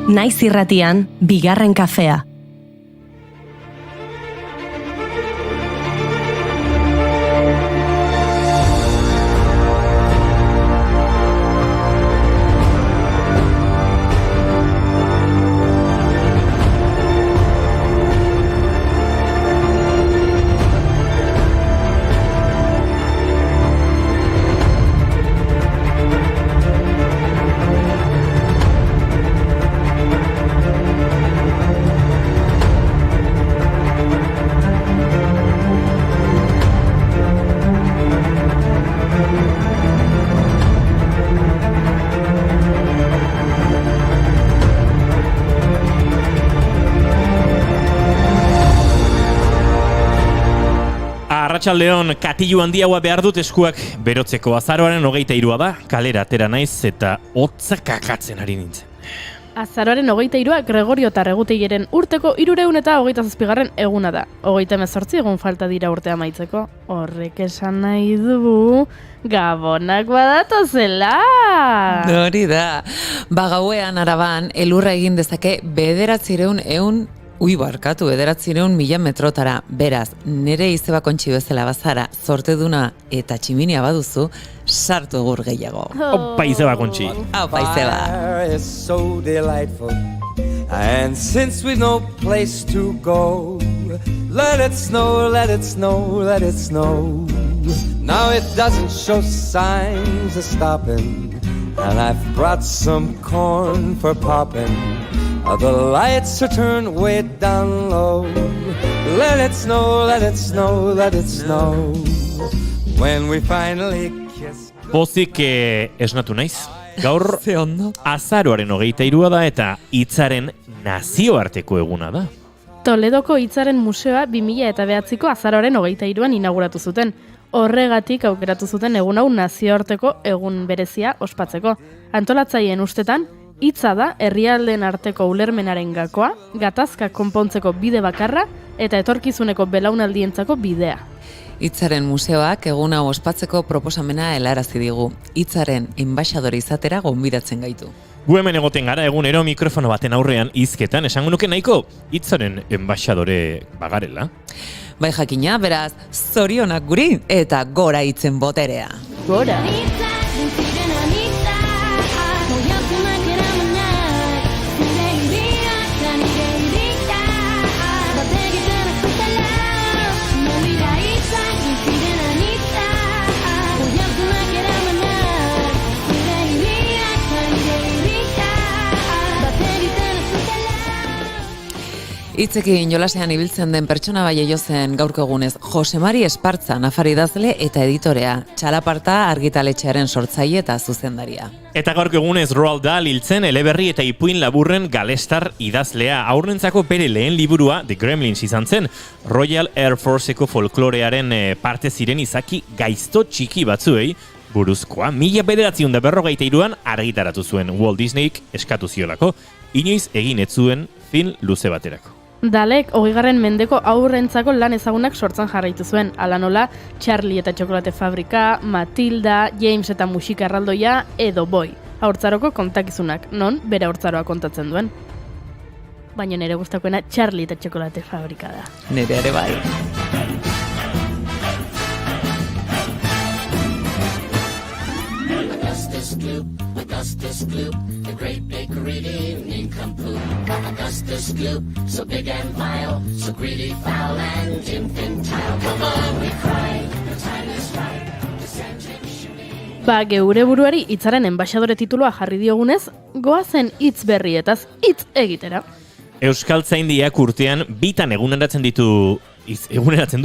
Naiz irratian, bigarren kafea. Arratsaldeon, katilu handiagoa behar dut eskuak berotzeko. Azaroaren 23 da, kalera atera naiz eta hotza kakatzen ari nintzen. Azaroaren 23 Gregorio Tarregutegiren urteko 327. eguna da. 38 egun falta dira urtea amaitzeko. Horrek esan nahi du gabonak badatozela. Hori da. Gauean Araban elurra egin dezake 900.000 metrotara. Beraz, nere izeba kontxi bezala bazara, zorteduna eta tximinia baduzu, sartu egur gehiago. Opa izeba kontxi. Opa izeba. Fire is so delightful, and since we've no place to go, let it snow, let it snow, let it snow. Now it doesn't show signs of stopping, and I've brought some corn for popping. The lights are turned way down low. Let it snow, let it snow, let it snow. When we finally kiss. Pozik esnatu naiz. Gaur azaroaren 23 da eta hitzaren nazioarteko eguna da. Toledoko hitzaren museoa 2009ko azaroaren 23an inauguratu zuten. Horregatik aukeratu zuten egun hau nazioarteko egun berezia ospatzeko. Antolatzaileen ustetan, hitza da herrialdeen arteko ulermenaren gakoa, gatazka konpontzeko bide bakarra eta etorkizuneko belaunaldientzako bidea. Hitzaren museoak egun hau ospatzeko proposamena helarazi digu. Hitzaren enbaxadore izatera gonbidatzen gaitu. Gu hemen egoten gara egunero mikrofono baten aurrean hizketan, esango nuke nahiko hitzaren enbaxadore bagarela. Bai jakina, beraz, zorionak guri eta gora hitzen boterea. Gora! Hitzekin jolasean ibiltzen den pertsona bai zen gaurko egunez Jose Mari Espartza, nafar idazle eta editorea, Txalaparta argitaletxearen sortzaile eta zuzendaria. Eta gaurko egunez Roald Dahl hiltzen eleberri eta ipuin laburren galestar idazlea. Haurrentzako bere lehen liburua The Gremlins izan zen, Royal Air Forceko folklorearen parte ziren izaki gaizto txiki batzuei buruzkoa. 1943an argitaratu zuen Walt Disneyk eskatu ziolako, inoiz egin ez zuen film luze baterako. Dalek 20. mendeko aurrentzako lan ezagunak sortzen jarraitu zuen, hala nola Charlie eta Txokolate Fabrika, Matilda, James eta Musika Erraldoia edo Boy, haurtzaroko kontakizunak, non bere haurtzaroa kontatzen duen. Baina nire gustakoena Charlie eta Txokolate Fabrika da. Nire ere bai. Augustus Gloop, the great bakery nincompoop. Augustus Gloop, so big and vile, so greedy, foul and infantile. Come on, we cry, the time is right, descending, shooting. Geure buruari hitzaren enbaxadore titulua jarri diogunez, goazen hitz berrietaz hitz egitera. Euskaltzaindiak urtean bitan eguneratzen du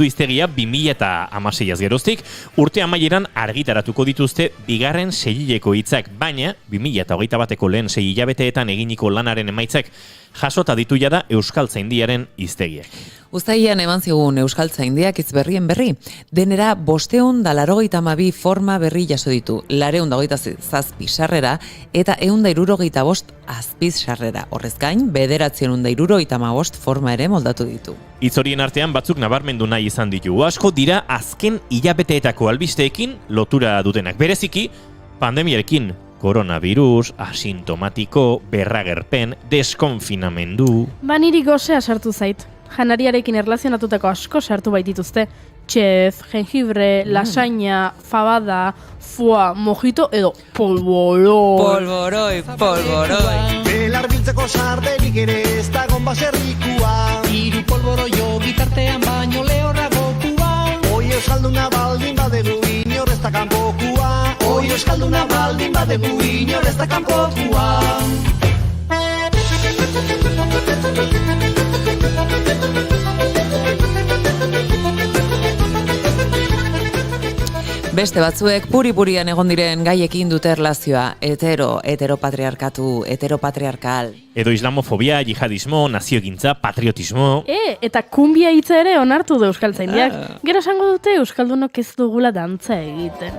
hiztegia 2016az geroztik, urte amaieran argitaratuko dituzte bigarren seilileko hitzak, baina 2021ko lehen 6 hilabeteetan eginiko lanaren emaitzak jasota ditu jada Euskaltzaindiaren hiztegiak. Uztailean eman zigun Euskaltzaindiak hitz berrien berri, denera 582 forma berri jaso ditu, 227 sarrera eta 165 azpiz sarrera. Horrez gain, 975 forma ere moldatu ditu. Hitz horien artean batzuk nabarmendu nahi izan ditu. Asko dira azken hilabeteetako albisteekin lotura dutenak. Bereziki, pandemiarekin koronavirus, asintomatiko, berragerpen, deskonfinamendu. Niri gozea sartu zait. Janariarekin erlazionatutako asko sartu baitituzte. Chef, jengibre, lasaña, fabada, foie, mojito edo polvoroi. Polvoroi. Belar biltzeko sarderik ere ez dagon baserrikua. Hiru polboroio bitartean baino lehorrago kua. Oi euskalduna baldin badegu inor ez da kanpokua. Oi euskalduna baldin badegu inor ez da kanpokua. Beste batzuek puri-purian egon diren gaiekin dute erlazioa, heteropatriarkatu, heteropatriarkal. Edo islamofobia, jihadismo, naziogintza, patriotismo. Eta kumbia hitza ere onartu du euskaltzaindiak. Gero esango dute euskaldunok ez dugula dantza egiten.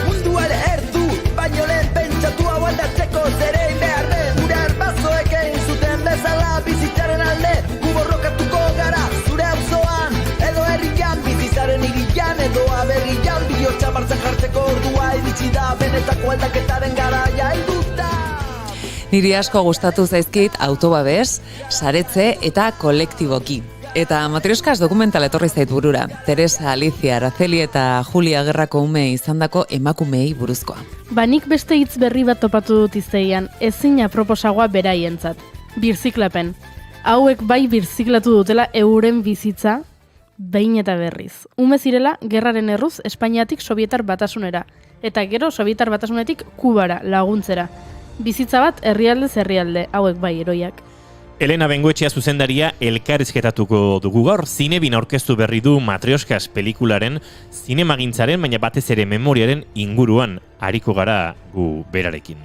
Munduare erdu, baino lehen pentsatu hau aldatzeko zerein behar den. Gure arbazoek egin zuten bezala bizitzaren alde. Gu borrokatuko gara zure auzoan, edo herrian bizitzaren irian, edo aberrian bihotza martzen jartzeko ordua iritsi da, benetako aldaketaren garaia helduta. Niri asko gustatu zaizkit autobabes, saretze eta kolektiboki. Eta Matrioskaz dokumentala etorri zait burura. Teresa, Alicia, Araceli eta Julia Gerrako ume izandako emakumeei buruzkoa. Nik beste hitz berri bat topatu dut izteian, ezin aproposagoa beraientzat. Birziklapen. Hauek bai birziklatu dutela euren bizitza, behin eta berriz. Ume zirela, gerraren erruz, Espainiatik Sobietar Batasunera. Eta gero Sobietar Batasunetik Kubara laguntzera. Bizitza bat herrialdez herrialde, hauek bai heroiak. Elena Bengoetxea zuzendaria elkarrizketatuko dugu gaur, zinebin aurkeztu berri du Matrioskaz pelikularen, zinemagintzaren, baina batez ere memoriaren inguruan ariko gara gu berarekin.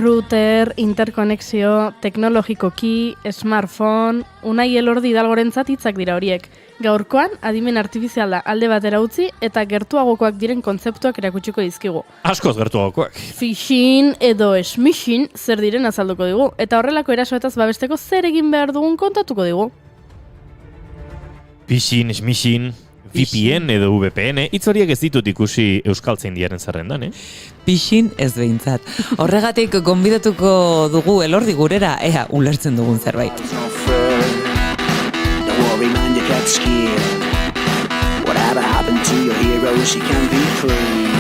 Router, interkonexio, teknologikoki, smartphone, Unai Elordi Hidalgorentzat hitzak dira horiek. Gaurkoan, adimen artifiziala alde batera utzi eta gertuagokoak diren kontzeptuak erakutsiko dizkigu. Askoz gertuagokoak. Phishing edo smishing zer diren azalduko digu, eta horrelako erasoetaz babesteko zer egin behar dugun kontatuko digu. Phishing, smishing, VPN edo VPN, hitz horiek ez ditut ikusi euskaltzaindiaren zerrendan, Pixin ez behintzat. Horregatik gonbidatuko dugu Elordi gurera, ea ulertzen dugun zerbait. Don't worry man, you get scared. Whatever happened to your heroes, you can be free.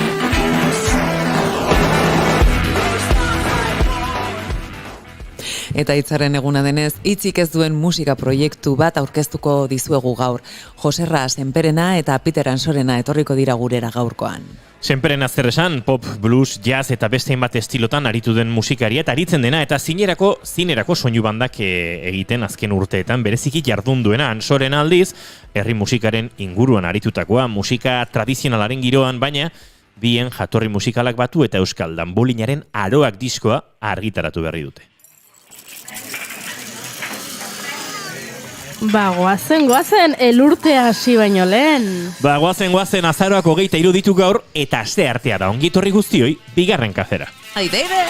Eta hitzaren eguna denez, hitzik ez duen musika proiektu bat aurkeztuko dizuegu gaur. Joserra Senperena eta Peter Ansorena etorriko dira gurera gaurkoan. Senperena zer esan, pop, blues, jazz eta beste hainbat estilotan aritu den musikaria eta aritzen dena eta zinerako soinu bandak egiten azken urteetan bereziki jardun duena. Ansorena aldiz, herri musikaren inguruan aritutakoa, musika tradizionalaren giroan, baina bien jatorri musikalak batu eta euskal danbolinaren aroak diskoa argitaratu berri dute. Goazen, elurtea hasi baino lehen. Goazen azaroak 23 ditu gaur eta aste artea da ongitorri guztioi bigarren kafera. Aiteire!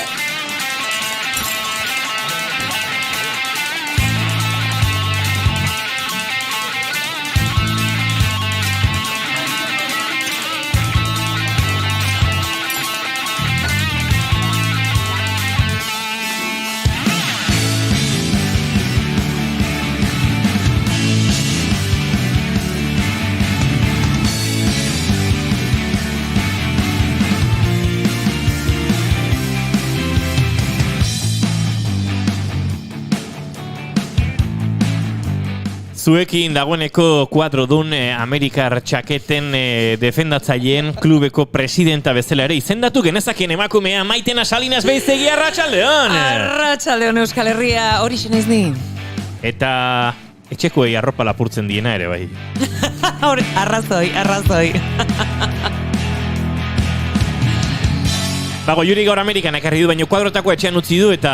Zuekin dagoeneko kuadrodun Amerikar txaketen defendatzaileen klubeko presidenta bezala ere izendatu genezaken emakumea Maitena Salinas Beizegi, arratsaldeon! Arratsaldeon Euskal Herria, hori naiz ni. Eta etxekoei arropa lapurtzen diena ere bai. Goiuri gaur Amerikan ekarri du, baina kuadrotako etxean utzi du eta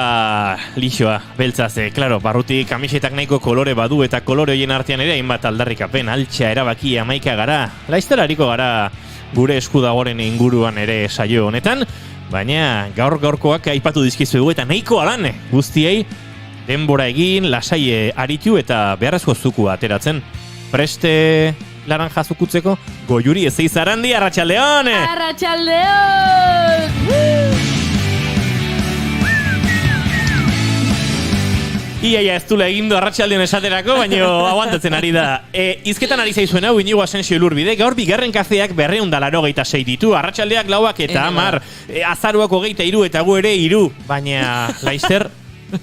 lixoa, beltzaz, klaro, barrutik kamisetak nahiko kolore badu eta kolore hoien artean ere hainbat aldarrikapen, altxa erabaki 11 gara, laizterariko gara gure eskudagoren inguruan ere saio honetan, baina gaurkoak aipatu dizkizuegu eta nahiko alan guztiei denbora egin, lasai aritu eta beharrezko zukua ateratzen. Preste laranja zukutzeko, Goiuri Ezeiz Arandi, arratsaldeon! Arratsaldeon! Ia ez dula egindu arratsaldeon esaterako, baina aguantatzen ari da. Hizketan ari zaizuen hau, Inigo Asensio Ilurbide, gaur bigarren kafeak 286 ditu, arratsaldeak 4 eta 10, azaruak 23 eta gu ere 3, baina laizter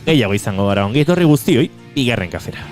gehiago izango gara, ongi etorri guztioi, bigarren kafera.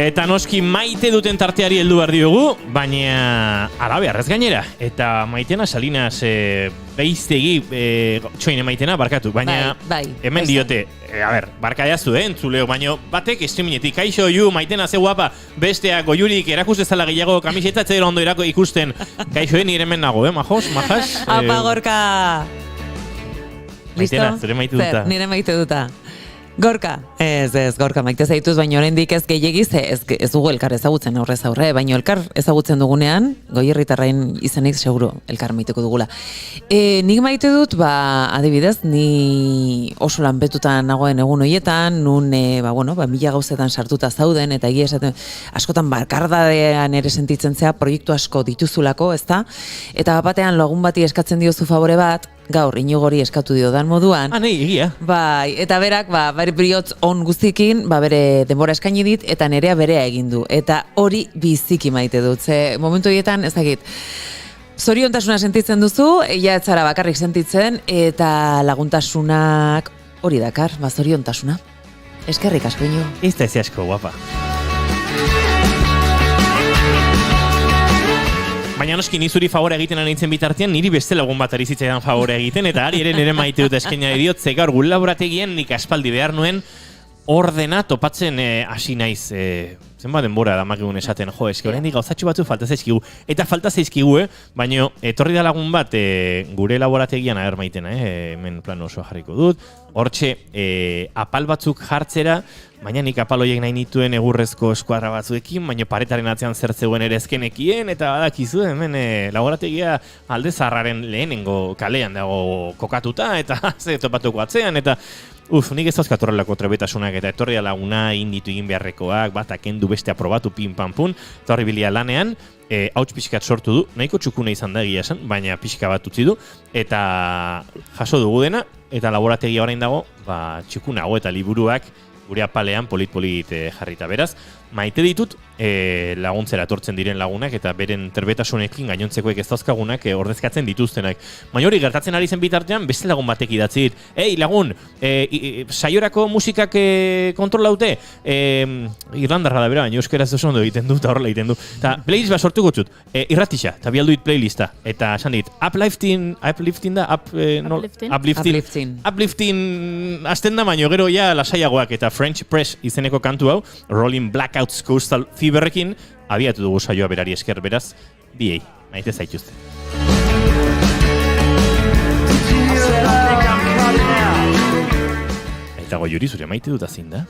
Eta noski maite duten tarteari heldu behar diogu, baina beharrez gainera. Eta maitena Salinas beiztegi, txoine maitena, barkatu, baina hemen diote, barka jaztu, entzuleo, baina batek streamingetik, kaixo ju, maitena ze guapa, bestea Goiurik erakus dezala gehiago kamiseta, etzera ondo irako ikusten, kaixo nire hemen nago, majos, majas? Apa, Gorka! Maitena, zure maite duta. Nire maite duta. Gorka, ez, Gorka maite zaituz, baina oraindik ez gehiagiz, ez dugu elkar ezagutzen aurrez aurre, baina elkar ezagutzen dugunean, Goierritarrain izenik seguro elkar maiteko dugula. Nik maite dut, adibidez, ni oso lanpetutan nagoen egun horietan, nun, mila gauzetan sartuta zauden, eta egia esaten, askotan barkardadean ere sentitzen zea, proiektu asko dituzulako, ezta? Eta batean lagun bati eskatzen diozu favore bat, gaur Inigori eskatu diodan moduan. Nei, egia. Bai, eta berak, bere briotz on guztikin, bere denbora eskaini dit, eta nerea berea egin du. Eta hori biziki maite dut. Ze momentu horietan, ez dakit, zoriontasuna sentitzen duzu, ez zara bakarrik sentitzen, eta laguntasunak hori dakar, zoriontasuna. Eskerrik asko, Inigo. Ez da ez asko, guapa. Baina noski ni zuri favore egiten anitzen bitartean, niri beste lagun bat ari zitzaidan favore egiten, eta ari ere nire maite dut eskaina diot, ze gaur gure laborategien nik aspaldi behar nuen ordena topatzen hasi naiz. Zenba denbora damakigun esaten, eski oraindik gauzatxo batzu falta zaizkigu. Eta falta zaizkigu, baina etorri da lagun bat gure laborategian maitena, hemen plan osoa jarriko dut. Hortxe, apal batzuk jartzera, baina nik apal horiek nahi nituen egurrezko eskuadra batzuekin, baina paretaren atzean zertzeuen ere ezkenekien, eta badakizu, hemen laborategia alde zaharraren lehenengo kalean dago kokatuta, eta ze topatuko atzean, eta nik ez dauzkat horrelako trebetasunak, eta etorri da laguna inditu egin beharrekoak, batak endu beste aprobatu pin pan pun, eta horri bilia lanean, hauts pixkat sortu du, nahiko txukuna izan da egia esan, baina pixka bat utzi du, eta jaso dugu dena, eta laborategia orain dago, txukunago eta liburuak gure apalean polit-polit jarrita. Beraz, maite ditut laguntzera etortzen diren lagunak eta beren terbetasunekin gainontzekoek ez dauzkagunak ordezkatzen dituztenak. Baina hori gertatzen ari zen bitartean beste lagun batek idatzi dit. Ei, lagun, saiorako musikak kontrolaute? Irlandarra da bera, baina euskaraz oso ondo egiten du eta horrela egiten du. Eta playlist bat sortu gutzut, irratixa, eta bialduit playlista. Eta esan dit, uplifting da? Uplifting azten da baino gero ja lasaiagoak eta French Press izeneko kantu hau, Rolling Blackouts Coastal Feverrekin, abiatu dugu saioa berari esker, beraz, biei, maite zaituzte. Eta Goiuri zure maite dut azin da?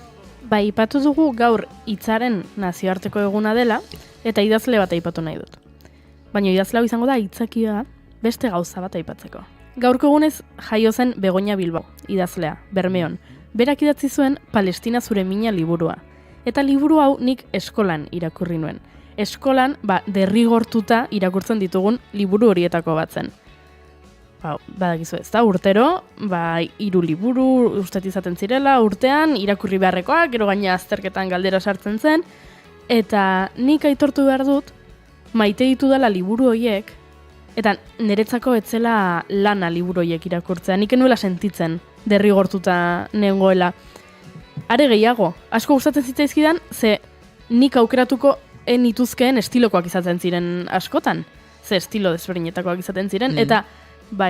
Ipatu dugu gaur hitzaren nazioarteko eguna dela, eta idazle bat aipatu nahi dut. Baina idazle hau izango da hitzakia beste gauza bat aipatzeko. Gaurko egunez jaio zen Begoña Bilbao, idazlea, Bermeon. Berak idatzi zuen Palestina zure mina liburua. Eta liburu hau nik eskolan irakurri nuen. Eskolan, derrigortuta irakurtzen ditugun liburu horietako bat zen. Badakizu ez da, urtero, 3 liburu ustet izaten zirela, urtean, irakurri beharrekoak, gero gaina azterketan galdera sartzen zen, eta nik aitortu behar dut, maite ditu dela liburu horiek, Eta niretzako etzela lana liburoiek irakurtzea. Nik enuela sentitzen derrigortuta nengoela. Are gehiago, asko gustatzen zitzaizkidan, ze nik aukeratuko nituzkeen estilokoak izaten ziren askotan. Ze estilo desberdinetakoak izaten ziren. Eta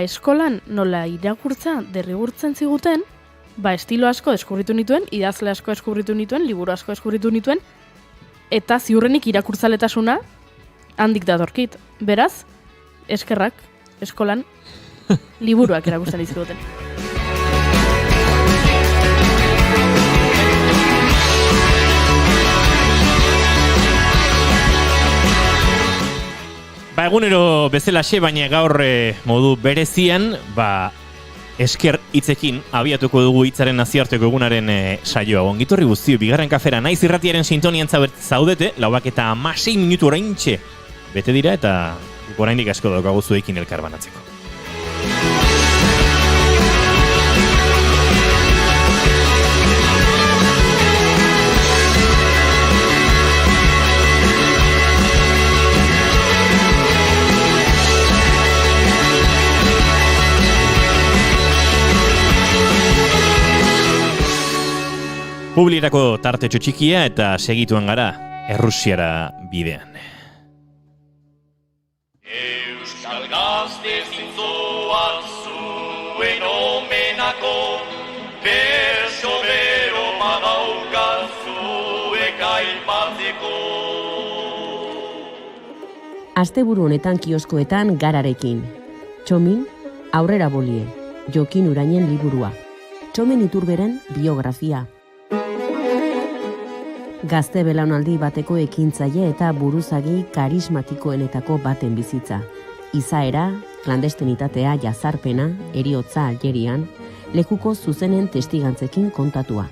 eskolan nola irakurtza derrigurtzen ziguten, estilo asko deskubritu nituen, idazle asko deskubritu nituen, liburu asko deskubritu nituen, eta ziurrenik irakurtzaletasuna handik datorkit. Beraz, eskerrak, eskolan, liburuak erakusten dizkiguten. Egunero bezalaxe, baina gaur modu berezian, esker hitzekin abiatuko dugu hitzaren nazioarteko egunaren saioa. Ongitorri guztio, bigarren kafera naiz irratiaren sintonian zaudete, 4:06 minutu oraintxe bete dira eta oraindik asko daukagu zuekin elkar banatzeko. Publirako tarte txotxikia eta segituen gara Errusiara bidean. Euskal gazte zintzoak zuen omenako, berso bero badaukan zuek aipatzeko. Asteburu honetan kioskoetan Gararekin. Txomin, aurrera bolie, Jokin Urainen liburua. Txomin Iturberen biografia. Gazte belaunaldi bateko ekintzaile eta buruzagi karismatikoenetako baten bizitza. Izaera, klandestenitatea, jazarpena, heriotza Algerian, lekuko zuzenen testigantzekin kontatua.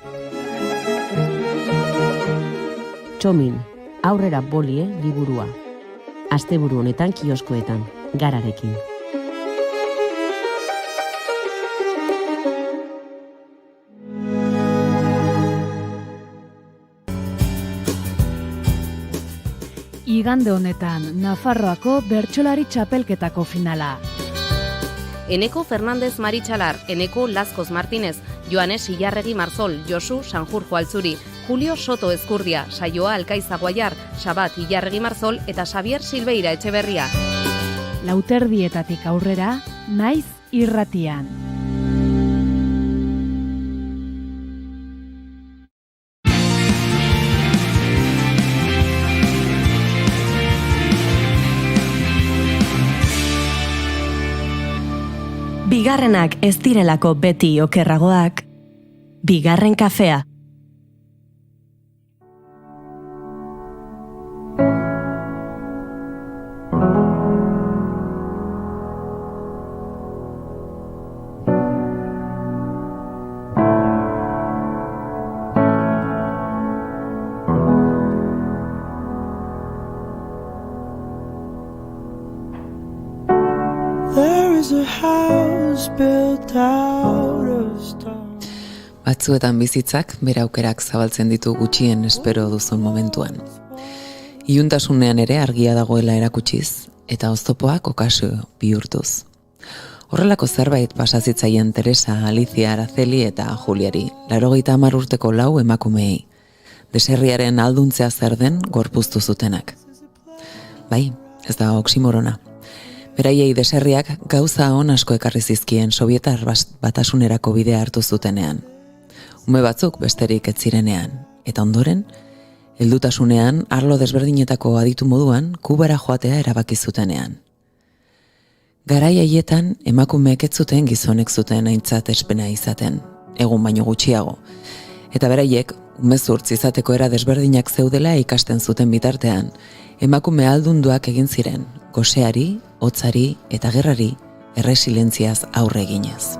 Txomin, aurrera bolie liburua. Asteburu honetan kioskoetan, Gararekin. Igande honetan, Nafarroako bertsolari txapelketako finala. Eneko Fernandez Maritxalar, Eneko Lazkoz Martinez, Joanes Ilarregi Marzol, Josu Sanjurjo Altzuri, Julio Soto Ezkurdia, Saioa Alkaiza Guaiar, Sabat Ilarregi Marzol eta Xavier Silveira Etxeberria. Lauterdietatik aurrera, naiz irratian. Bigarrenak ez direlako beti okerragoak, bigarren kafea. Batzuetan bizitzak bere aukerak zabaltzen ditu gutxien espero duzun momentuan. Iluntasunean ere argia dagoela erakutsiz eta oztopoak okazio bihurtuz. Horrelako zerbait pasazitzaien Teresa, Alicia, Araceli eta Juliari, 80 urteko 4 emakumeei, deserriaren alduntzea zer den gorpuztu zutenak. Bai, ez da oksimorona. Beraiei deserriak gauza on asko ekarri zizkien Sobietar batasunerako bidea hartu zutenean. Ume batzuk besterik ez zirenean, eta ondoren, heldutasunean arlo desberdinetako aditu moduan Kubara joatea erabaki zutenean. Garai haietan emakumeek ez zuten gizonek zuten aintzat espena izaten, egun baino gutxiago, eta beraiek umezurtz izateko era desberdinak zeudela ikasten zuten bitartean, emakume aldunduak egin ziren, goseari, hotzari eta gerrari erresilentziaz aurre eginez.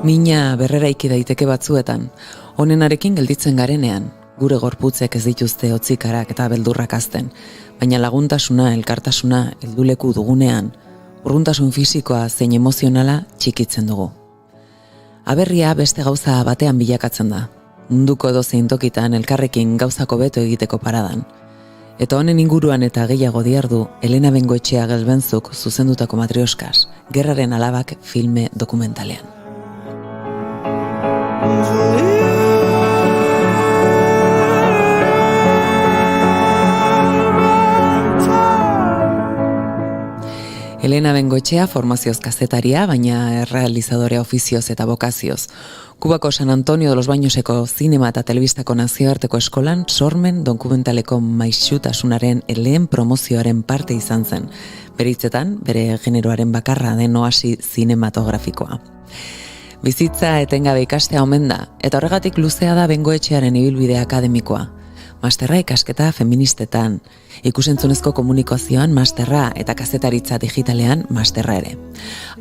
Mina berreraiki daiteke batzuetan, honenarekin gelditzen garenean, gure gorputzek ez dituzte hotzikarak eta beldurrak hazten, baina laguntasuna, elkartasuna, helduleku dugunean, urruntasun fisikoa zein emozionala txikitzen dugu. Aberria beste gauza batean bilakatzen da. Munduko edozein tokitan elkarrekin gauzako beto egiteko paradan. Eta honen inguruan eta gehiago diardu, Elena Bengoetxea Gelbenzuk zuzendutako Matrioskas, Gerraren alabak filme dokumentalean. Elena Bengoetxea formazioz kazetaria, baina errealizadorea ofizioz eta bokazioz. Kubako San Antonio de los Bañoseko zinema eta telebistako nazioarteko eskolan sormen dokumentaleko maixutasunaren lehen promozioaren parte izan zen. Bere hitzetan, bere generoaren bakarra den oasi zinematografikoa. Bizitza etengabe ikastea omen da, eta horregatik luzea da Bengoetxearen ibilbide akademikoa. Masterra ikasketa feministetan, ikusentzunezko komunikazioan masterra eta kazetaritza digitalean masterra ere.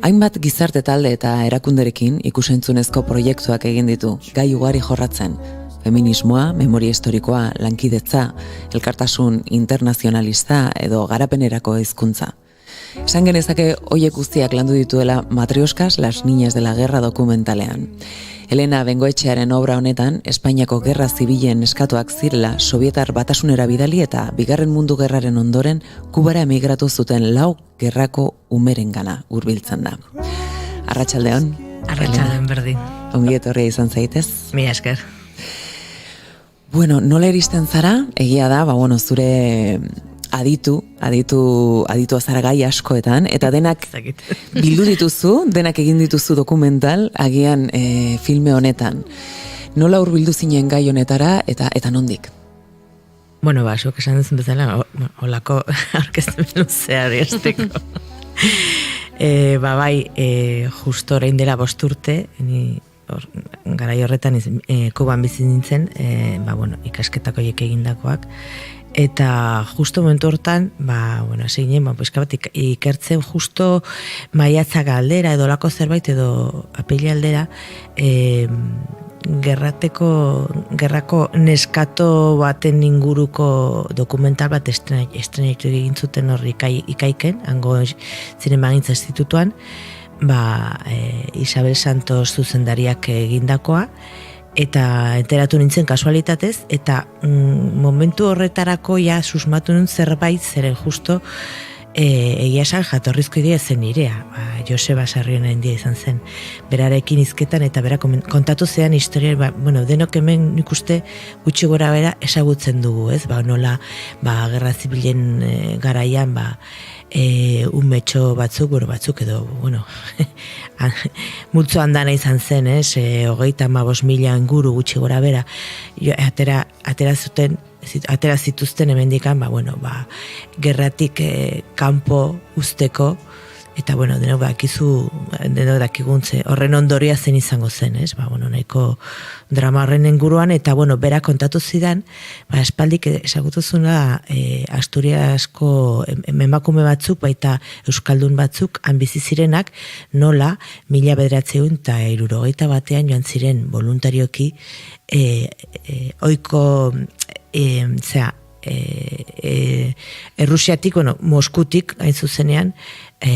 Hainbat gizarte talde eta erakunderekin ikusentzunezko proiektuak egin ditu, gai ugari jorratzen. Feminismoa, memoria historikoa, lankidetza, elkartasun internazionalista edo garapenerako hizkuntza. Esan genezake hoiek guztiak landu dituela Matrioskas, Las Niñas de la Guerra dokumentalean. Elena Bengoetxearen obra honetan, Espainiako Gerra Zibilen eskatuak zirela Sobietar Batasunera bidali eta Bigarren Mundu Gerraren ondoren Kubara emigratu zuten 4 gerrako umerengana hurbiltzen da. Arratsaldeon. Arratsaldeon berdin. Ongi etorria izan zaitez. Mila esker. Bueno, nola iristen zara? Egia da, zure aditu azara gai askoetan, eta denak bildu dituzu, denak egin dituzu dokumental, agian filme honetan. Nola hurbildu zinen gai honetara, eta nondik? Bueno, zuk esan duzun bezala, holako aurkezten luzea diesteko. Justo orain dela 5 urte, garai horretan Kuban bizi nintzen, ikasketako horiek egindakoak, eta justo momentu hortan, ikertzen justo maiatzak aldera, edo lako zerbait, edo apila aldera, gerrako neskato baten inguruko dokumental bat estrenaitu egin zuten horri ikaiken, hango zinemagintza institutuan, Isabel Santos zuzendariak egindakoa, eta enteratu nintzen kasualitatez, eta momentu horretarako susmatu nun zerbait, zeren justo egia esan jatorrizko idea zen nirea, Joseba Sarriona handia izan zen, berarekin hizketan eta bera kontatu zean historia, denok hemen nik uste gutxi gora bera ezagutzen dugu, ez? Nola, Gerra Zibilen garaian, umetxo batzuk edo, multzo handana izan zen, 35,000 inguru gutxi gora bera, atera zituzten hemendikan, gerratik kanpo usteko, eta denok dakiguntze, horren ondoria zen izango zen, nahiko drama horren inguruan, eta bera kontatu zidan, espaldik esagutuzuna Asturiasko emakume batzuk, baita Euskaldun batzuk, han bizi zirenak, nola 1971 joan ziren voluntarioki, oiko Errusiatik, Moskutik, hain zuzenean,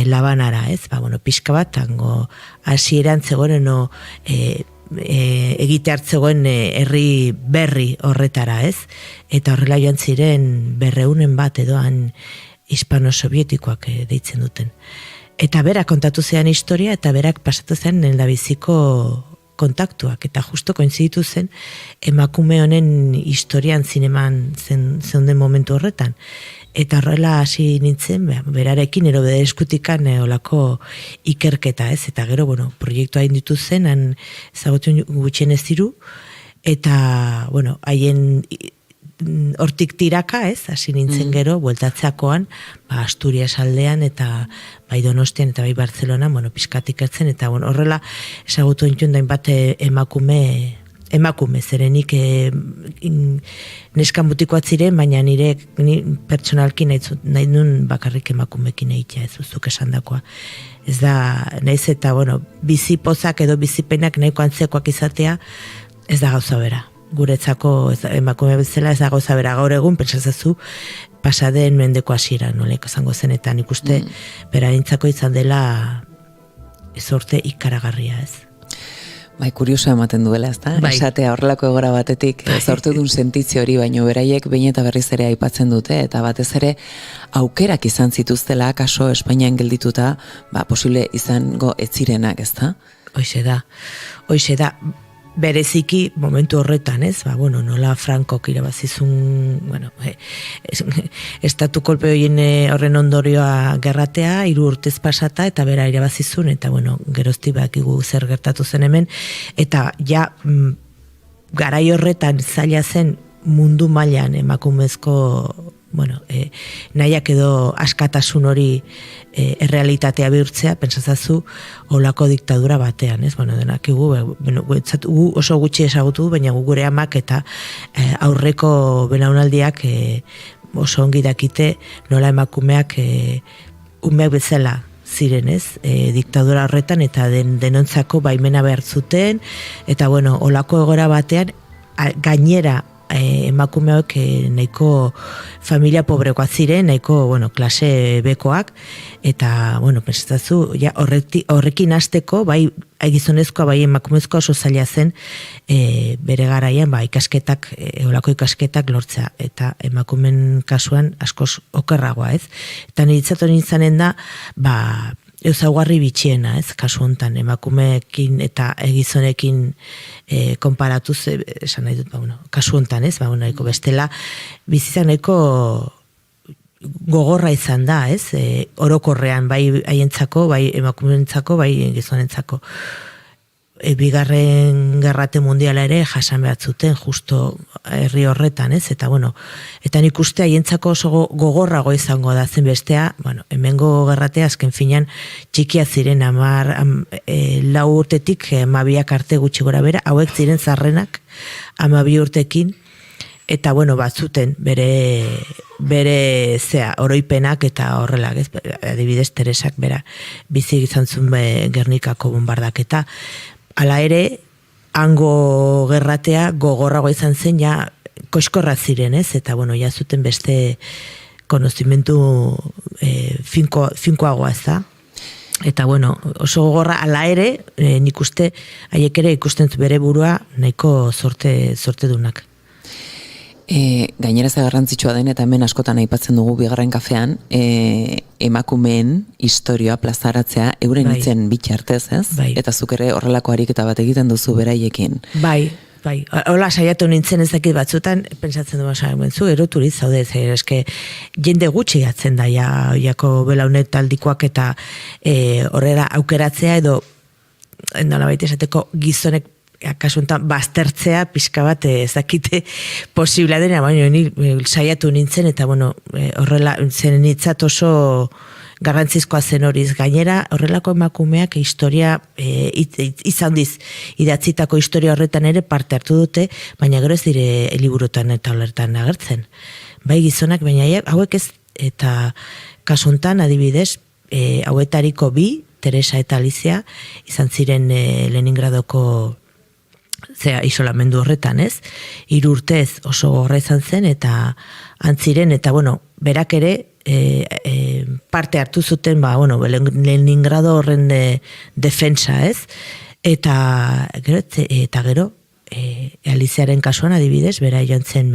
Labanara, ez? Pixka bat, tango hasieran zegoen, egite hartzegoen herri berri horretara, ez? Eta horrela joan ziren 200 bat edoan hispano-sovietikoak deitzen duten. Eta berak kontatu zean historia, eta berak pasatu zean lehendabiziko kontaktuak, eta justo koinziditu zen emakume honen historian zineman zeunden momentu horretan. Eta horrela hasi nintzen, berarekin ero bere eskutikan olako ikerketa, ez? Eta gero, proiektua hain ditu zen, han ezagutu gutxien ez diru, eta, haien hortik tiraka, ez? Hasi nintzen gero, bueltatzeakoan, Asturias aldean, eta bai Donostian, eta bai Barcelona, pizkatik ertzen, eta horrela ezagutu nintuen dainbat emakume, zerenik neskan butikoak ziren, baina ni pertsonalki nahi nun bakarrik emakumekin egitea, ez uzuk esandakoa. Ez da, nahiz eta, bizi pozak edo bizipenak nahiko antzekoak izatea, ez da gauza bera. Guretzako emakume bezala ez da gauza bera. Gaur egun, pentsazazu, pasaden mendeko hasiera, noleko zango zenetan, ikuste, berarintzako izan dela ezorte ikaragarria, ez? Bai, kurioso ematen duela, ezta? Bai. Esatea horrelako egora batetik sortu duen sentitze hori, baino beraiek behin eta berriz ere aipatzen dute, eta batez ere aukerak izan zituztela, kaso Espainian geldituta, posible izango ez zirenak, ezta? Hoize da, bereziki momentu horretan, ez? Nola Frankok irabazizun, estatu kolpe horren ondorioa gerratea, 3 urtez pasata, eta bera irabazizun, eta geroztik bakigu zer gertatu zen hemen, eta garai horretan zaila zen mundu mailan emakumezko nahiak edo askatasun hori errealitatea bihurtzea, pentsazazu olako diktadura batean, ez? Denakigu, gu oso gutxi ezagutu, baina gure amak eta aurreko belaunaldiak oso ongi dakite nola emakumeak umeak bezala ziren, ez? Diktadura horretan eta denontzako baimena behar zuten, eta olako egora batean gainera emakumeok nahiko familia pobrekoak ziren, nahiko klase bekoak, eta pentsatzu horrekin hasteko bai gizonezkoa bai emakumezkoa oso zaila zen bere garaian ikasketak, olako ikasketak lortzea, eta emakumen kasuan askoz okerragoa, ez? Eta niretzat hori izanen da ezaugarri bitxiena, ez, kasu hontan emakumeekin eta gizonekin konparatuz, esan nahi dut, kasu hontan, ez, nahiko bestela, bizizan nahiko gogorra izan da, ez, orokorrean, bai haientzako, bai emakumeentzako, bai gizonentzako. Bigarren gerrate mundiala ere jasan behar zuten, justo herri horretan, ez? Eta eta nik uste haientzako oso gogorrago izango da zen bestea, hemengo gerratea azken finean txikia ziren 4 urtetik 12 arte gutxi gora bera, hauek ziren zarrenak 12 urtekin, eta batzuten bere oroipenak eta horrelak, ez? Adibidez Teresak bera bizi izan zuen Gernikako bombardaketa. Hala ere, hango gerratea gogorrago izan zen, koiskorra ziren, ez? Eta, ja zuten beste konozimentu finkoagoa, ez da? Eta, oso gogorra, hala ere, nik uste, haiek ere ikusten bere burua nahiko sorte dunak. Gainera ze garrantzitsua den, eta hemen askotan aipatzen dugu bigarren kafean, emakumeen historioa plazaratzea euren hitzen bitxartez, ez? Eta zuk ere horrelako ariketa bat egiten duzu beraiekin. Bai. Hola, saiatu nintzen ez dakit batzutan, pentsatzen du zu eroturiz zaude, eske jende gutxi gatzen da, jako belaunet taldikoak eta horrela aukeratzea edo nolabait esateko gizonek kasuntan baztertzea pixka bat ezakite posiblea dena, baina ni saiatu nintzen eta horrela zen nitzat oso garrantzizkoa zen horiz. Gainera horrelako emakumeak historia izan diz idatzitako historia horretan ere parte hartu dute, baina gero ez dire liburutan eta olertan agertzen. Bai gizonak, baina hauek ez, eta kasuntan adibidez hauetariko 2, Teresa eta Alicia, izan ziren Leningradoko isolamendu horretan, ez? 3 urtez oso gogorra izan zen, eta antziren, eta berak ere parte hartu zuten, Leningrado horren defensa, ez? Eta gero, Aliziaren kasuan adibidez, bera joan zen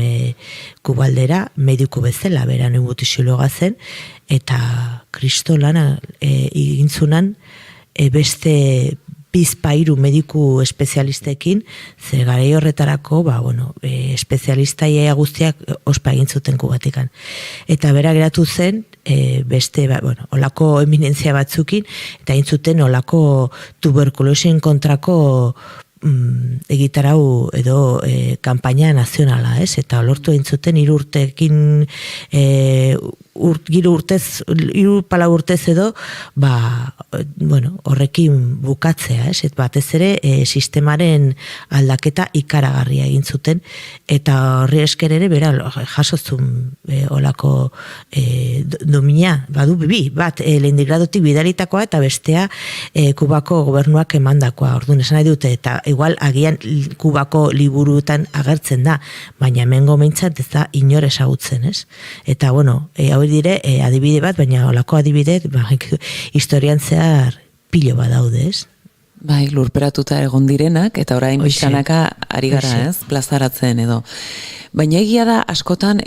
Kubaldera, mediko bezala, bera neubutiziologa zen, eta kristo lana egintzunan beste 2 mediku espezialistekin, ze garai horretarako, espezialista iaia guztiak ospa egin zuten Kubatikan. Eta bera geratu zen, beste, olako eminentzia batzukin, eta egin zuten olako tuberkulosien kontrako egitarau edo kanpaina nazionala, ez? Eta lortu egin zuten 3 urtekin 3 urtez edo horrekin bukatzea, ez? Batez ere sistemaren aldaketa ikaragarria egin zuten, eta horri esker ere bera jasozun olako domina, badu 2, bat Leningradotik bidalitakoa eta bestea Kubako gobernuak emandakoa. Orduan esan nahi dute, eta igual agian Kubako liburuetan agertzen da, baina hemengo meintzat ez da inor ezagutzen, ez? Eta hau dire adibide bat, baina olako adibide historian zehar pilo badaude, ez? Bai, lurperatuta egon direnak, eta orain pixkanaka ari gara, ez, plazaratzen edo. Baina egia da, askotan,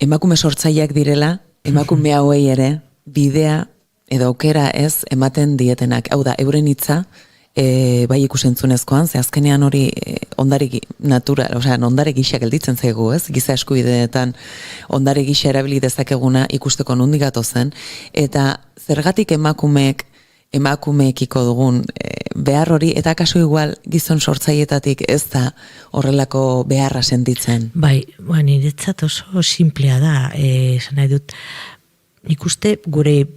emakume sortzaileak direla, emakume hauei ere, bidea edo aukera ez ematen dietenak. Hau da, euren hitza, bai ikusentzunezkoan, ze azkenean hori ondare natural, osea, ondare gisa gelditzen zaigu, ez? Giza eskubideetan ondare gisa erabili dezakeguna ikusteko nondik gatozen, eta zergatik emakumeekiko dugun behar hori, eta kasu igual gizon sortzaietatik ez da horrelako beharra sentitzen. Bai, niretzat oso simplea da, esan nahi dut, nik uste gure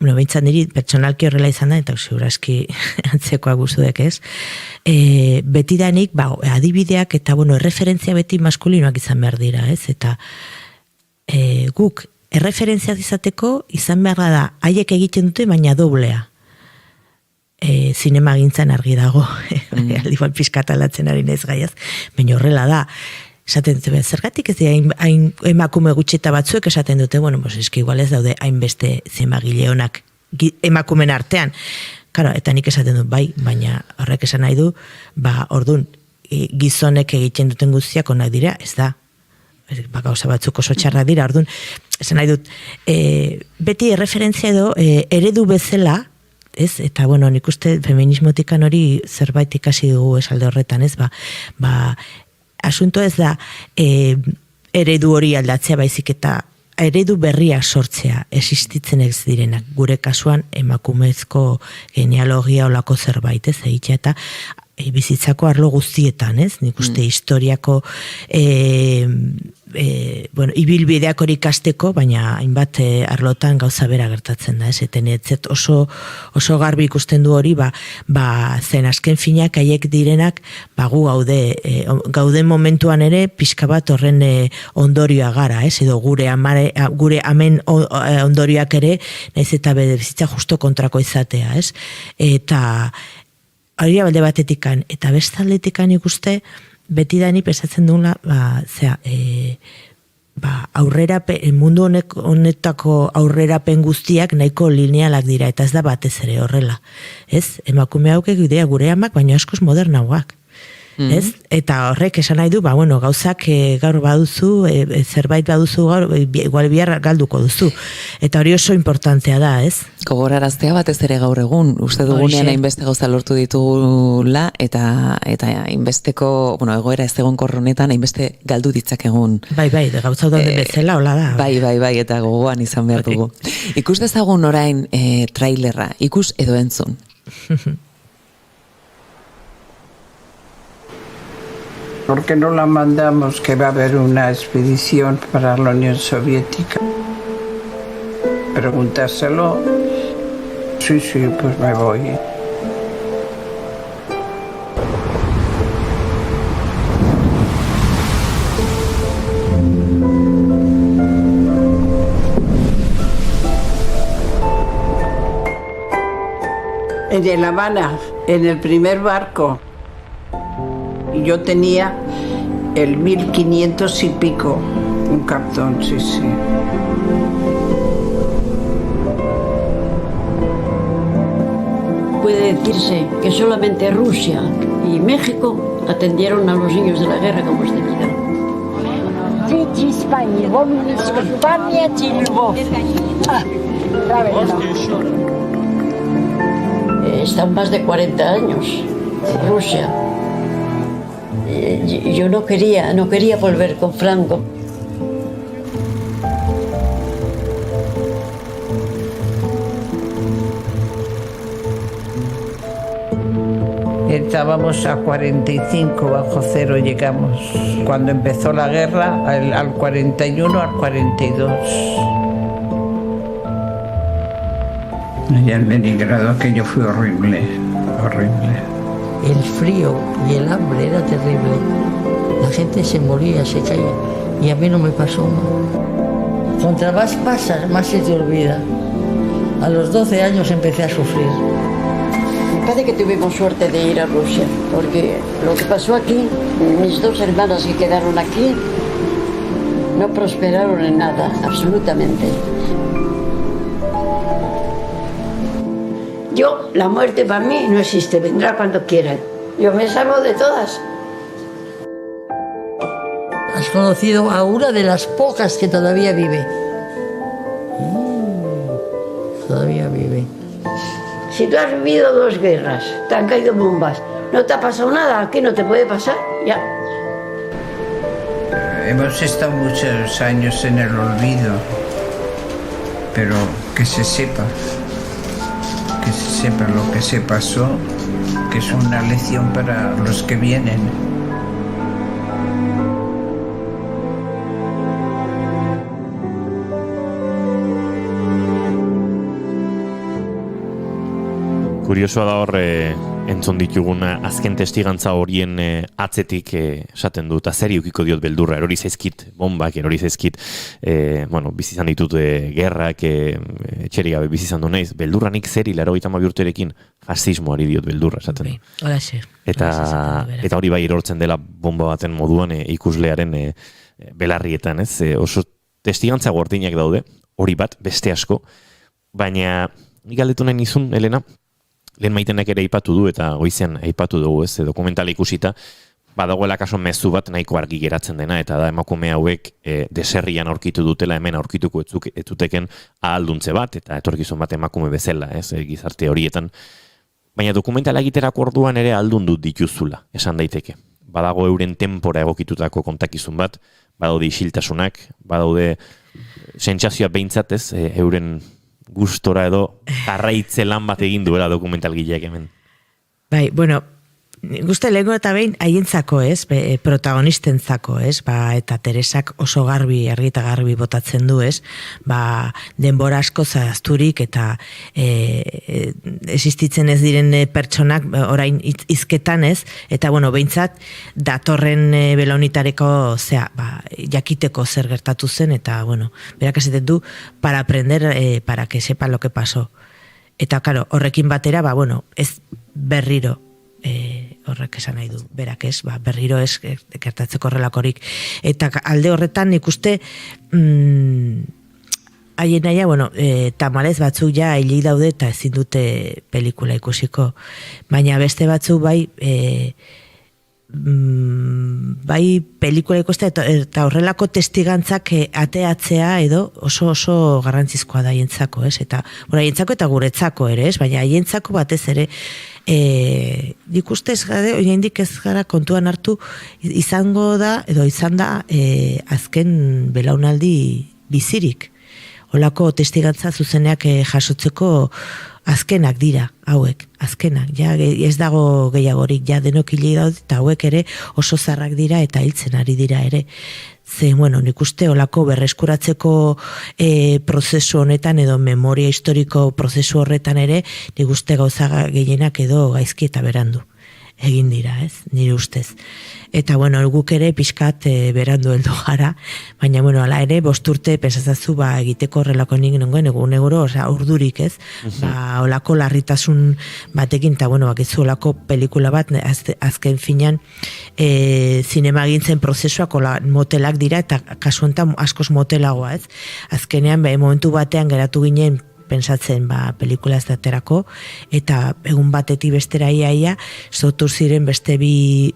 behintzat niri pertsonalki horrela izan da, eta segurazki antzekoa guztuek ez. Betidanik, adibideak eta, erreferentzia beti maskulinoak izan behar dira, ez? Eta guk, erreferentziak izateko izan behar da, haiek egiten dute, baina doblea. Zinema gintzen argi dago, aldi bal pizkatalatzen ari naiz gaiaz, baina horrela da. Esaten dute, zergatik ez hain emakume gutxeta batzuek esaten dute, eski igual ez daude hainbeste zemagile honak emakumen artean. Claro, eta nik esaten dut, bai, baina horrek esan nahi du, ordun gizonek egiten duten guztiak onak dira, ez da. Gauza batzuk oso txarra dira, ordun esan nahi dut, beti erreferentzia edo eredu bezala, ez? Eta, nik uste feminismotikan hori zerbait ikasi dugu esalde horretan, ez? Asunto ez da eredu hori aldatzea baizik eta eredu berriak sortzea existitzen ez direnak. Gure kasuan emakumezko genealogia olako zerbait ez egitea eta bizitzako arlo guztietan, ez? Nik uste historiako ibilbideak hori ikasteko, baina hainbat arlotan gauza bera gertatzen da, ez? Eten etzet oso garbi ikusten du hori, zen azken finak haiek direnak, gu gauden momentuan ere pixka bat horren ondorioa gara, ez? Edo gure amen ondorioak ere, naiz eta bizitza justo kontrako izatea, ez? Eta hori abalde batetikan, eta bestaldetikan ikuste, beti da ni pesatzen dugula, mundu honetako aurrerapen guztiak nahiko linealak dira, eta ez da batez ere horrela. Ez? Emakume haukek idea gure amak, baina askoz modernauak. Ez? Eta horrek esan nahi du, gauzak gaur baduzu, zerbait baduzu gaur, igual bihar galduko duzu. Eta hori oso importantea da, ez? Gogoraraztea batez ere gaur egun, uste dugunean hainbeste gauza lortu ditugula, eta hainbesteko, egoera ez egon korronetan, hainbeste galdu ditzakegun. Bai, gauza daude bezala, hola da. Bai, eta gogoan izan behar dugu. Ikus dezagun orain trailerra, ikus edo entzun. ¿Por qué no la mandamos que va a haber una expedición para la Unión Soviética? Preguntárselo. Sí, pues me voy. En La Habana, en el primer barco. Yo tenía el 1500 y pico, un cartón, sí. Puede decirse que solamente Rusia y México atendieron a los niños de la guerra como este video. Están más de 40 años en Rusia. Yo no quería volver con Franco. Estábamos a 45 bajo cero, llegamos. Cuando empezó la guerra, al 41, al 42. Y en Leningrado aquello fue horrible. El frío y el hambre era terrible. La gente se moría, se caía. Y a mí no me pasó nada. Contra más pasas, más se te olvida. A los 12 años empecé a sufrir. Me parece que tuvimos suerte de ir a Rusia, porque lo que pasó aquí, mis dos hermanas que quedaron aquí, no prosperaron en nada, absolutamente. Yo, la muerte para mí no existe, vendrá cuando quieran. Yo me salvo de todas. Has conocido a una de las pocas que todavía vive. Todavía vive. Si tú has vivido 2 guerras, te han caído bombas, no te ha pasado nada, ¿a qué no te puede pasar? Ya. Hemos estado muchos años en el olvido, pero que se sepa lo que se pasó, que es una lección para los que vienen. Kuriosoa da hor entzun dituguna azken testigantza horien atzetik esaten dut, zeri ukiko diot beldurra, erori zaizkit bombak, erori zaizkit bizi izan ditut gerrak, etxeri gabe bizi izan du naiz, beldurra nik zeri 82 urterekin fascismoari diot beldurra esaten du. Holaxe. Eta hori bai erortzen dela bomba baten moduan ikuslearen belarrietan, ez? Oso testigantza gordinak daude, hori bat, beste asko, baina nik galdetu nahi nizun, Elena, lehen maitenak ere aipatu du eta goizean aipatu dugu, ez, dokumentala ikusita, badagoela kaso mezu bat nahiko argi geratzen dena, eta da emakume hauek deserrian aurkitu dutela, hemen aurkituko etzuteken ahalduntze bat, eta etorkizun bat emakume bezala, ez, gizarte horietan. Baina dokumentala egiterako orduan ere ahaldundu dituzula, esan daiteke. Badago euren tenpora egokitutako kontakizun bat, badaude isiltasunak, badaude sentsazioa behintzat, ez, euren gustora edo jarraitze lan bat egin duela dokumentalgileak hemen. Bai, bueno, guzti lehenko eta behin haientzako, ez, protagonistentzako, ez, eta Teresak oso garbi, argi eta garbi botatzen du, ez, denbora asko zazturik eta existitzen ez diren pertsonak orain hizketan, ez, eta bueno, behintzat datorren belaunitareko jakiteko zer gertatu zen, eta bueno, berak esaten du para aprender, para que sepa lo que pasó. Eta claro, horrekin batera, ez berriro horrek esan nahi du, berak ez, berriro ez gertatzeko horrelakorik. Eta alde horretan ikuste haien naia, tamalez batzuk ja hilei daude eta ezin dute pelikula ikusiko. Baina beste batzuk bai pelikula ikuste eta horrelako testigantzak ateatzea edo oso garrantzizkoa da haientzako, ez? Eta haientzako eta guretzako ere, ez? Baina haientzako batez ere nik ustez oraindik ez gara kontuan hartu izango da edo izan da azken belaunaldi bizirik. Holako testigantza zuzeneak jasotzeko azkenak dira hauek, azkenak. Ja ez dago gehiagorik, ja denok hilei daude eta hauek ere oso zarrak dira eta hiltzen ari dira ere. Nik uste olako berreskuratzeko prozesu honetan edo memoria historiko prozesu horretan ere, nik uste gauza gehienak edo gaizki eta berandu egin dira, ez, nire ustez. Eta guk ere pixkat berandu heldu gara, baina ala ere 5 urte pensazazu egiteko horrelako nik nengoen egun urdurik, ez, olako larritasun batekin, eta bakizu olako pelikula bat azken finan zinema gintzen prozesuak motelak dira, eta kasu honetan askoz motelagoa, ez, azkenean momentu batean geratu ginen pensatzen pelikula ez daterako, eta egun batetik bestera iaia sortu ziren beste bi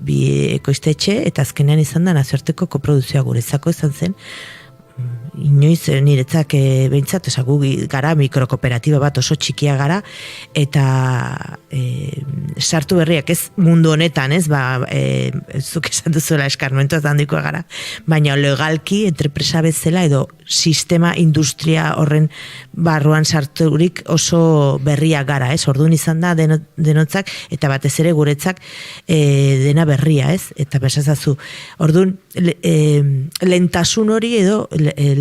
ekoiztetxe, eta azkenean izan da nazioarteko koproduzioa guretzako izan zen, inoiz niretzak behintzat, gu gara mikrokooperatiba bat oso txikia gara, eta sartu berriak ez mundu honetan, ez, zuk esan duzuela eskarmentu ez handikoa gara, baina legalki entrepresa bezala edo sistema industria horren barruan sarturik oso berria gara, ez, orduan izan da denotzak, eta batez ere guretzak dena berria, ez, eta besazazu, orduan lentasun hori edo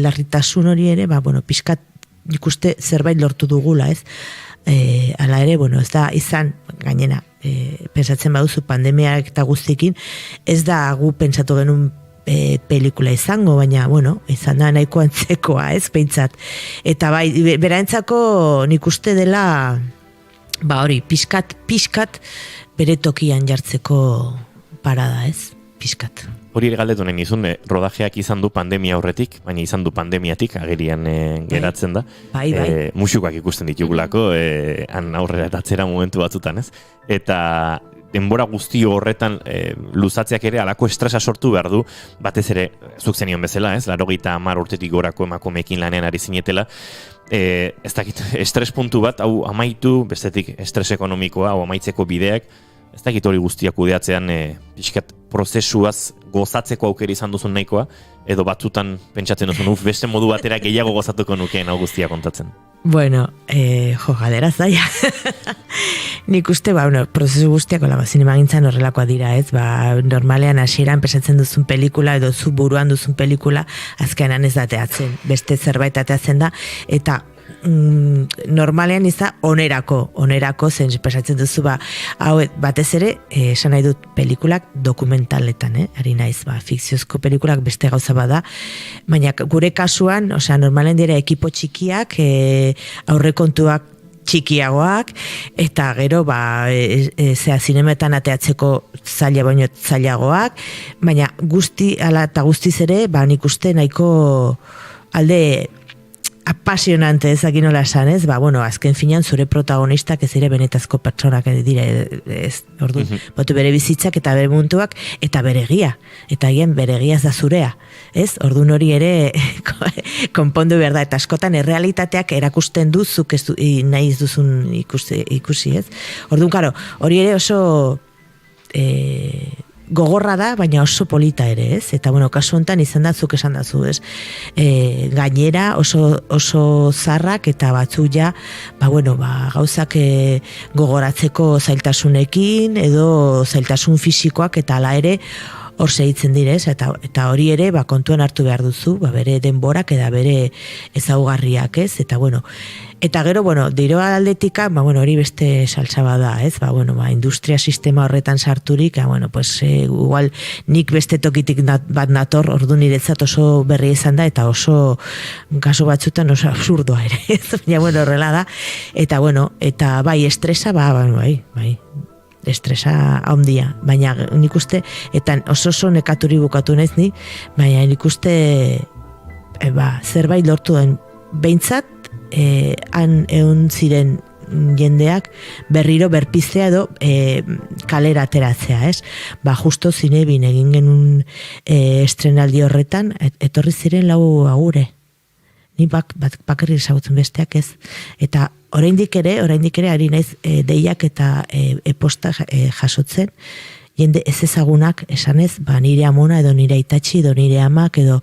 larritasun hori ere, pixkat ikuste zerbait lortu dugula, ez, ala ere, ez da izan, gainera, pensatzen baduzu pandemiak eta guztikin, ez da gu pentsatu genuen pelikula izango, baina, izan da nahiko antzekoa, ez, pentsat. Eta beraentzako nik uste dela, hori, pixkat bere tokian jartzeko parada, ez, pixkat. hori galdetu nahi nizun, rodajeak izan du pandemia aurretik, baina izan du pandemiatik, agerian geratzen da. Bai. Musikoak ikusten ditugulako, han aurrera eta atzera momentu batzutan, ez? Eta denbora guzti horretan luzatzeak ere alako estresa sortu behar du, batez ere, zuk zenion bezala, ez? 80 urtetik gorako emakumeekin lanean ari zinetela, ez dakit, estres puntu bat, hau amaitu, bestetik estres ekonomikoa, hau amaitzeko bideak, ez dakit hori guztiak kudeatzean pixkat prozesuaz gozatzeko aukera izan duzun nahikoa, edo batzutan pentsatzen duzun, beste modu batera gehiago gozatuko nukeen hau guztia kontatzen. Bueno, galdera zaila. Nik uste, prozesu guztiak zinemagintzan horrelakoa dira, ez? Normalean hasieran pensatzen duzun pelikula edo zu buruan duzun pelikula azkenan ez dateatzen, beste zerbait ateatzen da, eta normalean iza onerako zen pensatzen duzu hau batez ere esan nahi dut pelikulak dokumentaletan, ari naiz, fikziozko pelikulak beste gauza bada, baina gure kasuan, normalen dira ekipo txikiak, aurrekontuak txikiagoak, eta gero zinemetan ateatzeko zailagoak, baina guzti ala eta guztiz ere, nik uste nahiko alde apasionante ezakin nola esan, ez? Azken finean zure protagonistak ez ere benetazko pertsonak dire, ez? Ordu, botu bere bizitzak eta bere munduak eta bere egia. Eta egin bere egia ez da zurea, ez? Orduan hori ere konpondu behar da. Eta askotan errealitateak erakusten duzuk nahi ez duzun ikusi, ez? Orduan, karo, hori ere oso gogorra da, baina oso polita ere, ez? Eta, kasu honetan izan datzuk esan dazu, ez? Gainera oso zarrak eta batzuk ja, gauzak gogoratzeko zailtasunekin, edo zailtasun fisikoak eta ala ere hor segitzen direz, eta hori ere kontuan hartu behar duzu, bere denborak eta bere ezaugarriak, ez? Eta gero, diroa aldetika, hori beste saltza bada, ez? Industria sistema horretan sarturik, igual nik beste tokitik bat nator, ordu niretzat oso berri izan da, eta oso kasu batzutan oso absurdoa ere, ez? Baina, horrela da, eta bai, estresa, bai, estresa handia, baina nik uste, eta oso nekaturi bukatu naiz ni, baina nik uste zerbait lortu den, behintzat, han egon ziren jendeak berriro berpiztea edo kalera ateratzea, ez? Justo zinebin egin genuen estrenaldi horretan, etorri ziren 4 agure. Ni bakarrik ezagutzen besteak ez. Eta oraindik ere ari naiz deiak eta e-posta jasotzen, jende ez ezagunak esanez, nire amona edo nire aitatxi edo nire amak edo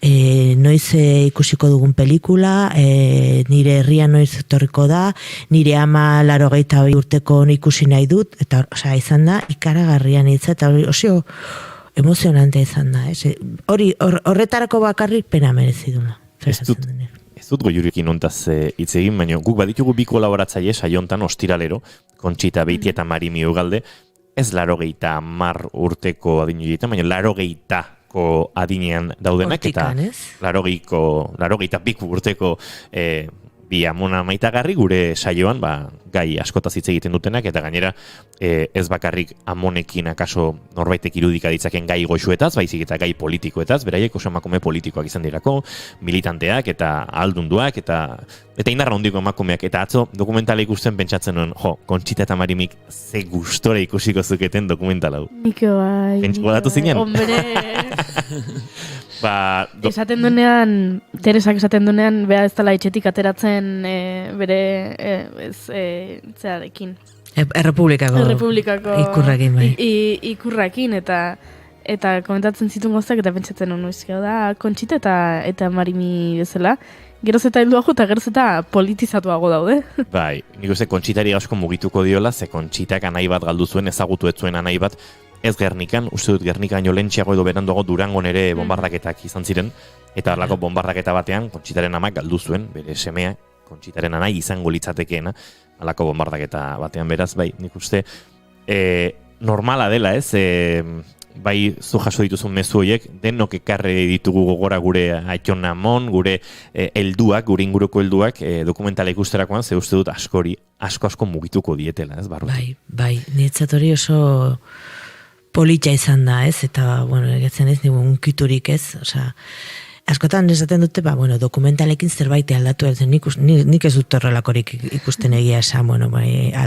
noiz ikusiko dugun pelikula, nire herria noiz etorriko da, nire ama 82 urteko ikusi nahi dut, eta izan da ikaragarrian hitza, eta hori oso emozionante izan da. Horretarako bakarrik pena merezi duna. Ez dut goiurekin ontaz hitz egin, baina guk baditugu bi kolaboratzaile saiontan ostiralero, Kontxita Beiti eta Marimi Ugalde, ez 80 urteko adinudietan, baina 80ko adinean daudenak, eta 82 urteko bi amona maitagarri gure saioan gai askotaz hitz egiten dutenak, eta gainera ez bakarrik amonekin akaso norbaitek irudika ditzaken gai goxuetaz, baizik eta gai politikoetaz, beraiek oso emakume politikoak izan dirako, militanteak eta aldunduak, eta indarra hondiko emakumeak, eta atzo dokumentala ikusten pentsatzen nuen, Kontxita eta Marimik ze gustore ikusiko zuketen dokumentala hau. Niko bai. Pentsiko zinen? Hombre! Esaten duenean, Teresak esaten duenean, beha ez dela etxetik ateratzen bere zearekin. Errepublikako ikurrakin, bai. Ikurrakin, eta komentatzen zituen gozak, eta pentsatzen honu izkio da, Kontxita eta Marimi bezala. Geroz eta helduago eta geroz eta politizatuago daude. Bai, nik uste Kontxitari asko mugituko diola, ze Kontxitak anai bat galdu zuen, ezagutu ez zuen anai bat, ez Gernikan, uste dut Gernikan jo lentxeago edo beranduago Durangon ere bombardaketak izan ziren, eta horlako bombardaketa batean Kontxitaren amak galdu zuen, bere semea, Kontxitaren anai izango litzatekeena, halako bombardaketa batean, beraz, bai, nik uste normala dela, ez, bai zu jaso dituzun mezu horiek, denok ekarri ditugu gogora gure Aiton Amon, gure helduak, gure inguruko helduak, dokumentala ikusterakoan, ze uste dut asko mugituko dietela, ez, barru? Bai, niretzat hori oso politxa izan da, ez? Eta, bueno, egetzen ez, nigu unkiturik ez, osea, askotan esaten dute, dokumentalekin zerbait aldatu ez, nik ez dut horrelakorik ikusten egia esan,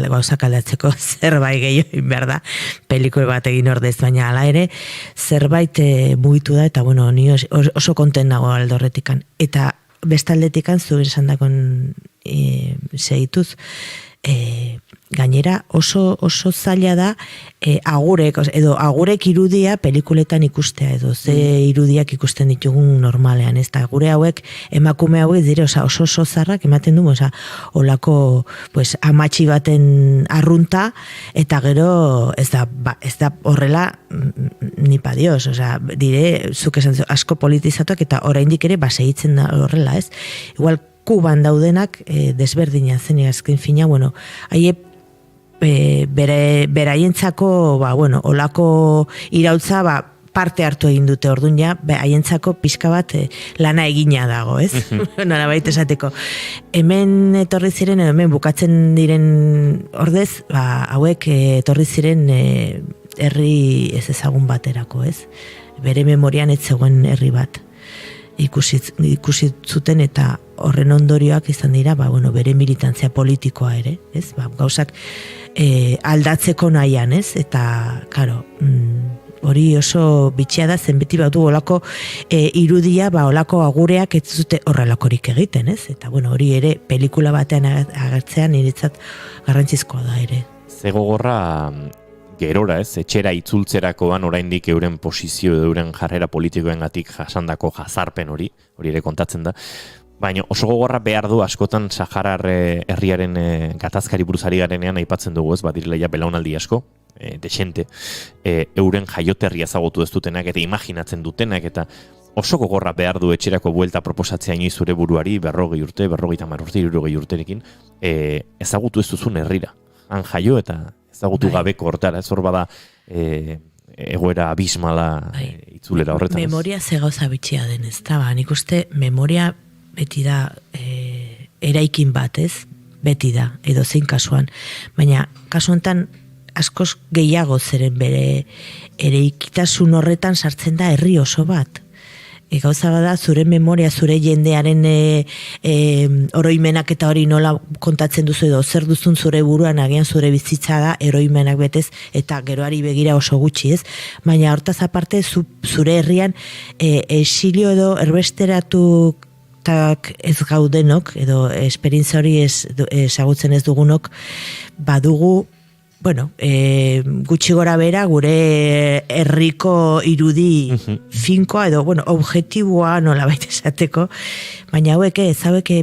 gauzak aldatzeko zerbait gehiago behar da, pelikula bat egin ordez, baina hala ere, zerbait mugitu da, eta ni oso konten nago aldorretikan. Eta bestaldetikan, zuen esan dakon segituz, gainera oso zaila da agurek irudia pelikuletan ikustea edo ze irudiak ikusten ditugun normalean, ez da gure hauek emakume hauek dire oso zarrak ematen du, olako amatxi baten arrunta eta gero ez da horrela ni pa Dios, dire zuk esan asko politizatuak eta oraindik ere segitzen da horrela, ez? Igual Kuban daudenak desberdina zen azken fina, haie beraientzako olako irautza parte hartu egin dute orduan ja, haientzako pixka bat lana egina dago, ez? Nola baita esateko. Hemen etorri ziren, hemen bukatzen diren ordez, hauek etorri ziren herri ez ezagun baterako, ez? Bere memorian ez zegoen herri bat. Ikusi zuten eta horren ondorioak izan dira, bere militantzia politikoa ere, ez? Gauzak aldatzeko nahian, ez? Eta, karo, hori oso bitxia da, zen beti batu olako irudia, olako agureak ez zute horrelakorik egiten, ez? Eta, hori ere, pelikula batean agertzean niretzat garrantzizkoa da ere. Zegogorra gerora, ez? Etxera itzultzerakoan oraindik euren posizio, euren jarrera politikoengatik jasandako jazarpen hori ere kontatzen da. Baina oso gogorra behar du askotan Saharar herriaren gatazkari buruzari garenean aipatzen dugu, ez? Badirela ja belaunaldi asko, desente, euren jaioterria ezagutu ez dutenak eta imaginatzen dutenak eta oso gogorra behar du etxerako buelta proposatzea inoiz zure buruari 40 urte, 50 urte, 60 urterekin ezagutu ez duzun herrira. Han jaio eta ezagutu gabeko hortara, ez hor bada egoera abismala itzulera horretan. Memoria ze gauza bitxia den, ez da, nik uste memoria beti da eraikin bat, ez? Beti da, edo zein kasuan. Baina, kasu honetan, askoz gehiago zeren bere eraikitasun horretan sartzen da herri oso bat. Gauza bada, zure memoria, zure jendearen oroimenak eta hori nola kontatzen duzu edo zer duzun zure buruan agian zure bizitza da eroimenak betez eta geroari begira oso gutxi, ez? Baina hortaz aparte zure herrian esilio edo erbesteratu ez gaudenok edo esperientzia hori ezagutzen ez dugunok badugu gutxi gora bera gure herriko irudi finkoa edo, objektiboa nola baita esateko, baina hauek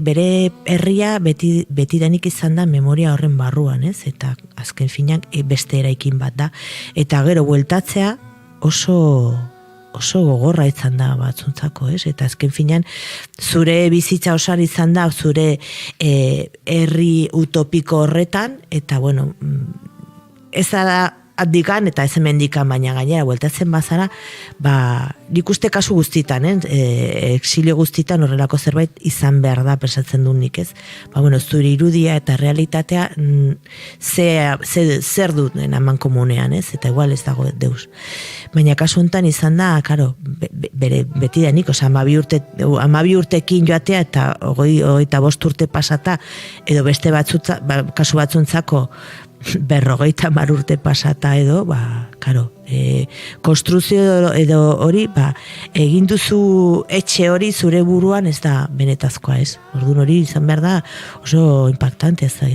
bere herria beti danik izan da memoria horren barruan, ez? Eta azken finak beste eraikin bat da. Eta gero bueltatzea oso gogorra izan da batzuntzako, ez? Eta azken finan zure bizitza osar izan da zure herri utopiko horretan, eta ez da addikan eta ez hemendikan, baina gainera bueltatzen bazara, nik uste kasu guztitan, exilio guztitan horrelako zerbait izan behar da pensatzen dut nik, ez? Zure irudia eta realitatea zer dut eman komunean, ez? Eta igual ez dago deus. Baina kasu honetan izan da, karo, beti da nik, 12 urtekin joatea eta 25 urte pasata, edo beste kasu batzuntzako 50 urte pasata edo, karo, konstruzio edo hori, egin duzu etxe hori zure buruan ez da benetazkoa, ez? Orduan hori izan behar da oso impactante ez da.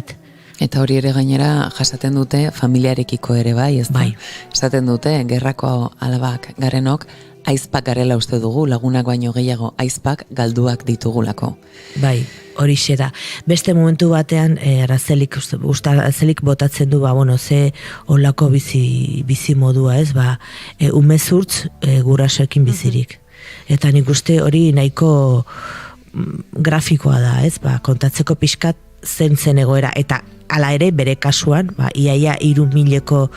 Eta hori ere gainera jasaten dute familiarekiko ere bai, ez da? Esaten dute, gerrako alabak garenok, aizpak garela uste dugu, lagunak baino gehiago aizpak galduak ditugulako. Bai, hori da. Beste momentu batean, Arazelik botatzen du, ze olako bizi modua, ez? Umezurtz gurasoekin bizirik. Eta nik uste hori nahiko grafikoa da, ez? Kontatzeko pixkat zen egoera, eta hala ere bere kasuan, iaia 3.000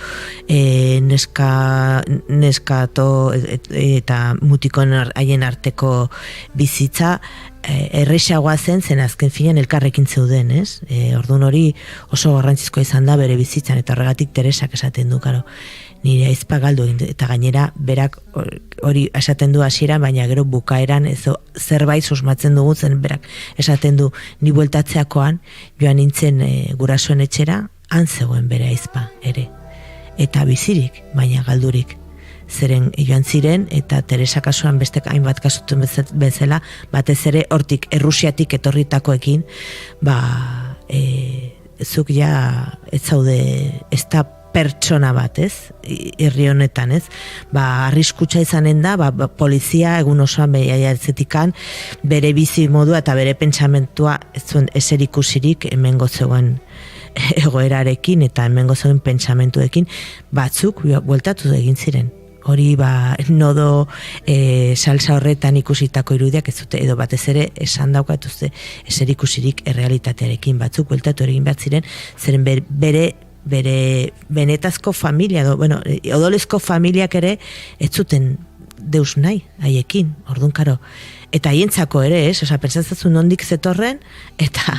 neskato eta mutikon haien arteko bizitza erresagoa zen azken finean elkarrekin zeuden, ez? Orduan hori oso garrantzizkoa izan da bere bizitzan, eta horregatik Teresak esaten du, karo, nire aizpa galdu egin, eta gainera berak hori esaten du hasiera, baina gero bukaeran zerbait susmatzen dugu zen berak esaten du, ni bueltatzeakoan joan nintzen gurasoen etxera, han zegoen bere aizpa ere, eta bizirik, baina galdurik. Zeren joan ziren, eta Teresa kasuan beste hainbat kasutun bezala, batez ere hortik Errusiatik etorritakoekin, zuk ja ez zaude, ez da pertsona bat, ez? Herri honetan, ez? Arriskutsa izanen da, polizia egun osoan behiatzetikan bere bizi modua eta bere pentsamentua ez zuen eserikusirik hemengo zegoen egoerarekin eta hemengo zegoen pentsamentuekin batzuk bueltatu egin ziren. Hori nodo salsa horretan ikusitako irudiak ez dute, edo batez ere esan daukatuzte eserikusirik errealitatearekin batzuk bueltatu egin behar ziren, zeren bere benetazko familia, odolezko familiak ere ez zuten deus nahi haiekin, orduan karo. Eta haientzako ere, ez? Pentsatzen nondik zetorren, eta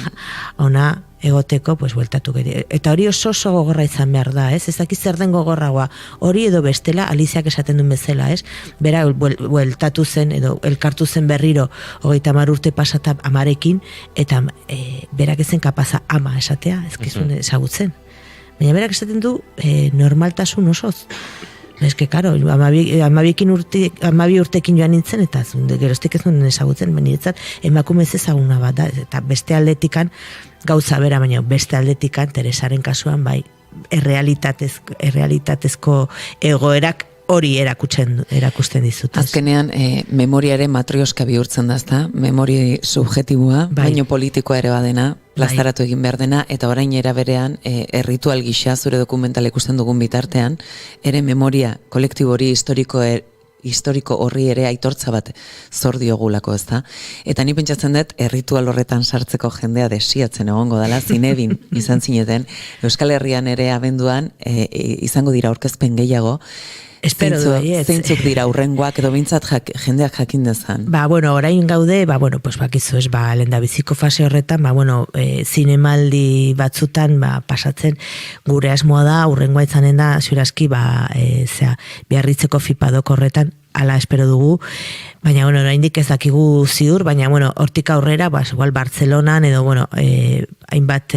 ona egoteko, bueltatu gero. Eta hori oso gogorra izan behar da, ez? Ez dakiz zer den gogorragoa. Hori edo bestela, Aliziak esaten duen bezala, ez? Bera bueltatu zen, edo elkartu zen berriro, 30 urte pasata amarekin, eta berak ezen kapaza ama esatea, ezkizun ezagutzen. Baina berak esaten du normaltasun osoz. Ez que, karo, 12 urtekin joan nintzen, eta geroztik ez duen ezagutzen, niretzat emakume ez ezaguna bat da, eta beste aldetikan gauza bera, baina beste aldetikan Teresaren kasuan, errealitatezko egoerak hori erakusten dizut. Azkenean, memoriare matrioska bihurtzen da, ezta? Memori subjetiboa, baino politikoa ere badena, plazaratu egin behar dena, eta orain era berean, erritual gisa zure dokumental ikusten dugun bitartean, ere memoria kolektibo hori historiko horri ere aitortza bat zor diogulako, ezta? Eta ni pentsatzen dut, erritual horretan sartzeko jendea desiatzen egongo dela, zinebin izan zineten, Euskal Herrian ere abenduan, izango dira aurkezpen gehiago, zeintzuk dira urrengoak edo bintzat jendeak jakin dezan. Orain gaude, bakizu ez, lehendabiziko fase horretan, zinemaldi batzutan pasatzen gure asmoa da, urrengoa izanen da, ziurazki, Biarritzeko fipadok horretan, ala espero dugu, baina, oraindik ez dakigu ziur, baina, hortik aurrera, igual Bartzelonan, edo, hainbat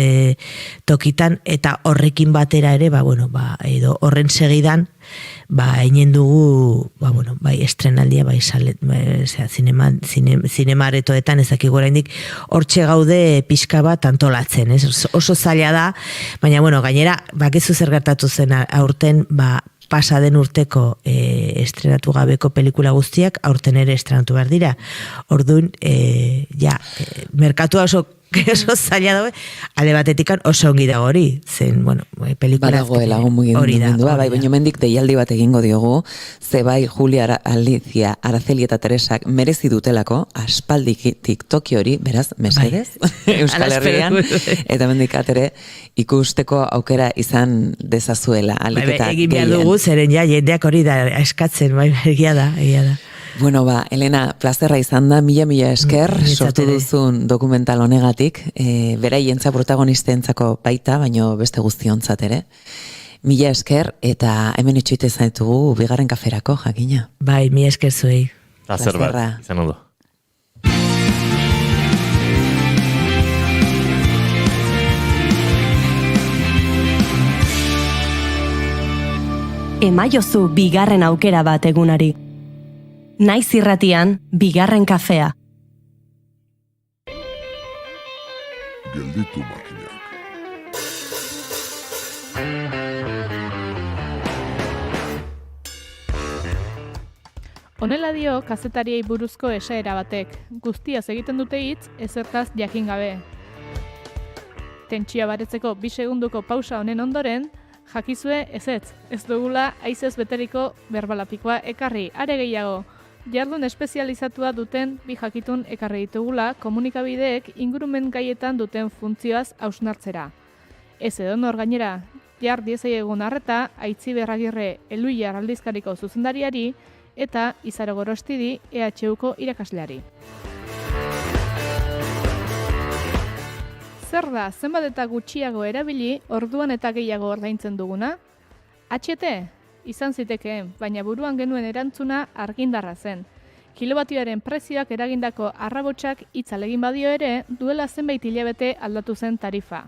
tokitan, eta horrekin batera ere, edo horren segidan, einen dugu, estrenaldia, zinemaretoetan, ez dakigu oraindik, hortxe gaude pixka bat antolatzen, oso zaila da, baina, gainera, bakizu zer gertatu zen aurten, pasaden urteko estrenatu gabeko pelikula guztiak aurten ere estrenatu behar dira. Orduan, merkatua oso zaila dago, alde batetikan oso ongi dago hori, zen, pelikula badagoela mugimendua, baina mendik deialdi bat egingo diogu, ze Julia Alicia, Araceli eta Teresak merezi dutelako, aspaldik TikToki hori, beraz, mesedez, Euskal Herrian, eta mendik atere ikusteko aukera izan dezazuela. Egin behar dugu, zeren jendeak hori da eskatzen, egia da. Elena, plazerra izan da, mila esker, sortu duzun dokumental honegatik, beraientza protagonistentzako baita, baino beste guztiontzat ere. Mila esker, eta hemen itxoite zaitugu bigarren kaferako, jakina. Mila esker zuei. Plazer bat, izan ondo. Emaiozu bigarren aukera bat egunari. Naiz irratian, bigarren kafea. Gelditu makinak. Honela dio kazetariei buruzko esaera batek. Guztiaz egiten dute hitz, ezertaz jakin gabe. Tentsioa baretzeko 2 segunduko pausa honen ondoren, jakizue ez dugula haizez beteriko berbalapikoa ekarri, are gehiago. Jardun espezializatua duten 2 jakitun ekarri ditugula komunikabideek ingurumen gaietan duten funtzioaz hausnartzera. Ez edonor gainera, jar diezaiegun arreta, Aitziber Agirre Eluiar aldizkariko zuzendariari eta Izaro Gorostidi EHUko irakasleari. zer da zenbat eta gutxiago erabili, orduan eta gehiago ordaintzen duguna? HT? Izan zitekeen, baina buruan genuen erantzuna argindarra zen. Kilobatioaren prezioak eragindako arrabotsak itzalegin badio ere, duela zenbait hilabete aldatu zen tarifa.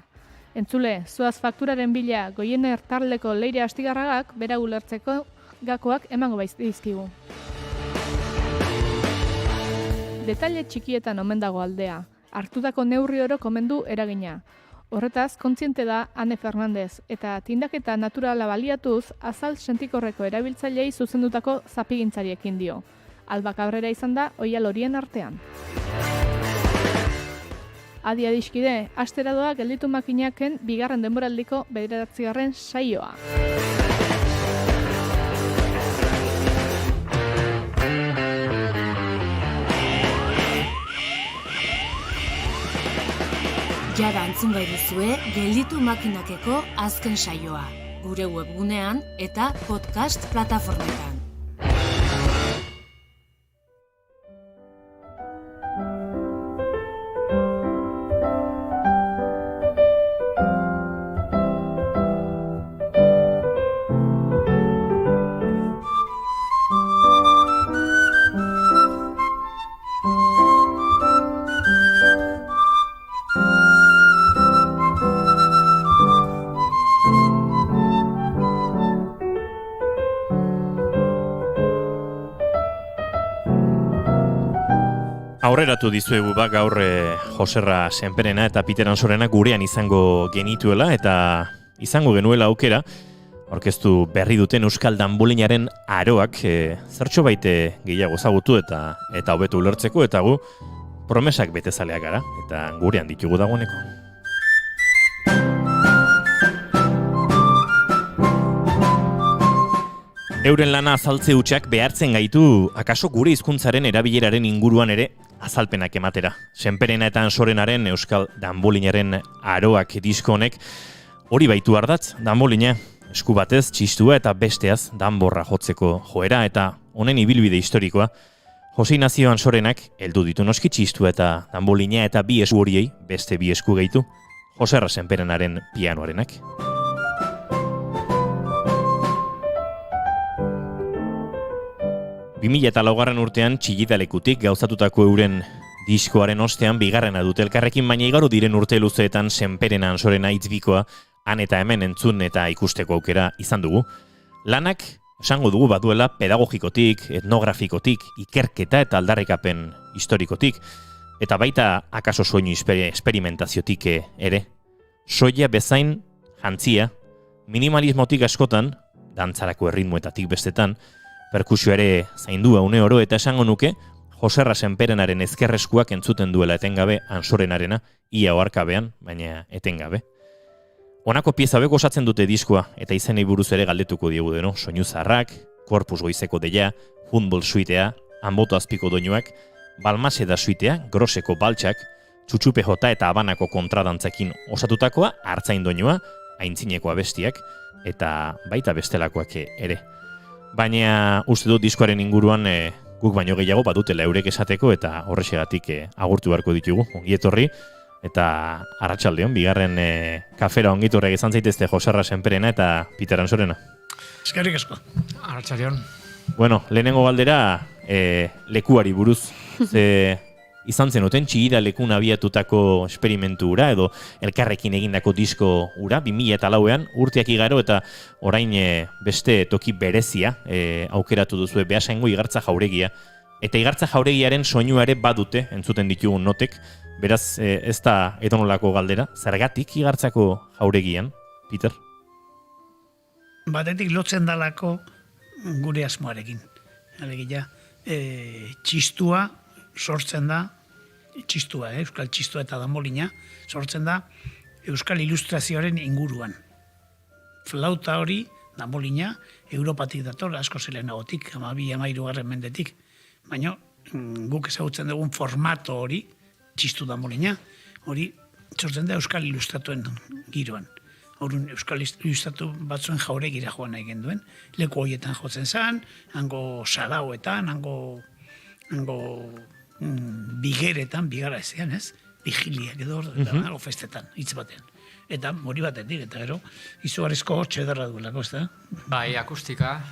Entzule, zoaz fakturaren bila Goiener taldeko Leire Astigarragak bera ulertzeko gakoak emango dizkigu. Detaile txikietan omen dago aldea. Hartutako neurri oro komendu eragina. Horretaz, kontziente da Ane Fernandez, eta tindaketa naturala baliatuz, azal sentikorreko erabiltzailei zuzendutako zapigintzariekin dio. Alba Cabrera izan da oihal horien artean. Adi adiskide, astera doa gelditu makinaken bigarren denboraldiko 9. saioa. Jada entzun gai duzue gelditu makinakeko azken saioa. Gure webgunean eta podcast plataformetan. Aurreratu dizuegu gaur Joserra Senperena eta Peter Ansorena gurean izango genituela eta izango genuela aukera aurkeztu berri duten Euskal Danbolinaren aroak zertxo baite gehiago ezagutu eta hobeto ulertzeko eta gu promesak betezaleak gara eta gurean ditugu dagoeneko. Euren lana azaltze hutsak behartzen gaitu akaso gure hizkuntzaren erabileraren inguruan ere azalpenak ematera. Senperena eta Ansorenaren Euskal Danbolinaren aroak disko honek hori baitu ardatz, danbolina, esku batez txistua eta besteaz danborra jotzeko joera eta honen ibilbide historikoa. Jose Ignacio Ansorenak heldu ditu noski txistua eta danbolina eta bi esku horiei beste bi esku gehitu, Joserra Senperenaren pianoarenak. Eta 2004 urtean Txillidalekutik gauzatutako euren diskoaren ostean bigarrena dute elkarrekin, baina igaro diren urte luzeetan Senperena Ansorena hitzbikoa han eta hemen entzun eta ikusteko aukera izan dugu. Lanak, esango dugu baduela pedagogikotik, etnografikotik, ikerketa eta aldarrikapen historikotik, eta baita akaso soinu esperimentaziotik ere. Soia bezain jantzia, minimalismotik askotan, dantzarako erritmoetatik bestetan, perkusio ere zaindua une oro eta esango nuke Joserra Senperenaren ezkerreskuak entzuten duela etengabe Ansorenarena, ia oharkabean, baina etengabe. Honako pieza hauek osatzen dute diskoa eta izenei buruz ere galdetuko diegu deno, soinu zaharrak, Korpus Goizeko deia, Humboldt suitea, Anboto azpiko doinuak, Balmaseda suitea, Groseko baltsak, Txutxupe jota eta Habanako kontradantzakin osatutakoa, Artzain doinua, Aintzineko abestiak eta baita bestelakoak ere. Baina uste dut diskoaren inguruan guk baino gehiago badutela eurek esateko eta horrexegatik agurtu beharko ditugu. Ongi etorri eta arratsaldeon bigarren kafera ongi etorriak izan zaitezte Joserra Senperena eta Peter Ansorena. Eskerrik asko. Arratsaldeon. Bueno, lehenengo galdera lekuari buruz. Ze izan zenuten Txillidalekun abiatutako esperimentu hura edo elkarrekin egindako disko hura 2004an urteak igaro eta orain beste toki berezia aukeratu duzue Beasaingo Igartza Jauregia eta Igartza Jauregiaren soinua ere badute entzuten ditugun notek, beraz ez da edonolako galdera, zergatik Igartzako Jauregian, Peter? Batetik lotzen dalako gure asmoarekin. Alegia, txistua sortzen da, txistua, Euskal txistua eta danbolina, sortzen da Euskal ilustrazioaren inguruan. Flauta hori, danbolina, Europatik dator, asko zelenagotik, 12-13 mendetik, baina guk ezagutzen dugun formato hori, txistu danbolina, hori sortzen da Euskal ilustratuen giroan. Horun Euskal ilustratu batzuen Jauregira joan nahi genduen, leku horietan jotzen zen, hango sarauetan, hango bigeretan, bigara ezean, ez? vigiliak edo, eta festetan, hitz batean. Eta mori batetik, eta gero, izugarrizko hotxe ederra duelako, ez da? Bai, akustika,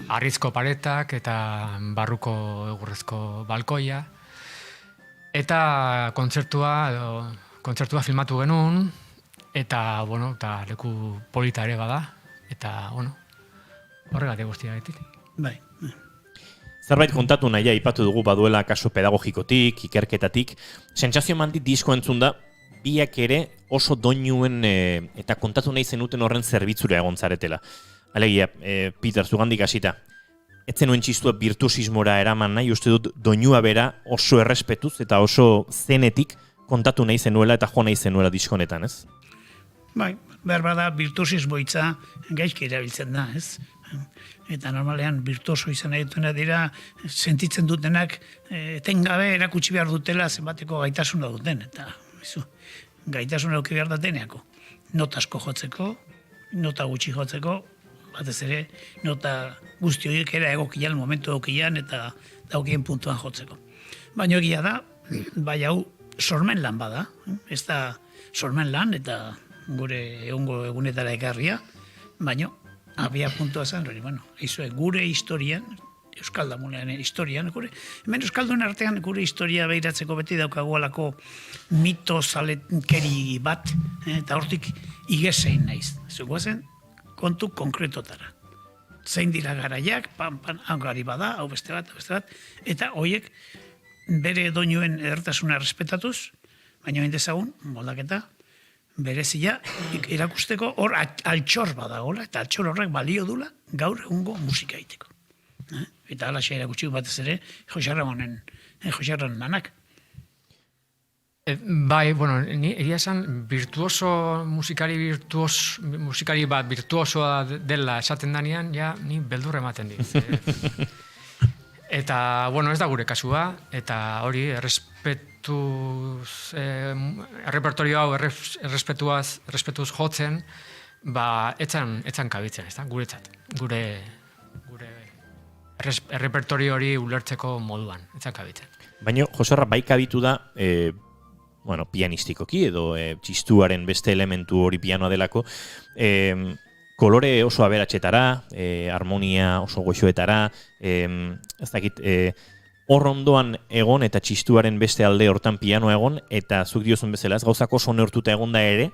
harrizko paretak eta barruko egurrezko balkoia. Eta kontzertua filmatu genuen, eta, eta leku polita ere bada, eta, horregatik guztiagatik. Bai. Zerbait kontatu nahi aipatu dugu baduela kaso pedagogikotik, ikerketatik, sentsazio mandi disko entzun da, biak ere oso doinuen eta kontatu nahi zenuten horren zerbitzura egon zaretela. Alegia, Peter, zugandik hasita, ez zenuen txistua virtuosismora eraman nahi, uste dut doinua bera oso errespetuz eta oso zenetik kontatu nahi zenuela eta joan nahi zenuela diskonetan, ez? Bai, behar bada virtuosismo hitza gaizki erabiltzen da, ez? Eta normalean virtuoso izan nahi dutena dira sentitzen dutenak etengabe erakutsi behar dutela zenbateko gaitasuna duten, eta gaitasuna eduki behar dateneako. Nota asko jotzeko, nota gutxi jotzeko, batez ere nota guzti horiek era egokian, momentu egokian eta daukien puntuan jotzeko. Baina egia da, bai hau sormen lan bada, ez da sormen lan eta gure egungo egunetara ekarria, baina abia puntua zen hori, gure historian, Euskal Damulean historian, hemen Euskaldun artean gure historia behiratzeko beti daukagualako mito zalenkeri bat, eta hortik igesein naiz. Zuguazen, kontu konkretotara. Zein dira garaiak, hau gari bada, hau beste bat, eta horiek bere doinuen edertasuna respetatuz, baina indezagun, moldaketa, berezia erakusteko hor altxor badagola, eta altxor horrek balio dula gaur egungo musika egiteko. Eta alaxe erakutsi batez ere Joxarran lanak. Bai, ni egia esan musikari bat virtuosoa dela esaten danean, ja ni beldur ematen dit. Eta, ez da gure kasua, eta hori errepertorio hau errespetuz jotzen, etzan kabitzen, ez da, guretzat, gure errepertorio hori ulertzeko moduan, etzan kabitzen. Baina, Joserra, bai kabitu da, pianistikoki edo txistuaren beste elementu hori pianoa delako, kolore oso aberatxetara, harmonia oso goxoetara, ez dakit, hor ondoan egon eta txistuaren beste alde hortan pianoa egon, eta zuk diozun bezala, ez gauzako oso neurtuta egon da ere,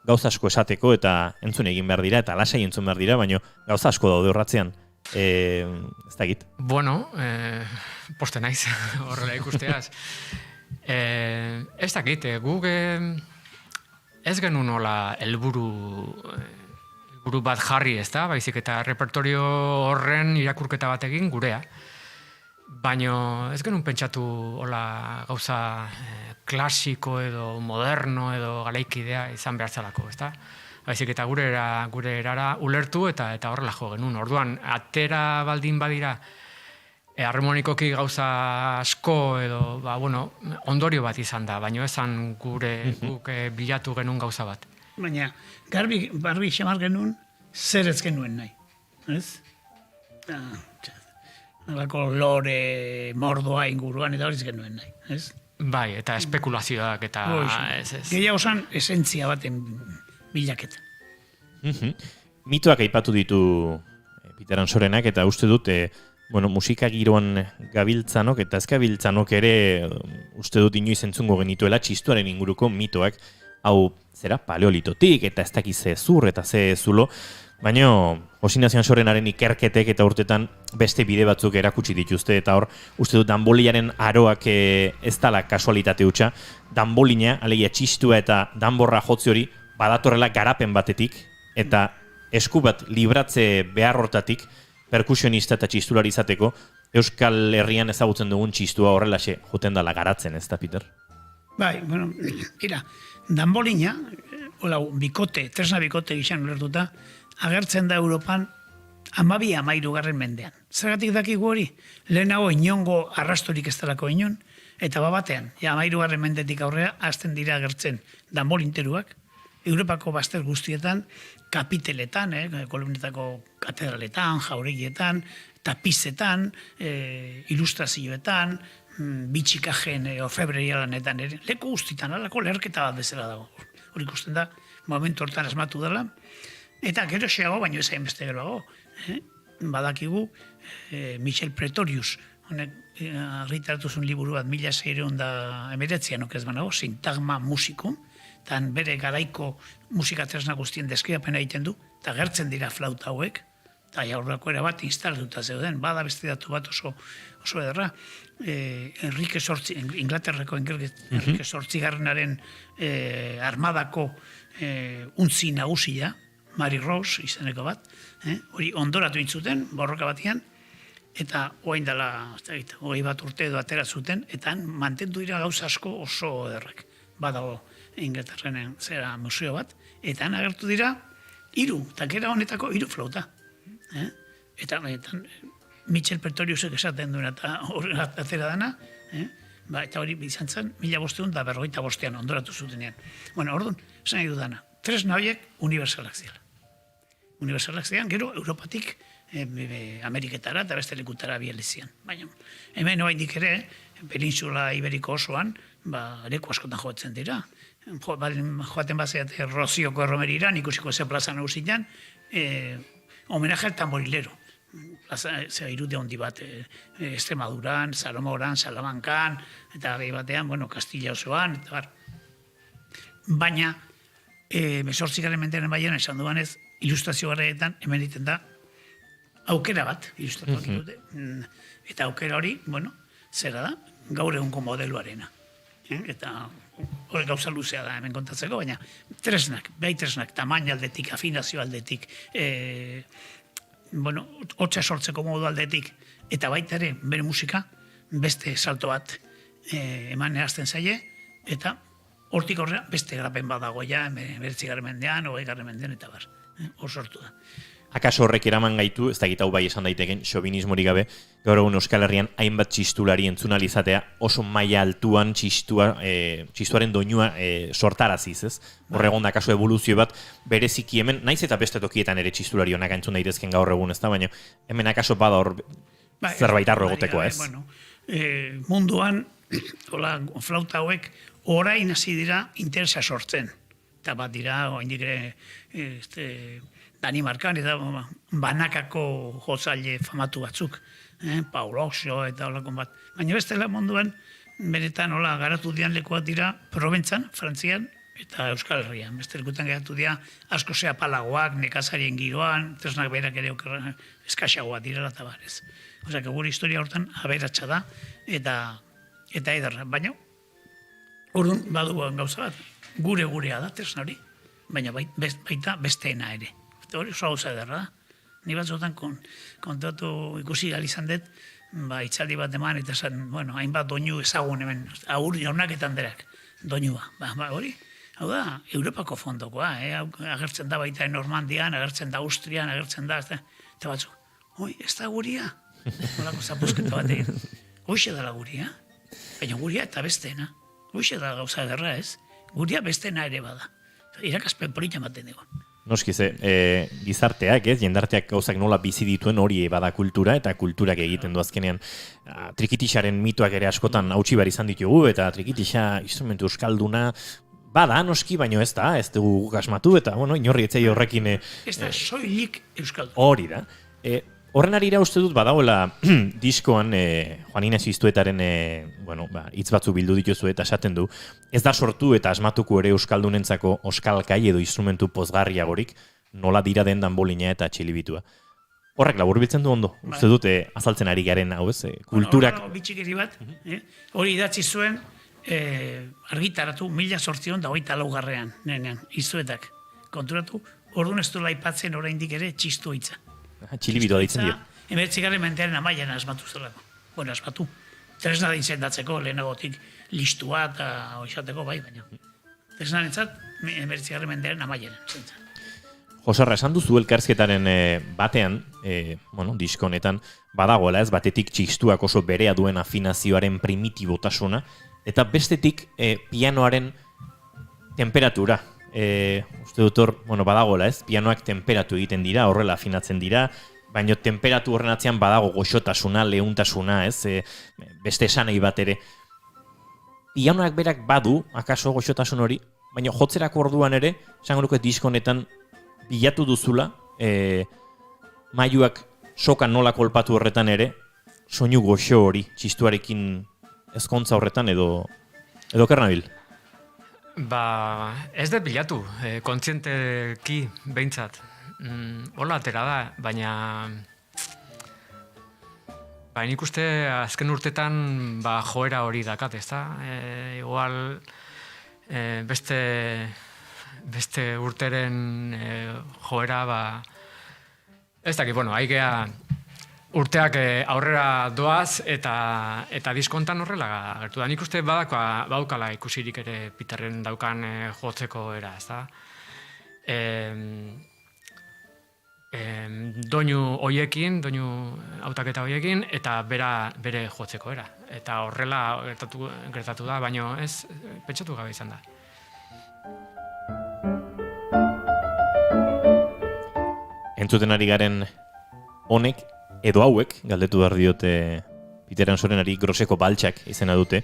gauza asko esateko eta entzun egin behar dira, eta lasai entzun behar dira, baina gauza asko daude horratzean. Ez dakit. Poste naiz, horrela ikusteaz. Ez dakit, guk ez genuen hola helburu bat jarri, ez da, baizik eta repertorio horren irakurketa bat egin gurea. Baina ez genuen pentsatu hola gauza klasiko edo moderno edo garaikidea izan behar zalako, ez da? Baizik eta gure erara ulertu eta horrela jo genuen. Orduan, atera baldin badira harmonikoki gauza asko edo, ondorio bat izan da, baina esan guk bilatu genuen gauza bat. Baina, garbi xamar genuen, zer ez genuen nahi, ez? Nolako lore mordoa inguruan eta horiz genuen nahi, ez? Bai, eta espekulazioak eta... Gehiago zan esentzia baten bilaketa. Mitoak aipatu ditu Peter Ansorenak, eta uste dut musika giroan gabiltzanok eta ez gabiltzanok ere uste dut inoiz entzungo genituela txistuaren inguruko mitoak, hau zera paleolitotik eta ez dakiz ze zur eta ze zulo, baina Josinazio Ansorenaren ikerketek eta urtetan beste bide batzuk erakutsi dituzte, eta hor uste dut danboliaren aroak ez dala kasualitate hutsa, danbolina, alegia txistua eta danborra jotzi hori badatorrela garapen batetik, eta esku bat libratze behar hortatik perkusionista eta txistulari izateko Euskal Herrian ezagutzen dugun txistua horrelaxe joten dala garatzen, ez da, Peter? Bai, mira, danbolina, tresna bikote gizan ulertuta, agertzen da Europan 12-13 mendean. Zergatik dakigu hori? Lehenago inongo arrastorik ez dalako inon, eta batean, 13 mendetik aurrera, hasten dira agertzen danbolinteruak, Europako bazter guztietan, kapiteletan, kolumnetako katedraletan, jauregietan, tapizetan, ilustrazioetan, bitxikajen orfebreria lanetan ere, leku guztitan, alako leherketa bat bezala dago. Hori ikusten da, momentu hortan asmatu dela, eta gero xeago, baino ezain beste geroago. Badakigu, Michel Pretorius, honek argitaratu zuen liburu bat 1619an okez banago, Sintagma Musicum, eta bere garaiko musika tresna guztien deskriapena egiten du, eta gertzen dira flauta hauek, eta jaurrako ere bat instalatuta zeuden, bada beste datu bat oso ederra, Enrique VIII, Inglaterrako Enrique VIII armadako untzi nagusia, Mary Rose izeneko bat, hori ondoratu intzuten, borroka batian, eta oain dela, 20 bat urte edo atera zuten, eta mantendu dira gauza asko oso ederrak. Badago Inglaterraren zera museo bat, eta agertu dira 3, eta gera honetako 3 flauta. Eta Michel Pretoriusek esaten duena eta atera dana, eta hori izan zen 1555an ondoratu zutenean. Bueno, orduan, esan nahi dudana, tresna horiek unibersalak ziala. Unibersalak zian, gero Europatik Ameriketara eta beste lekutara bielezian. Baina, hemen oraindik ere, Peninsula Iberiko osoan, leku askotan joatzen dira. Joaten bazeat Rozioko erromeriran, ikusiko ze plaza nagusian, homenaje al tamborilero. Irude handi bat, Extremaduran, Salomoran, Salamancan, eta gehi batean, Kastilla osoan, eta bar. Baina, 18. mendearen baian esan duanez, ilustrazio garraietan hemen egiten da aukera bat, ilustratuak dute. Eta aukera hori, zera da, gaur egunko modeloarena. Eta hori gauza luzea da hemen kontatzeko, baina tresnak, tamaina aldetik, afinazio aldetik, hotza sortzeko modu aldetik, eta baita ere, bere musika, beste salto bat eman erazten zaie, eta hortik horrela beste grapen badago ja, 19. mendean, 20. mendean, eta bar, hor sortu da. Akaso horrek eraman gaitu, ez da gitau bai esan daiteken, xobinismorik gabe, gaur egun Euskal Herrian hainbat txistulari entzunalizatea, oso maila altuan txistuaren doinua sortaraziz, ez? Horregon da kaso evoluzio bat, bereziki hemen, naiz eta beste tokietan ere txistulari honak entzun daitezken gaur egun, ez da, baina hemen akaso bada hor zerbait arro egoteko, ez? Munduan, flauta hauek, orain hasi dira interesa sortzen. Eta bat dira, oindik ere, Danimarkan eta banakako jotzaile famatu batzuk, Paul Oxo eta holakon bat. Baina bestela munduan, benetan garatu dian lekuak dira Proventzan, Frantzian eta Euskal Herrian. Beste lekutan garatu dira asko palagoak, nekazarien giroan, tresnak berak ere eskaxagoak direla eta barez. Osea, gure historia hortan aberatsa da eta ederra. Baina, orduan badu gauza bat, gurea da tresna hori, baina baita besteena ere. Hori oso gauza ederra da. Ni batzuetan kontatu ikusi izan dut, itzaldi bat eman, eta esan, hainbat doinu ezagun hemen, agur jaunaketan derak, doinua. Hori, hau da, Europako fondokoa, agertzen da baita Normandian, agertzen da Austrian, agertzen da, eta batzuk, ez da guria? Horako zapuzketa bat egin. Hoxe da la guria, baina guria eta besteena. Hoxe da gauza ederra ez, guria besteena ere bada. Irakaspen polita ematen dugu. Noskize, gizarteak, jendarteak gauzak nola bizi dituen hori bada kultura, eta kulturak egiten du azkenean trikitixaren mitoak ere askotan hautsi behar izan ditugu, eta trikitixa instrumentu euskalduna bada, noski, baino ez da, ez dugu guk asmatu, eta inorri etzai horrekin... Ez da, soilik euskalduna. Hori da. Horren arira uste dut badagoela diskoan Juan Inez Iztuetaren hitz batzu bildu dituzu eta esaten du, ez da sortu eta asmatuko ere euskaldunentzako oskalkai edo instrumentu pozgarriagorik nola dira den danbolina eta txilibitua. Horrek laburbiltzen du ondo, uste dut azaltzen ari garen hau ez, kulturak... Bitxikeri bat, hori idatzi zuen argitaratu 1824an, nenean, Iztuetak konturatu, orduan ez duela aipatzen oraindik ere txistu hitza. Txilibitua ditzen dira. 19. mendearen amaian asmatu zelako. Asmatu. Tresna da izendatzeko, lehenagotik listua eta oizateko bai, baina. Tresna nintzat, 19. mendearen amaian. Josarra, esan duzu elkarrizketaren batean, diskonetan, badagoela ez, batetik txistuak oso berea duen afinazioaren primitibotasuna, eta bestetik pianoaren temperatura. Uste dut hor, badagoela ez, pianoak temperatu egiten dira, horrela afinatzen dira, baina temperatu horren atzean badago goxotasuna, leuntasuna, ez? Beste esanei bat ere. Ianoak berak badu, akaso goxotasun hori, baina jotzerako orduan ere, esango nuke disko honetan bilatu duzula, mailuak sokan nola kolpatu horretan ere, soinu goxo hori, txistuarekin ezkontza horretan edo kernabil? Ez dut bilatu, kontzienteki behintzat. Hola atera da, baina nik uste azken urtetan joera hori dakat, ez da? Igual beste urteren joera, ez dakit, haigea urteak aurrera doaz eta diskontan horrela gertu da. Nik uste badukala ikusirik ere Peterren daukan jotzeko era, ez da? Doinu hoiekin, doinu hautaketa hoiekin, eta bere jotzeko era. Eta horrela gertatu da, baina ez pentsatu gabe izan da. Entzuten ari garen honek, edo hauek, galdetu behar diote Peter Ansorenari, Groseko baltsak izena dute.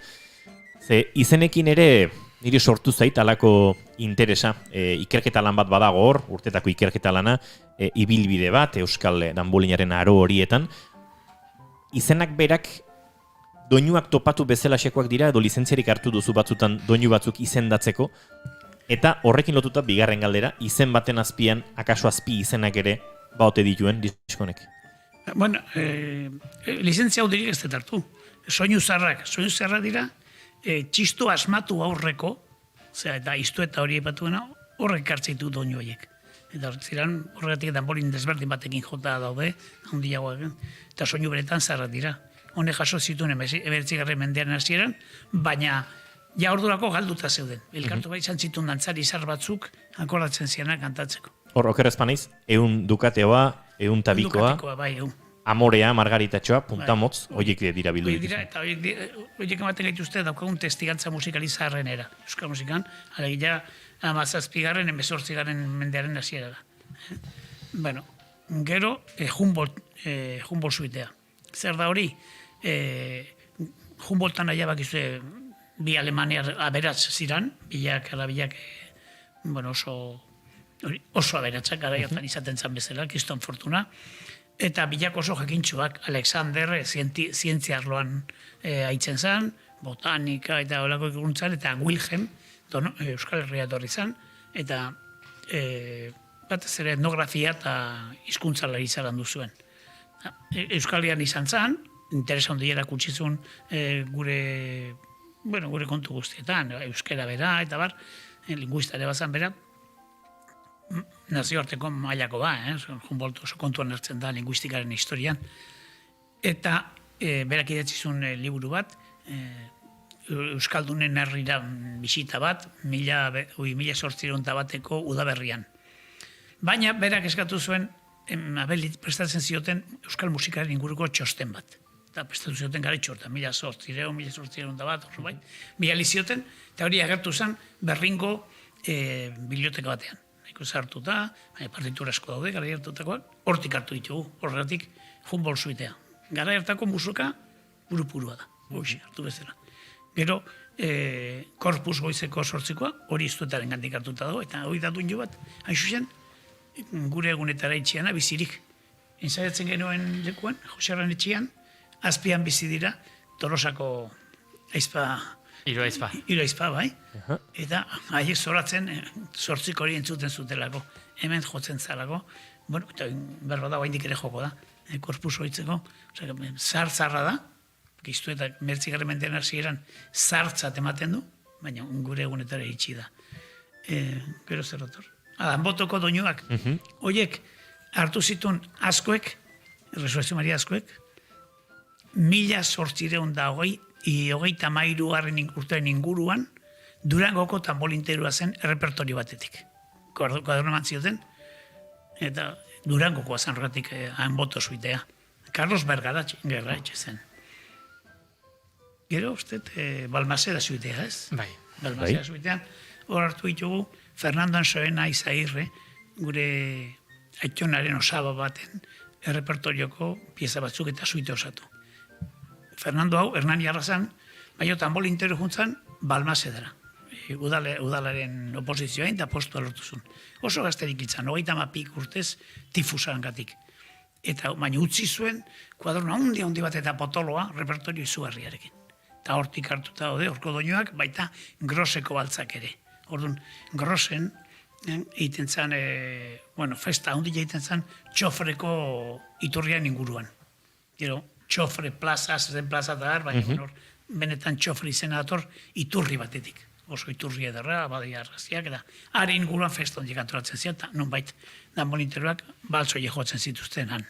Ze izenekin ere niri sortu zait alako interesa. Ikerketa lan bat badago hor, urtetako ikerketa lana, ibilbide bat, Euskal Danbolinaren aro horietan. Izenak berak doinuak topatu bezalaxekoak dira, edo lizentziarik hartu duzu batzutan doinu batzuk izendatzeko, eta horrekin lotuta bigarren galdera, izen baten azpian, akaso azpi izenak ere baote dituen diskonek. Bueno, lizentzia hau dirik ez dut hartu. Soinu zarrak dira, txistu asmatu aurreko, eta iztu eta hori epatuena, horrek hartzeitu doinu horiek. Eta ziren horregatik danbolin desberdin batekin jota daude, handiagoak, eta soinu beretan zarrak dira. Honek jaso zituen 19. mendearen hasieran, baina ja ordurako galduta zeuden. Elkartu bai izan zituen dantzari izar batzuk akordatzen zianak kantatzeko. Hor, okerrez panaiz, 100 dukateoa, 100 tabikoa, bai, Amorea, Margaritatxoa, puntamotz, horiek dira bildu dituz. Eta horiek ematen gaituzte daukagun testigantza musikalizarren era. Euskal musikan, alegia 17. 18. mendearen hasiera da. Bueno, gero, Humboldt suitea. Zer da hori? Humboldtan nahi bakizue bi Alemaniar aberatz ziran, bilak oso aberatzak garaiatan izaten zan bezala, Kriston Fortuna, eta bilak oso jakintxuak, Alexander, zientzia arloan haitzen zan, botanika eta olako ikuntzan, eta Wilhelm, Euskal Herria etorri zan, eta batez ere etnografia eta hizkuntzalari zarandu zuen. Euskalian izan zan, interesa hondiera kutsizun gure kontu guztietan, euskera bera, eta bar, linguista ere bazan bera, nazioarteko mailako Humboldt oso kontuan hartzen da linguistikaren historian. Eta berak idatzizun liburu bat, Euskaldunen herrira bisita bat, 1800 bateko udaberrian. Baina berak eskatu zuen, abelit prestatzen zioten Euskal musikaren inguruko txosten bat. Eta prestatu zioten gara itxortan, 1800 bat, oso bai, biali zioten, eta hori agertu zen Berlingo biblioteka batean. Nahiko zartuta, partitura asko daude, gara hartutakoak, hortik hartu ditugu, horregatik Humboldt suitea. Gara hartako musika burupurua da, hoxe, hartu bezala. Gero, Korpus Goizeko sortzikoa, hori iztuetaren gandik hartuta dago, eta hori da duin bat, hain zuzen, gure egunetara itxiana bizirik. Ensaiatzen genuen lekuan, Joserran etxian, azpian bizi dira, Tolosako aizpa, Iroaizpa, bai? Eta haiek zoratzen, sortzik hori entzuten zutelako. Hemen jotzen zarako. Bueno, eta berro da, haindik ere joko da. Korpus hoitzeko. Zartzarra da. Giztu eta 19. mendean hasieran zartzat ematen du, baina gure egunetara itxi da. Gero zer otor. Anbotoko doinuak. Hoiek hartu zituen askoek, Resurrekzio Maria askoek, 1823 urtean inguruan, Durangoko Tanbolinteroa zen errepertorio batetik. Kuaderno eman zioten, eta Durangokoa zen horretik Anboto suitea. Carlos Bergara etxe zen. Gero, Balmaseda suitea, ez? Bai. Balmaseda suitean, hor hartu ditugu Fernando Ansoena Izairre, gure aitonaren osaba baten errepertorioko pieza batzuk eta suite osatu. Fernando hau, Hernani Arrazan, baina tambol intero juntzan, Balmasedara. Udalaren oposizioain eta postua lortuzun. Oso gazterik itzan, 30 urtez tifusan gatik. Eta baina utzi zuen, kuadrona handi bat eta potoloa repertorio izugarriarekin. Eta hortik hartuta daude, horko doinoak, baita Groseko baltzak ere. Orduan, Grosen, egiten zen, festa handi egiten zen, Txofreko iturrian inguruan. Gero, Txofre plaza, zen plaza da, baina benetan Txofre izena dator iturri batetik. Oso iturri edarra, badia arraziak, eta are inguruan festa handi antolatzen zian, eta nonbait, danbolinteroak baltsoie jotzen zituzten han.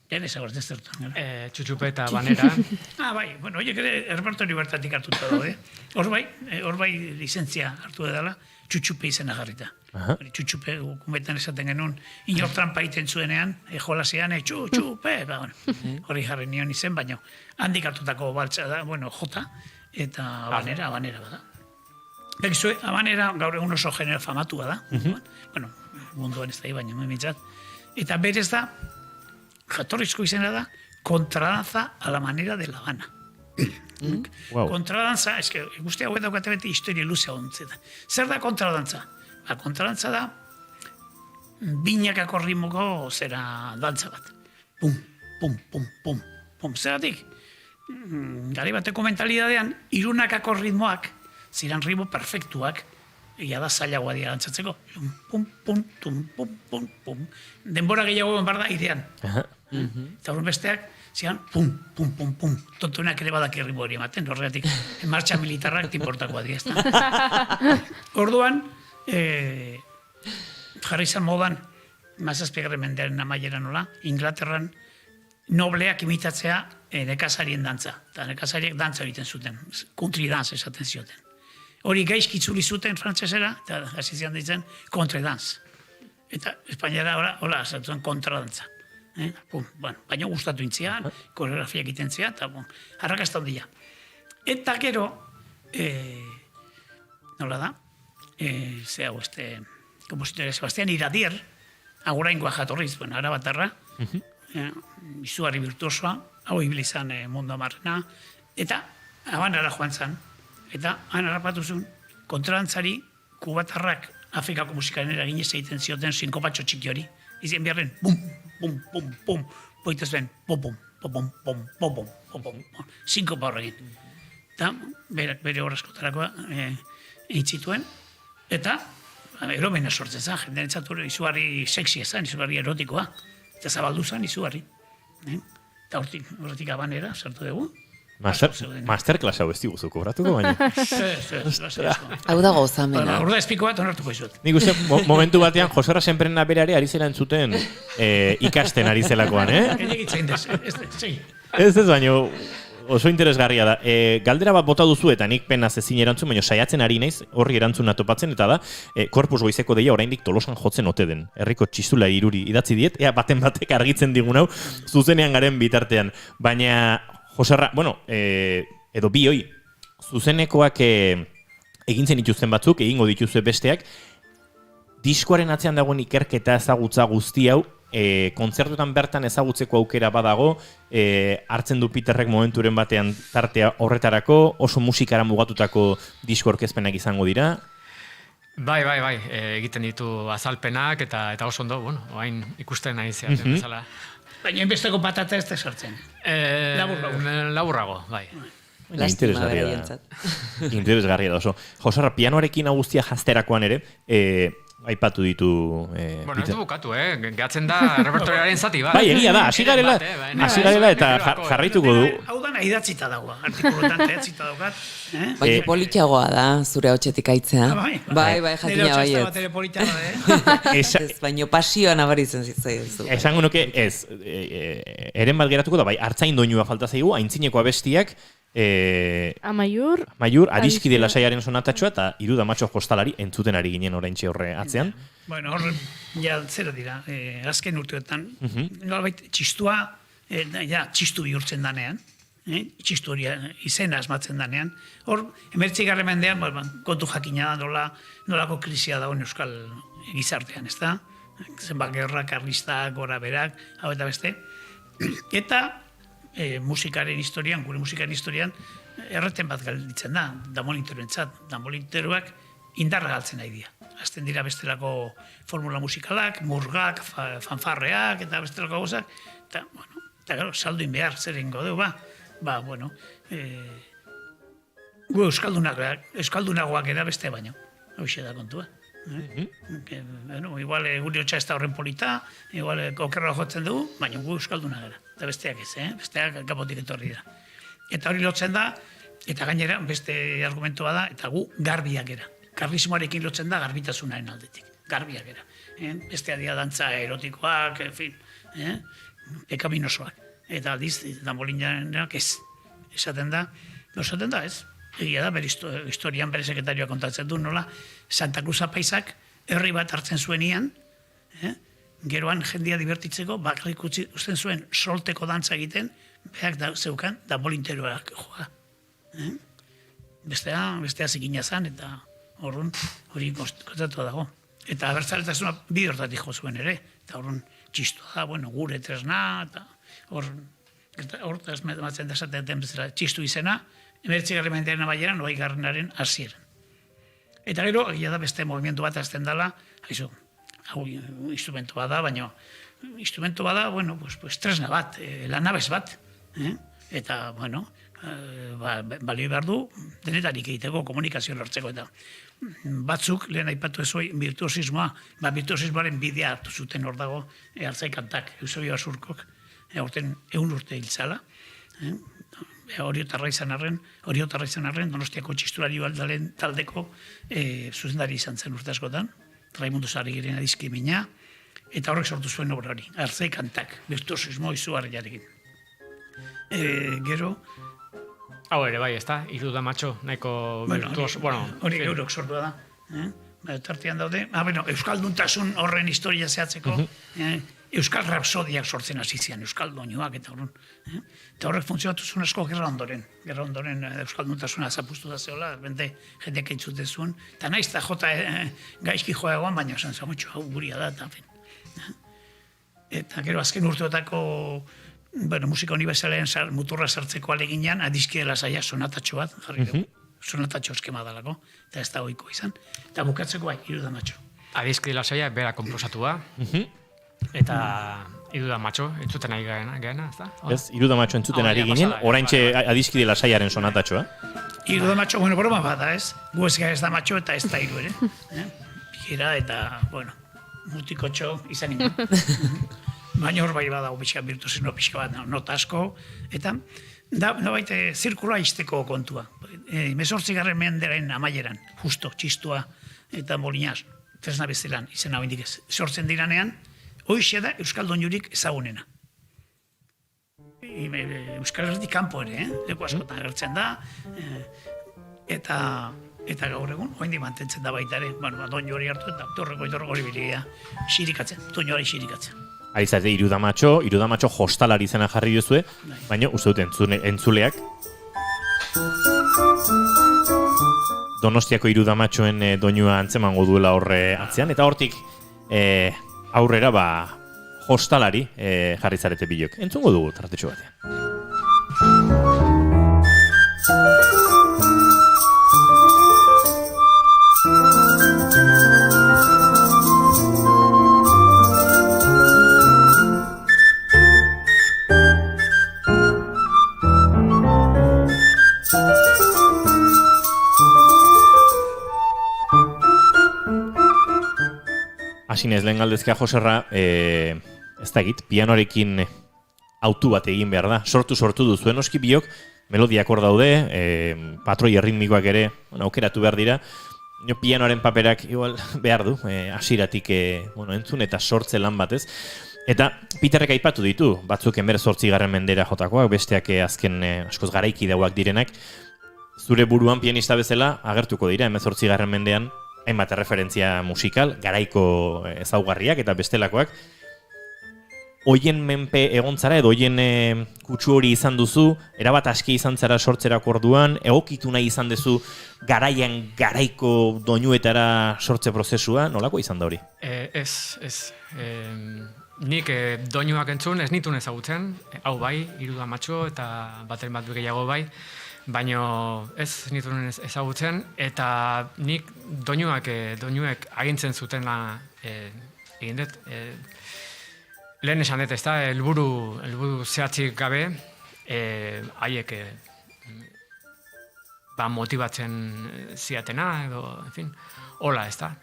Jaren ezaguartzen zertan. Txutxupe eta banera. Bai, horiek ere errepertorio bertatik hartuta daude. Hor bai lizentzia hartu edala, txutxupe izena jarrita. Txutxupe, kumetan esaten genuen, inor trampa egiten zuenean, jolasean, txutxupe, hori jarri nion izen, baina handik hartutako baltza da, jota, eta abanera bada. Bekizue, abanera gaur egun oso genero famatua da, munduan ez da, baina mitzat. Eta berez da, jatorrizko izena da, kontradanza a la manera de La Habana. Kontradanza, guzti hauek daukate beti historia luzea ontzeta. Zer da kontradantza? Kontradantza da, binakako ritmoko zera dantza bat. Pum, pum, pum, pum, pum. Zeratik, gari bateko mentalidadean, irunakako ritmoak, ziren ritmo perfektuak, egia da zailagoa dira dantzatzeko. Pum, pum, tum, pum, pum, pum. Denbora gehiago behar da idean. Eta horren besteak, ziren, pum, pum, pum, pum. Tontunak ere badak ritmo hori ematen, horregatik, martxa militarrak timportakoa dira. Orduan, jarri izan modan, mazazpigarren mendearen amaiera nola, Inglaterran nobleak imitatzea nekazarien dantza. Eta nekazariek dantza egiten zuten, country dance esaten zioten. Hori gaizkitzuli zuten frantzesera, eta hasi zian ditzen, contre dance. Eta Espainiara hola, zatuan kontradantza. Baina gustatu intzian, koreografia egiten zia, eta harrakazta handia. Eta gero, nola da, kompositore Sebastián Iradier, aguraingoa jatorriz, arabatarra, izugarri virtuosoa, hau ibilizan mundu amarrena, eta Habanara joan zan, eta han harrapatu zuen, kontradantzari kubatarrak Afrikako musikaren eraginez egiten zioten sinkopatxo txiki hori. Izien beharren, bum, bum, bum, bum, boitez ben, bum, bum, bum, bum, bum, bum, bum, bum, bum, sinkopa horregin. Eta bere horrezkotarakoa eitzituen, eta eromena sortzen zen, jendeen entzatu izugarri sexy ezan, izugarri erotikoa, eta zabaldu zen izugarri. Eta horretik Habanera sartu dugu. Masterclass hau ez diguzu kobratuko baina. Hau da gozamena. Hor da espiko bat onartuko izut. Nik uste momentu batean Joserra Senprena berare ari zela entzuten ikasten ari zelakoan, Ez baino oso interesgarria da. Galdera bat bota duzu eta nik penaz ezin erantzun, baina saiatzen ari naiz horri erantzuna topatzen, eta da, Korpus Goizeko deia oraindik Tolosan jotzen ote den. Herriko txistula iruri idatzi diet, ea baten batek argitzen digun hau zuzenean garen bitartean. Baina, Joserra, edo bi hoi, zuzenekoak egintzen dituzten batzuk, egingo dituzue besteak, diskoaren atzean dagoen ikerketa ezagutza guzti hau, kontzertuetan bertan ezagutzeko aukera badago, hartzen du Peterrek momenturen batean tartea horretarako, oso musikara mugatutako disko orkezpenak izango dira. Bai, egiten ditu azalpenak eta oso ondo, oain ikusten nahi zeaten bezala. Baina inbesteko patata ez da sartzen. Laburrago, bai. Interesgarria da oso. Joserra, pianoarekin guztia jazterakoan ere, aipatu ditu... Ez du bukatu, gehatzen da repertoriaren zati bat. Bai, egia da, hasi garela eta jarraituko du. Hau dana idatzita dagoa, artikulotan idatzita daukat. Baina politxagoa da, zure hotxetik aitzea. Bai, jakina baiet. Baina pasioa nabaritzen zitzaizu. Esango nuke, ez, eren bat geratuko da, bai, hartzain doinua falta zaigu, aintzineko abestiak, Amaiur, adiskide lasaiaren sonatatxoa eta Iruda Matxo Jostalari entzuten ari ginen oraintxe horre atzean. Horre, zera dira, azken urteotan, nolabait txistua, txistu bihurtzen danean, txistu hori izena asmatzen danean, hor, 19. mendean, kontu jakina da nolako krisia dagoen euskal gizartean, ez da? zenbat gerra, karlistak, gora berak, hau eta beste. Eta musikaren historian, gure musikaren historian, erreten bat galditzen da, damolinteroentzat. Damolinteroak indarra galtzen nahi dira. Azten dira bestelako formula musikalak, murgak, fanfarreak, eta bestelako gauzak, eta, bueno, eta salduin behar, zer ingo dugu, bueno, gu euskaldunagoak era beste baino, hoxe da kontua. Bueno, igual guri hotxa ez da horren polita, igual okerra jotzen dugu, baina gu euskalduna gara, eta besteak ez, besteak kapotik etorri dira. Eta hori lotzen da, eta gainera, beste argumentua da, eta gu garbiak gara. Karlismoarekin lotzen da garbitasunaren aldetik, garbiak gara. Beste adia dantza erotikoak, en fin, pekaminosoak. Eta aldiz, damolinarenak ez. Esaten da ez. Egia da, bere historian bere sekretarioa kontatzen du, nola, Santa Cruz apaisak herri bat hartzen zuenian, geroan jendia divertitzeko, bakarrik usten zuen solteko dantza egiten, beak zeukan damolinteroak joa. Bestea zikina zan, eta hori kontatu dago. Eta abertzaletasuna bide hortatik jo zuen ere, eta horren txistua da, bueno, gure tresna, eta hortaz matzen da esaten bezala txistu izena, 19. mendearen amaieran, 20. hasieran. Eta gero, egia da beste movimentu bat azten dela, hau instrumento bat da, baina instrumento bat da, bueno, pues tresna bat, lanabes bat, eta, bueno, balio behar du, denetarik egiteko, komunikazio lortzeko, eta batzuk, lehen aipatu ezoi, virtuosismoaren bidea hartu zuten hor dago, hartzai kantak, Eusebio Basurkok, horten 100 urte hiltzala, oriotarra izan arren, Donostiako txistulari baldalen taldeko zuzendari izan zen urte askotan, Raimundo Sarrigiren adizkimina, eta horrek sortu zuen obra hori, hartzai kantak, virtuosismo izugarriarekin. Gero, hau ere, bai, ez da, Iruda Macho, nahiko virtuos, hori eurok sortua da. Tartean daude, euskalduntasun horren historia zehatzeko, euskal rapsodiak sortzen hasi zian, euskal doinuak eta horren. Eta horrek funtzionatu zuen asko gerra ondoren euskalduntasuna zapustu da zehola, bente jendeak entzute zuen, eta naiz eta jota gaizki joa egoan, baina esan zamutxo, hau guria da, eta fin. Eta gero azken urteotako musika unibertsalean muturra sartzeko aleginan, adizki lasaia sonatatxo bat, jarri dugu. Sonatatxo eskema dalako, eta ez da oiko izan. Eta bukatzeko bai, Iruda Macho. Adizki lasaia bera konposatua, eta Iruda Macho entzuten ari gaena, ez da? Ez, Iruda Macho entzuten ari ginen, oraintxe adizki lasaiaren sonatatxoa. Iruda Macho, broma bada ez, gu ez da Macho eta ez da Iru ere. Pikera eta, mutikotxo izan ingen. Baina hor bai badago pixka virtuosismo pixka bat, nota asko, eta da baita zirkula izteko kontua. 18. mendearen amaieran, justo, txistua eta molinaz, tresna bezelan, izan hau indik ez, sortzen diranean, hoxe da Euskal Doinurik ezagunena. Euskal Herritik kanpo ere, leku askotan agertzen da, eta gaur egun, oindi mantentzen da baita ere, doinu hori hartu eta torreko hori bilia xirikatzen, doinu hori xirikatzen. Aizate, Iruda Macho jostalari izena jarri duzue, baina uste dut entzuleak. Donostiako Iruda Machoen doinua antzemango duela horre atzean, eta hortik aurrera jostalari jarri zarete bilok. Entzungo dugu tartetxo batean. Asinez, lehen galdezkea Joserra, ez da egit, pianoarekin autu bat egin behar da. Sortu duzuen oski biok, melodiak hor daude, patroi erritmikoak ere aukeratu behar dira. Pianoaren paperak igual behar du, hasieratik entzun eta sortze lan batez. Eta Peterrek aipatu ditu, batzuk 18. mendera jotakoak, besteak azken askoz garaiki dauak direnak. Zure buruan pianista bezala agertuko dira 18. mendean, hainbat referentzia musikal, garaiko ezaugarriak eta bestelakoak. hoien menpe egon zara edo hoien kutsu hori izan duzu, erabat aski izan zara sortzerako orduan, egokitu nahi izan duzu garaian garaiko doinuetara sortze prozesua, nolako izan da hori? Ez. Nik doinuak entzun ez nituen ezagutzen, hau bai, Hiru Amatxo eta bateren bat gehiago bai, baino ez nituen ezagutzen, eta nik doinuek agintzen zutena egin dut. Lehen esan dut, ez da, helburu zehatzik gabe, haiek motibatzen ziatena, edo, en fin, hola, ez da.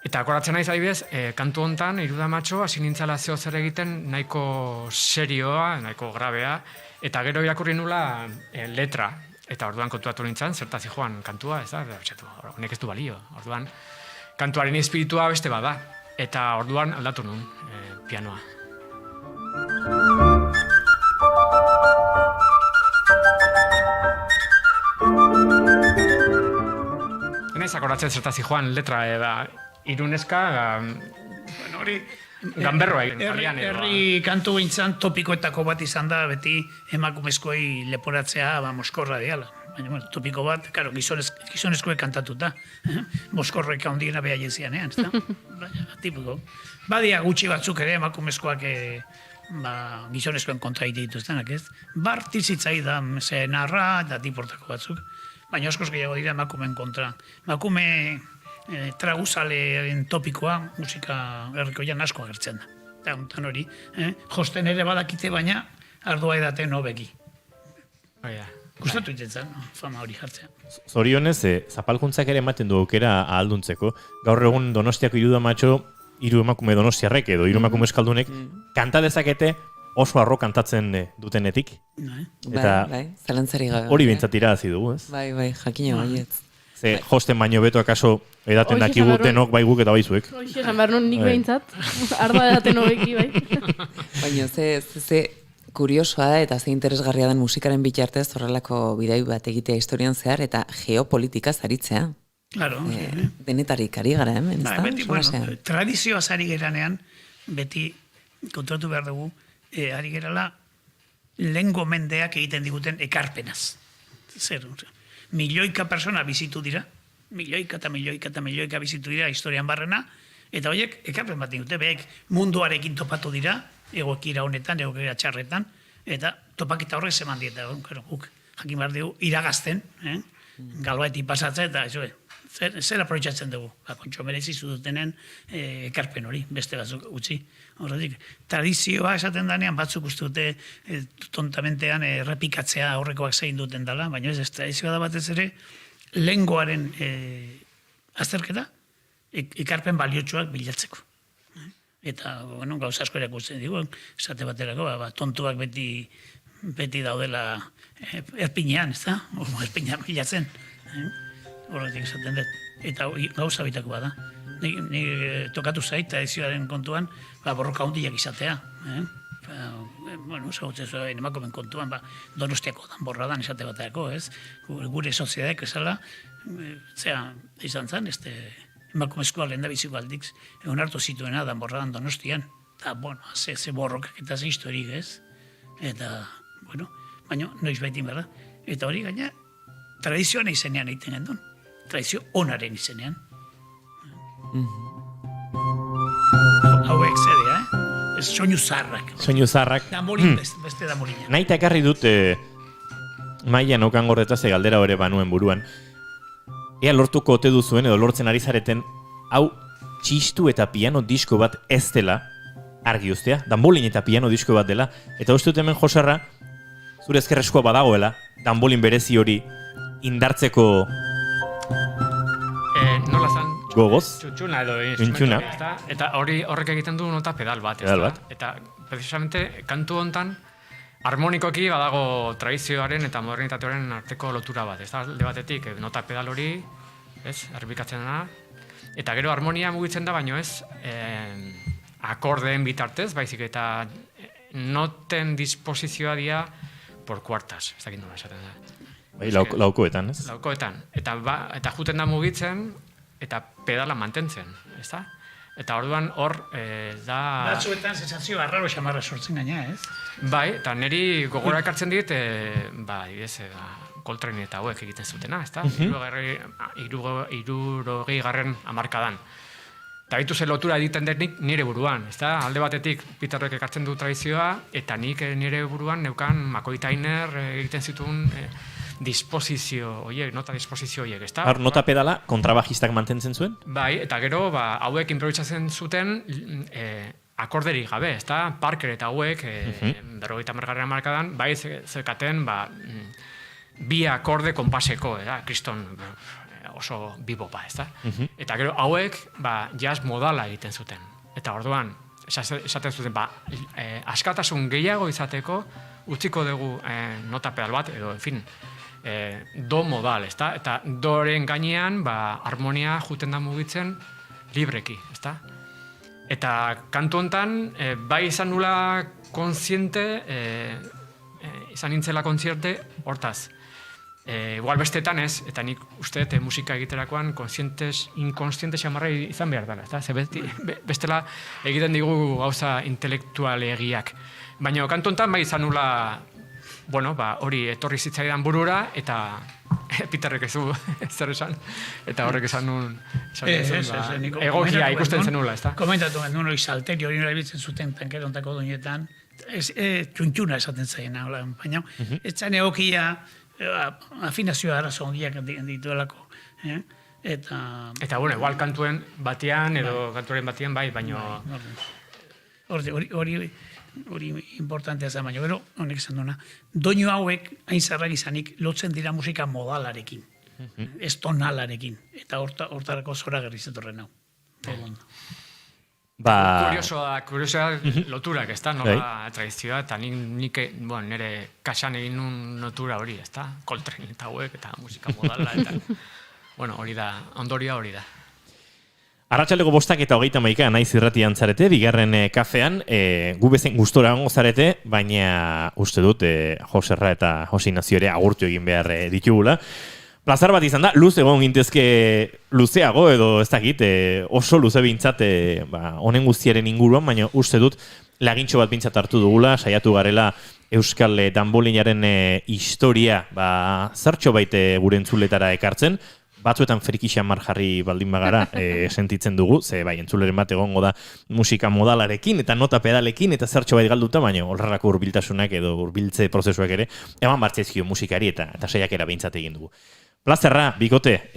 Eta akoratzen naiz adibidez, kantu hontan, Hiru Amatxo, hasi nintzala zeo zer egiten nahiko serioa, nahiko grabea, eta gero irakurri nula letra. Eta orduan kontuatu nintzen, zertaz joan kantua, ez da, honek ez du balio. Orduan, kantuaren espiritua beste bada. Eta orduan aldatu nun pianoa. Enaiz akoratzen zertaz joan letra, Iruneska, hori ganberroa egin. Herri kantu gintzan topikoetako bat izan da, beti emakumezkoei leporatzea moskorra diala. Baina, topiko bat, karo, gizonezkoek kantatuta. Moskorroek handiena beha jezianean, ez da? Tipiko. Badia gutxi batzuk ere emakumezkoak gizonezkoen kontra egite dituztenak, ez? Bartizitzai da, narra eta tiportako batzuk. Baina askoz gehiago dira emakumeen kontra. Emakume traguzalearen topikoa musika herrikoian asko agertzen da. Eta hontan hori, josten ere badakite baina ardua edaten hobeki. Gustatu itetzen, fama hori jartzea. Zorionez, zapalkuntzak ere ematen du aukera ahalduntzeko. Gaur egun Donostiako Hiru Amatxo, hiru emakume donostiarrek edo hiru emakume euskaldunek kanta dezakete oso arro kantatzen dutenetik. Bai, zalantzari gabe. Hori bintzat irabazi dugu, ez? Bai, jakina baietz. Ze josten baino beto akaso edaten dakigu denok bai guk eta bai zuek. Hoxe, esan behar nun nik behintzat, arda edaten hobeki bai. Baina ze kuriosoa da eta ze interesgarria den musikaren bitartez horrelako bidai bat egitea historian zehar eta geopolitikaz aritzea. Claro. Denetarik ari gara hemen, ez da? Beti, bueno, tradizioaz ari geranean, beti kontratu behar dugu, ari gerala lehengo mendeak egiten diguten ekarpenaz. Zer, milioika persona bizitu dira, milioika bizitu dira historian barrena, eta horiek ekarpen bat digute, behek munduarekin topatu dira, egokira honetan, egokira txarretan, eta topakita horrek zeman dieta, guk jakin behar dugu iragazten, galbaeti pasatzen, eta zer aprobetxatzen dugu, kontxo merezizu dutenen ekarpen hori, beste batzuk utzi. Horretik, tradizioa esaten danean batzuk uste dute tontamentean errepikatzea aurrekoak zein duten dela, baina ez tradizioa da batez ere, lehengoaren azterketa, ekarpen baliotsuak bilatzeko. Eta, bueno, gauza asko erakusten digu, esate baterako, tontuak beti daudela erpinean, ez da? Erpinean bilatzen. Horretik esaten dut. Eta gauza bitako bada. Nik tokatu zait, tradizioaren kontuan, borroka hundiak izatea. Bueno, esagutzen zuen emakumen kontuan, Donostiako danborradan esate bateako, ez? Gure soziedek esala, izan zen, emakumezkoa lehen da biziko aldik, egon hartu zituena danborradan Donostian. Eta, bueno, ze borrokak eta ze historik, ez? Eta, bueno, baina noiz baitin behar da. Eta hori gaina, tradizioan izenean egiten gendun. Tradizio onaren izenean. Hauek zedea, ez soinu zarrak. Soinu zarrak. Damolin, beste damolina. Naita ekarri dut mailan okan gordetaz galdera hori banuen buruan. Ea lortuko ote duzuen edo lortzen ari zareten hau txistu eta piano disko bat ez dela argi ustea. Danbolin eta piano disko bat dela. Eta uste dut hemen Joserra, zure ezkerreskoa badagoela, danbolin berezi hori indartzeko nola zan? Gogoz? Txutxuna edo instrumento. Eta horrek egiten du nota pedal bat. Eta precisamente kantu hontan harmonikoki badago tradizioaren eta modernitatearen arteko lotura bat. Ez da, alde batetik nota pedal hori, errepikatzen dena, eta gero harmonia mugitzen da, baino ez akordeen bitartez, baizik eta noten disposizioa dia por kuartas, ez dakit nola esaten da. Bai, laukoetan, ez? Laukoetan. Eta juten da mugitzen, eta pedala mantentzen, ez da? Eta orduan hor da... Batzuetan sensazio arraro xamarra sortzen gaina, ez? Bai, eta niri gogora ekartzen dit, Coltrane eta hauek egiten zutena, ezta? 60 garren hamarkadan. Eta bitu ze lotura egiten denik nire buruan, ezta? Alde batetik Peterrek ekartzen du tradizioa, eta nik nire buruan neukan McCoy Tyner egiten zituen nota disposizio horiek, ezta? Nota pedala kontrabajistak mantentzen zuen? Bai, eta gero hauek improvisatzen zuten akorderik gabe, ezta? Parker eta hauek 50 garren hamarkadan bai zeukaten bi akorde konpaseko, kriston oso bibopa, ezta? Eta gero hauek jazz modala egiten zuten. Eta orduan, esaten zuten, askatasun gehiago izateko utziko dugu nota pedal bat, edo, en fin, do modal, ezta? Eta doren gainean, harmonia juten da mugitzen libreki, ezta? Eta kantu hontan, bai izan nula kontziente, izan nintzela kontziente, hortaz. Igual bestetan ez, eta nik uste musika egiterakoan inkonstiente xamarra izan behar dela, ezta? Bestela egiten digu gauza intelektualegiak. Baina kantu hontan bai izan nula, hori etorri zitzaidan burura, eta Peterrek ez du zer esan, eta horrek esan nun egokia ikusten zenula, ezta? Komentatu nuen hori salteri hori erabiltzen zuten tankerontako doinetan, txuntxuna esaten zaien, baina ez zain egokia afinazioa arazo ondiak dituelako. Eta, igual kantuen batean, edo kantuaren batean bai, baina... Hori importantea zen, baina gero, honek esan duena, doinu hauek, hain zarrak izanik, lotzen dira musika modalarekin, ez tonalarekin, eta hortarako zora gerrizetorren hau. Kuriosoa loturak, ez da, nola tradizioa, eta nik nire kasan egin nun lotura hori, ez da, Coltrane eta hauek, eta musika modala, eta, hori da, ondoria hori da. Arratsaleko 5:30 naiz irratian zarete, bigarren kafean, gu bezen gustora egongo zarete, baina uste dut Joserra eta Josi Nazio ere agurtu egin behar ditugula. Plazar bat izan da, luz egon gintezke luzeago, edo ez dakit, oso luze bintzat honen guztiaren inguruan, baina uste dut lagintxo bat bintzat hartu dugula, saiatu garela Euskal danbolinaren historia zertxo baite gure entzuletara ekartzen, batzuetan friki xamar jarri baldin bagara sentitzen dugu, ze entzuleren bat egongo da musika modalarekin eta nota pedalekin eta zertxo bait galduta, baina horrelako hurbiltasunak edo hurbiltze prozesuak ere eman bartzaizkio musikari eta saiakera behintzat egin dugu. Plazerra, bikote,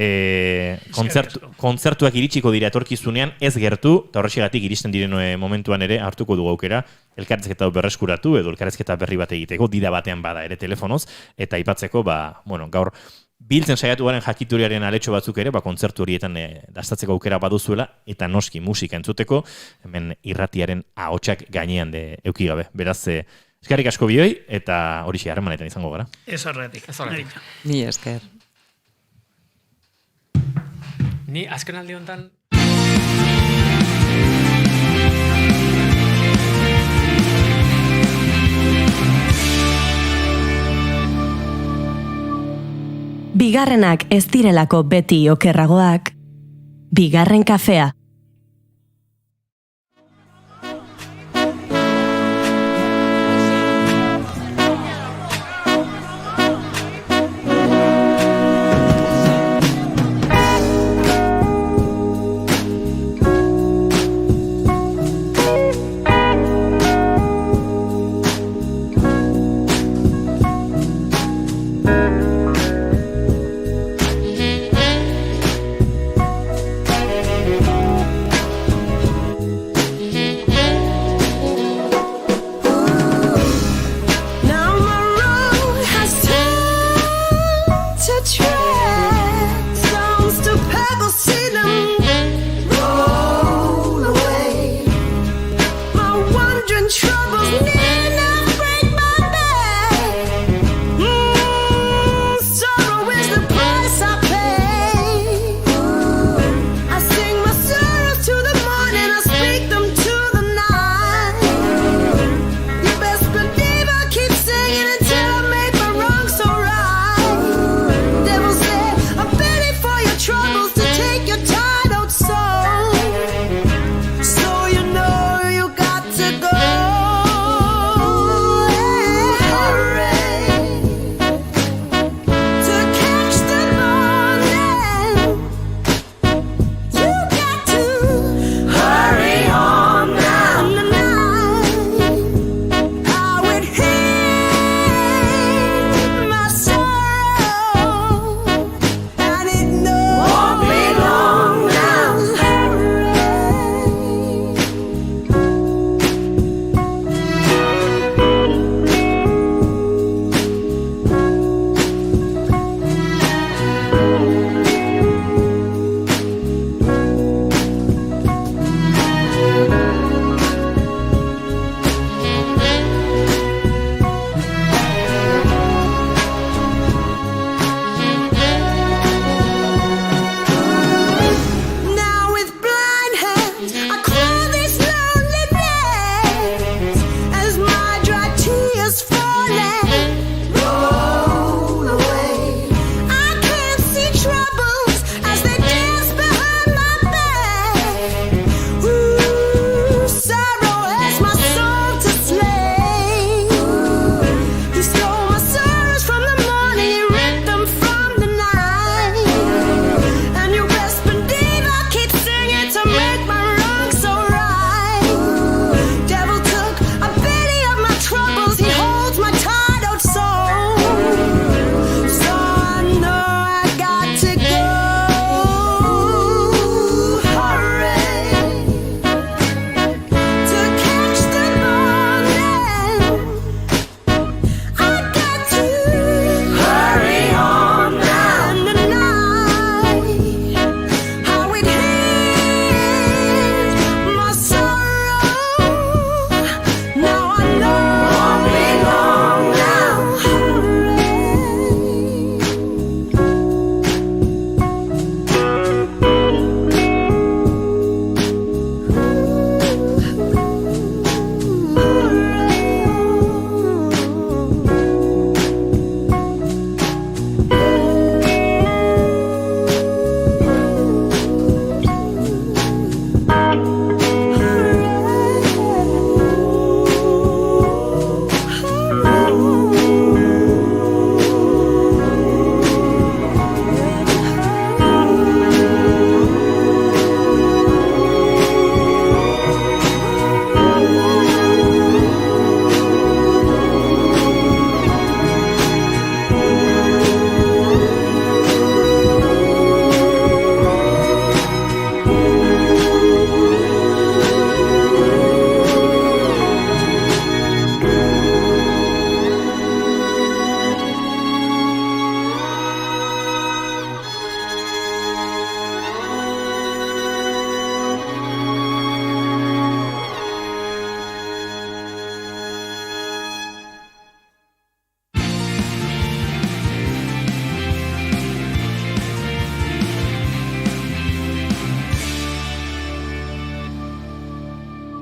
kontzertuak iritsiko dira etorkizunean ez gertu, eta horrexegatik iristen diren momentuan ere hartuko dugu aukera, elkarrezketa berreskuratu edo elkarrezketa berri bat egiteko, dida batean bada ere telefonoz, eta aipatzeko, gaur biltzen saiatu garen jakituriaren aletxo batzuk ere, kontzertu horietan dastatzeko aukera baduzuela, eta noski musika entzuteko, hemen irratiaren ahotsak gainean euki gabe. Beraz, eskerrik asko bioi, eta horixe harremanetan izango gara. Ez horretik. Ni esker. Ni azken aldi honetan... Bigarrenak ez direlako beti okerragoak, bigarren kafea.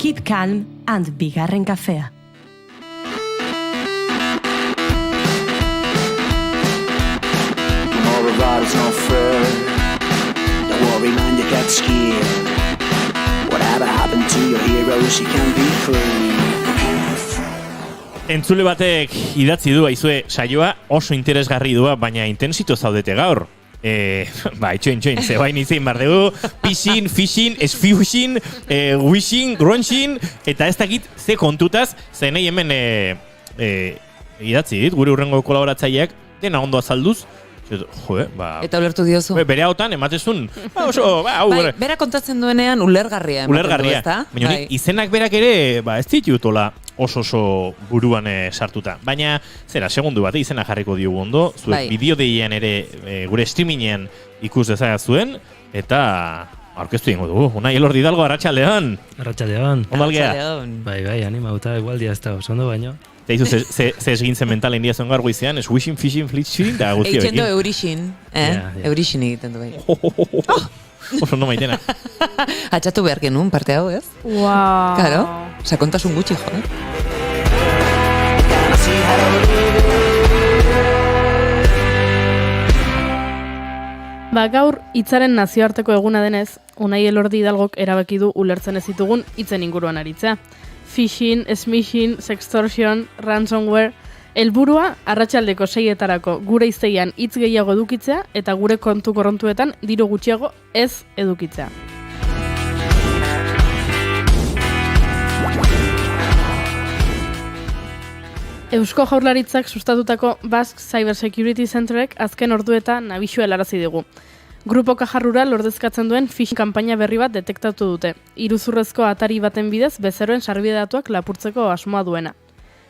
Keep calm and bigarren kafea. All of that is not fair. Don't worry, man, you get scared. Whatever happened to your heroes, you can be free. Entzule batek idatzi du aizue saioa oso interesgarri dua, baina intensito zaudete gaur. Itxoin, ze bain izin bar dugu, pixin, fishing, esfushing, wishing, grunching, eta ez dakit ze kontutaz, ze nahi hemen idatzi dit, gure urrengo kolaboratzaileak, dena ondo azalduz, eta ulertu diozu. Bere hautan, ematezun, bera kontatzen duenean ulergarria. Ulergarria. Baina izenak berak ere, ez ditutola oso buruan sartuta. Baina, segundu bat, izena jarriko diogu ondo, zuek bideodeian ere gure streamingean ikus dezagazuen, eta aurkeztu ingo dugu. Unai Elordi Hidalgo, arratsaldean. Arratsaldean. Ondalgea. Bai, animauta, igualdia ez da, osondo baino. Eta izu, ze esgintzen mentalen diazuen gargo izan, es wishing, fishing, flitshing, da guzti bekin. Eitzen du eurixin, eurixin egiten du bai. Oso no maitena. Atxatu behar genuen parte hau, ez? Wow. Claro, sakontasun gutxi, jo. Gaur hitzaren nazioarteko eguna denez, Unai Elordi Hidalgok erabaki du ulertzen ez ditugun hitzen inguruan aritzea. Phishing, smishing, sextortion, ransomware, helburua arratsaldeko 6etarako gure hiztegian hitz gehiago edukitzea eta gure kontu korrontuetan diru gutxiago ez edukitzea. Eusko Jaurlaritzak sustatutako Basque Cyber Security Centerek azken orduetan abisua helarazi digu. Grupo Caja Rural ordezkatzen duen phishing kanpaina berri bat detektatu dute. Iruzurrezko atari baten bidez bezeroen sarbide datuak lapurtzeko asmoa duena.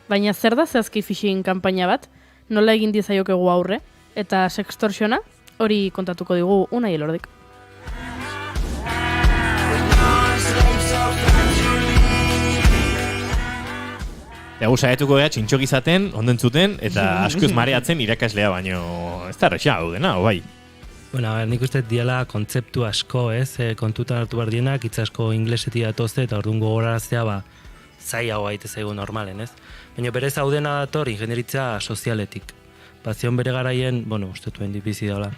Baina zer da zehazki phishing kanpaina bat? Nola egin diezaiokegu aurre? Eta sextorsiona? Hori kontatuko digu Unai Elordik. Egu saietuko gara txintxok izaten, ondentzuten, eta askoz mareatzen irakaslea, baino ez da rexea gaudena, bai. Bueno, nik uste diala kontzeptu asko, ez? Kontutan hartu behar dienak, hitz asko ingleseti datozte, eta orduan gogoraraztea, zaiago aite zaigu normalen, ez? Baina berez haudena dator ingenieritza sozialetik. Zion bere garaien, uste duen dipizi daula,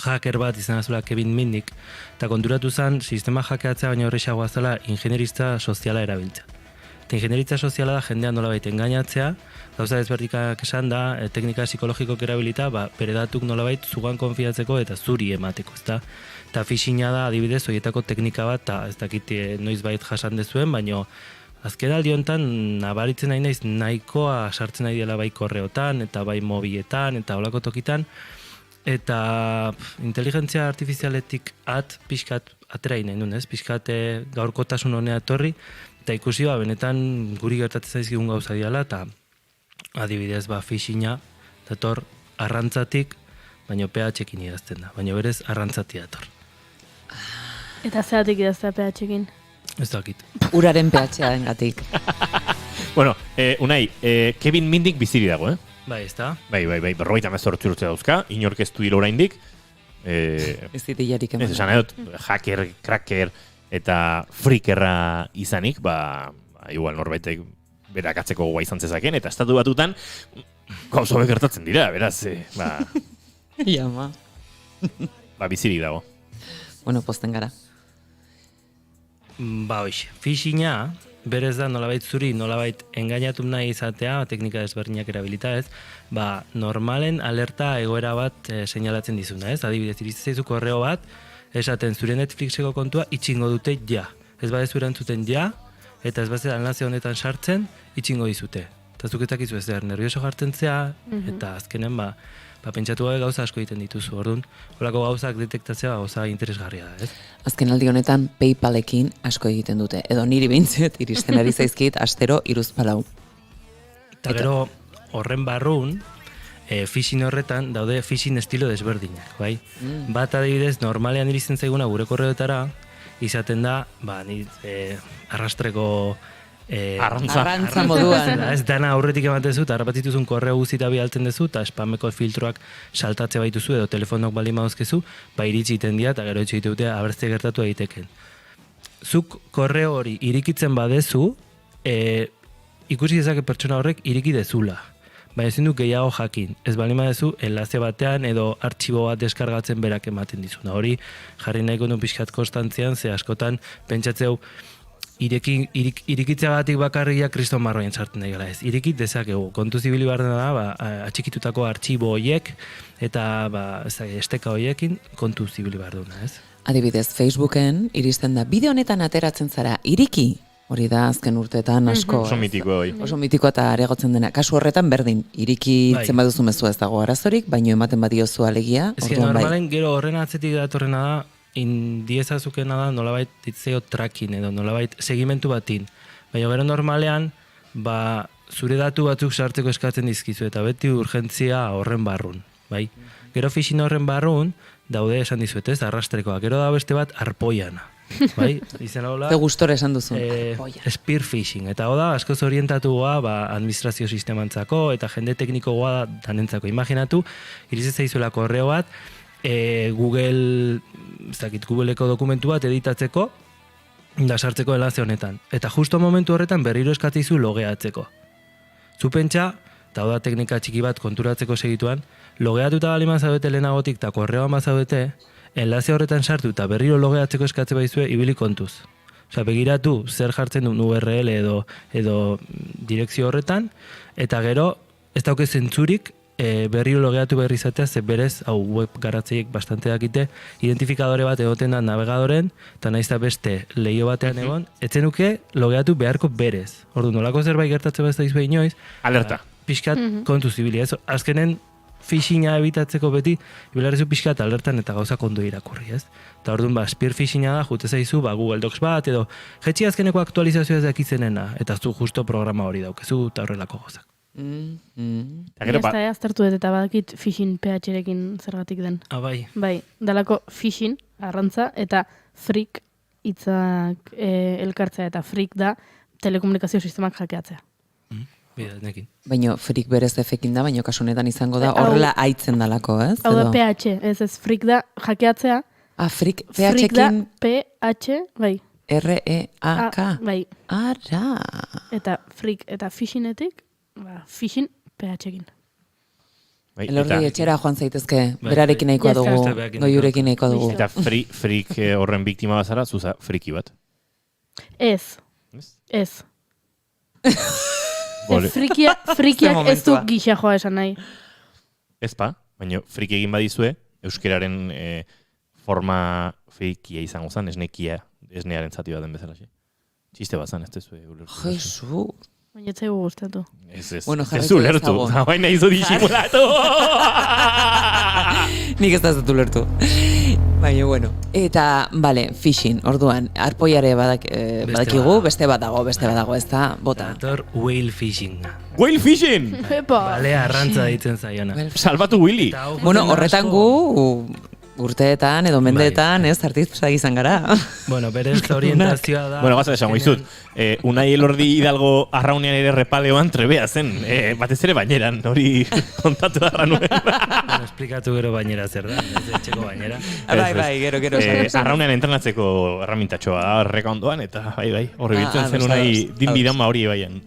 hacker bat izan azula Kevin Mitnick, eta konturatu zen, sistema hackeatzea baina horrexagoa zela ingenieritza soziala erabiltza. Eta ingenieritza soziala da jendea nolabait engainatzea, gauza ezberdikak esan da, teknika psikologikok erabilita, bere datuk nolabait zugan konfiatzeko eta zuri emateko, ezta? Eta phishinga da adibidez horietako teknika bat, eta ez dakit noizbait jasan dezuen, baino azken aldi honetan nabaritzen nahi naiz nahikoa sartzen nahi dela bai korreotan, eta bai mobietan, eta holako tokitan, eta inteligentzia artifizialetik pixkat atera nahi nuen, ez? Pixkat gaurkotasun honea etorri, eta ikusi benetan guri gertatzen zaizkigun gauza diala, eta adibidez phishinga dator arrantzatik, baina PH-ekin idazten da, baina berez arrantzati dator. Eta zeratik idaztea PH-ekin? Ez dakit. Uraren PH-a dengatik. Bueno, Unai, Kevin Mitnick biziri dago, Bai, ez da? Bai, 48 urte dauzka, inork ez du hil oraindik. Ez ditilarik eman. Ez esan edot, hacker, cracker eta freakerra izanik, igual norbaitek berakatzeko goa izan zezaken, eta estatu batutan gauza gertatzen dira, beraz, Iama. Bizirik dago. Bueno, posten gara. Phishinga, berez da nolabait zuri, nolabait engainatu nahi izatea, teknika desberdinak erabilita, ez? Normalen alerta egoera bat seinalatzen dizuna, ez? Adibidez, irizten zaizu korreo bat, esaten zure Netflixeko kontua itxingo dute ja. Ez badezu erantzuten ja, eta ez badezu enlaze honetan sartzen, itxingo dizute. Eta zuketak izu ez der, nervioso jartzen zea, eta azkenen, pentsatu gabe gauza asko egiten dituzu, orduan, holako gauzak detektatzea gauza interesgarria da, ez? Azken aldi honetan PayPalekin asko egiten dute, edo niri behintzet iristen ari zaizkit astero 3-4. Eta gero horren barrun, phishing horretan daude phishing estilo desberdinak, bai? Bat adibidez, normalean iristen zaiguna gure korreoetara, izaten da, arrastreko arrantza moduan. Ez dana aurretik ematen zu, eta harrapatituzun korreo guzita bialtzen dezu, eta spameko filtroak saltatze baituzu, edo telefonok baldin mauzkezu, iritsi iten dira, eta gero etxe dute abertzea gertatu egiteken. zuk korreo hori irikitzen badezu, ikusi dezake pertsona horrek iriki dezula. Baina ezin du gehiago jakin. Ez bali badezu, enlaze batean edo artxibo bat deskargatzen berak ematen dizuna. Hori jarri nahiko du pixkat konstantzian, ze askotan pentsatzeu irikitzeagatik bakarria kriston marroien sartzen daigela ez. Irikit dezakegu. Kontu zibili behar da, atxikitutako artxibo horiek eta esteka horiekin kontu zibili behar duna ez. Adibidez, Facebooken iristen da, bideo honetan ateratzen zara, iriki? Hori da, azken urteetan asko. Oso mitikoa hori. Oso mitikoa eta areagotzen dena. Kasu horretan berdin, irikitzen baduzu mezua ez dago arazorik, baino ematen badiozu alegia. Ez normalen gero horren atzetik datorrena da, indiezazukena da nolabait ditzeo tracking edo nolabait segimentu batin. Baina gero normalean, zure datu batzuk sartzeko eskatzen dizkizu eta beti urgentzia horren barrun. Bai? Gero phishing horren barrun, daude esan dizuet ez, arrastrekoa. Gero da beste bat arpoiana. Bai, izan hola. Te gustore esan duzu. Spear phishing. Eta hoda, askoz orientatua administrazio sistemantzako eta jende teknikoa da danentzako. Imaginatu, iriz zaizuela korreo bat, Googleeko dokumentu bat editatzeko da sartzeko enlaze honetan. Eta justo momentu horretan berriro eskatzizu logeatzeko. Zu pentsa, eta hoda teknika txiki bat konturatzeko segituan, logeatuta balima zaudete lehenagotik eta korreoan bazaudete, enlaze horretan sartu eta berriro logeatzeko eskatze baizue ibili kontuz. Osea, begiratu zer jartzen duen URL edo direkzio horretan, eta gero ez dauke zentzurik berriro logeatu berri izatea, ze berez, web garatzeiek bastante dakite, identifikadore bat egoten da navegadoren, eta nahiz da beste leio batean egon, etzenuke logeatu beharko berez. Ordu, nolako zerbait gertatzen bat daizu inoiz, alerta. Pixkat kontuz ibili. Azkenen phishinga ebitatzeko beti, ibilarrezu pixkat alertan eta gauza kondo irakurri, ez? Eta orduan, spear phishinga da, jute zaizu, Google Docs bat, edo jetxi azkeneko aktualizazioa ez dakizenena, eta zu justo programa hori daukezu, eta horrelako gozak. Aztertu dut eta badakit phishing PH-rekin zergatik den. Bai. Bai, dalako phishing, arrantza, eta freak hitzak elkartzea, eta freak da telekomunikazio sistemak hackeatzea. Baina freak berez efekin da, baina kasunetan izango da horrela aitzen dalako, ez? Hau da PH, ez freak da hackeatzea. Freak, PH-ekin? Freak da PH, bai. R-E-A-K? Bai. Ara. Eta freak eta phishingetik, phishing PH-ekin. Elordi etxera joan zaitezke, berarekin nahikoa dugu, goiurekin nahikoa dugu. Eta freak horren biktima bazara, zuza friki bat? Ez. Frikiak ez du gixa joa esan nahi. Ez pa, baina friki egin badizue, euskeraren forma frikia izango zen, esnearen zati bat den bezala. Txiste bat zen, ez tezue. Jesu. Baina ez zaigu gustatu. Ez ulertu, baina izo disimulatu. Nik ez da zatu ulertu. Baina, bueno. Eta, phishing, orduan, arpoiare badakigu, beste bat dago, ez da, bota. Dator whale phishing. Whale phishing! Balea arrantza ditzen zaiona. Salbatu Willy! Bueno, horretan gu urteetan edo mendeetan, ez, artista izan gara. Bueno, berez orientazioa da... Bueno, gaza esango izut, Unai Elordi Hidalgo arraunean ere repaleoan trebea zen, batez ere baineran, hori kontatu darra nuen. Bueno, esplikatu gero bainera zer da, ez etxeko bainera. Bai, gero. Arraunean entrenatzeko erramintatxoa da, erreka ondoan, eta bai, horri biltzen zen Unai dindirama hori baian.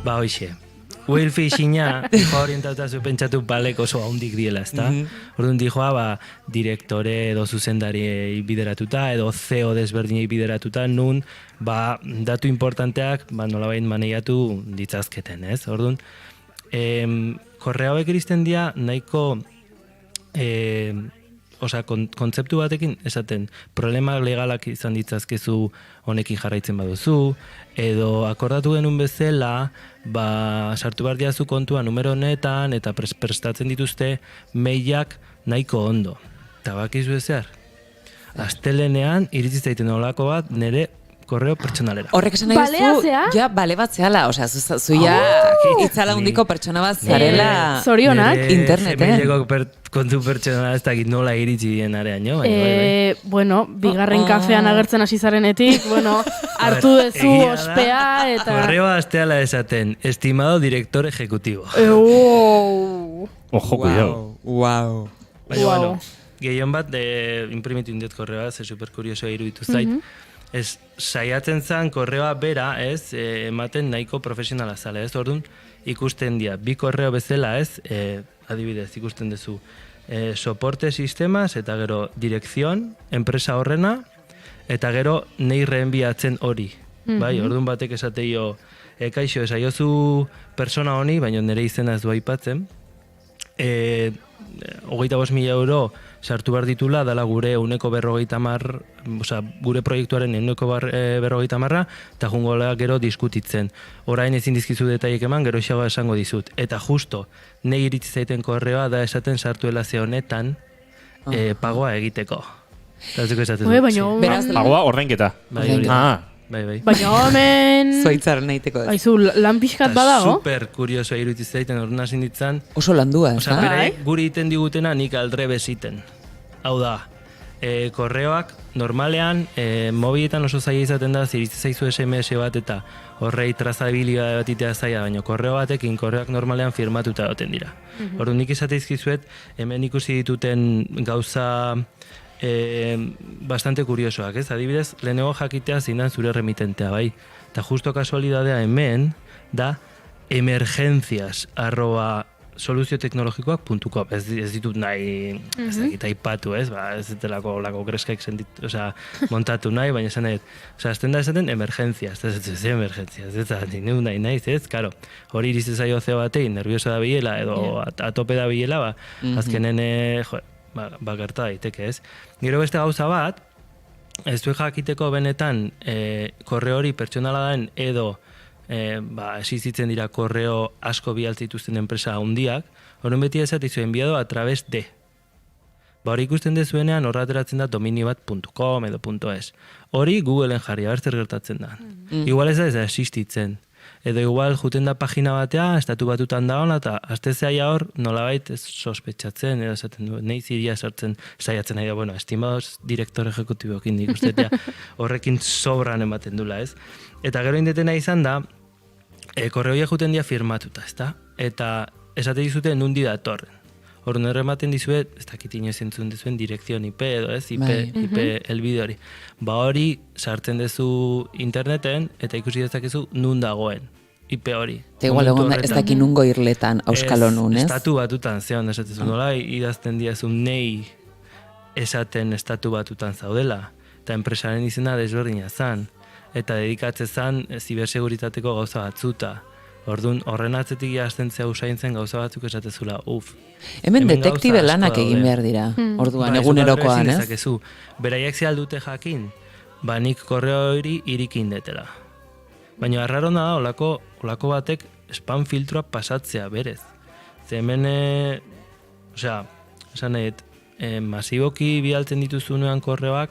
Ba, hoxe. Whale phishinga, dijoa orientatu pentsatu balek oso haundik diela, ezta? Orduan dijoa, direktore edo zuzendari bideratuta, edo CEO desberdinei bideratuta, nun, datu importanteak, nolabait maneiatu ditzazketen, ez? Orduan, korrea hauek iristen dira, nahiko, kontzeptu batekin, esaten, problema legalak izan ditzazkezu honekin jarraitzen baduzu, edo akordatu genuen bezala, sartu behar diazu kontua numero honetan, eta prestatzen dituzte mailak nahiko ondo. Eta bakizu ezer, astelenean iritsi zaiten olako bat nire korreo pertsonalera. Horrek esan nahi duzu, bale bat zehala, zuia itzala hundiko pertsona bat zarela zorionak interneten. Kontu pertsonala ez dakit nola iritsi dien areaino. Bueno, bigarren kafean agertzen hasi zarenetik, hartu dezu ospea eta... Korreoa asteala esaten, estimado director ejecutivo. Ojo, cuidado. Wow. Baina, bueno, gehion bat, imprimitu indiet korreoa, ze superkuriosoa iruditu zait. saiatzen zen korreoa bera, ez, ematen nahiko profesionala zala, ez, orduan ikusten dira, bi korreo bezala, ez, adibidez, ikusten duzu, soporte sistemas, eta gero direkzion, enpresa horrena, eta gero nei reenbiatzen hori, bai, orduan batek esateio, kaixo, esaiozu persona honi, baina nire izena ez du aipatzen, 25.000 euro sartu behar ditula, dala gure uneko 50, gure proiektuaren uneko 50, eta jungola gero diskutitzen. Orain ezin dizkizu detaiek eman, gero xagoa esango dizut. Eta justo, negi iritzi zaiten korreoa da esaten sartu elazio honetan pagoa egiteko. Pagoa ordenketa. Bai. Baina hemen... Zoitzaren naiteko. Aizu, lan pixkat badago? Super kurioso iruditzen zaiten orduan hasi ditzen. Oso landua, ez da? Beraiek guri iten digutena nik aldrebes iten. Hau da, korreoak normalean mobiletan oso zaila izaten da, zirizte zaizu SMS bat eta horrei trazabilidade bat itea zaila, baina korreo batekin korreoak normalean firmatuta egoten dira. Orduan nik esate izkizuet, hemen ikusi dituten gauza bastante kuriosoak, ez? Adibidez, lehenego jakitea zinan zure remitentea, bai? Eta justo kasualidadea hemen da emergencias@soluzioteknologikoak.com. Ez ditut nahi, ez dakit aipatu, ez? Ez ditelako lako greskaik montatu nahi, baina esan nahi, azten da esaten emergencias, ez emergencias, ez da, nahi naiz, ez? Karo, hori irizte zaio zeo batei, nervioso da bilela, edo atope da bilela, azkenen, gerta daiteke, ez? Gero beste gauza bat, ez du jakiteko benetan korreo hori pertsonala den edo existitzen dira korreo asko bialtzituzten enpresa handiak, horren beti esatizu enviado a través de. Hori ikusten dezuenean horra ateratzen da dominiobat.com edo .es. Hori Googleen jarri, zer gertatzen da. Igual ez da existitzen. Edo igual juten da pagina batea, estatu batutan da hona, eta azte zehaia hor, nolabait sospetxatzen, edo esaten du, nahi ziria sartzen, saiatzen nahi da, bueno, estimados direktor ejecutibokin dik ustetea, horrekin sobran ematen dula, ez? Eta gero indetena izan da, korreoia juten dia firmatuta, ezta? Eta esate dizute nundi datorren. Hor nire ematen dizuet, ez dakit inoiz entzun dizuen direkzion IP edo ez, IP elbide hori. Ba hori sartzen dezu interneten eta ikusi dezakezu nun dagoen IP hori. Eta igual egon ez daki nungo irletan auskalo nun, ez? Estatu batutan zeon esatezu nola, idazten diazu nei esaten estatu batutan zaudela. Eta enpresaren izena desberdina zan. Eta dedikatze zan ziberseguritateko gauza batzuta. Orduan, horren atzetik jaztentzea usaintzen gauza batzuk esatezula, Hemen detektibe lanak egin behar dira, orduan, egunerokoan, ez? Beraiek zealdute jakin, nik korreo hori irikin detela. Baina arrarona da, olako batek spam filtroa pasatzea berez. Ze hemen, esan masiboki bialtzen dituzunean korreoak,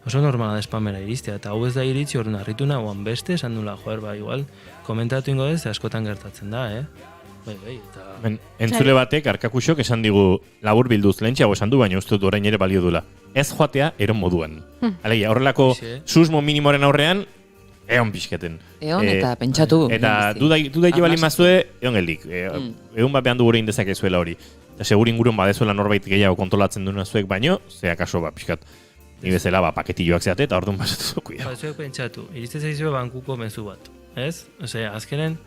oso normala da spamera iristea, eta hau ez da iritzi horren harritu nagoan beste, esan nula, igual, komentatu ingo ez, askotan gertatzen da, eta... Entzule batek, Arkakuxok esan digu labur bilduz lehentxeago esan du, baina uste dut orain ere balio dula. Ez joatea eron moduan. Alegia, horrelako susmo minimoren aurrean, egon pixketen. Egon eta pentsatu. Eta dudai bali mazue, egon geldik. Egun bat behan du gure indezakezuela hori. Eta segur ingurun badezuela norbait gehiago kontrolatzen duna zuek, baino, akaso pixkat. Ni bezala paketilloak zeate eta orduan basatu kuida. Zuek pentsatu, iriste zaizue bankuko mezu bat, ez? Azkenen,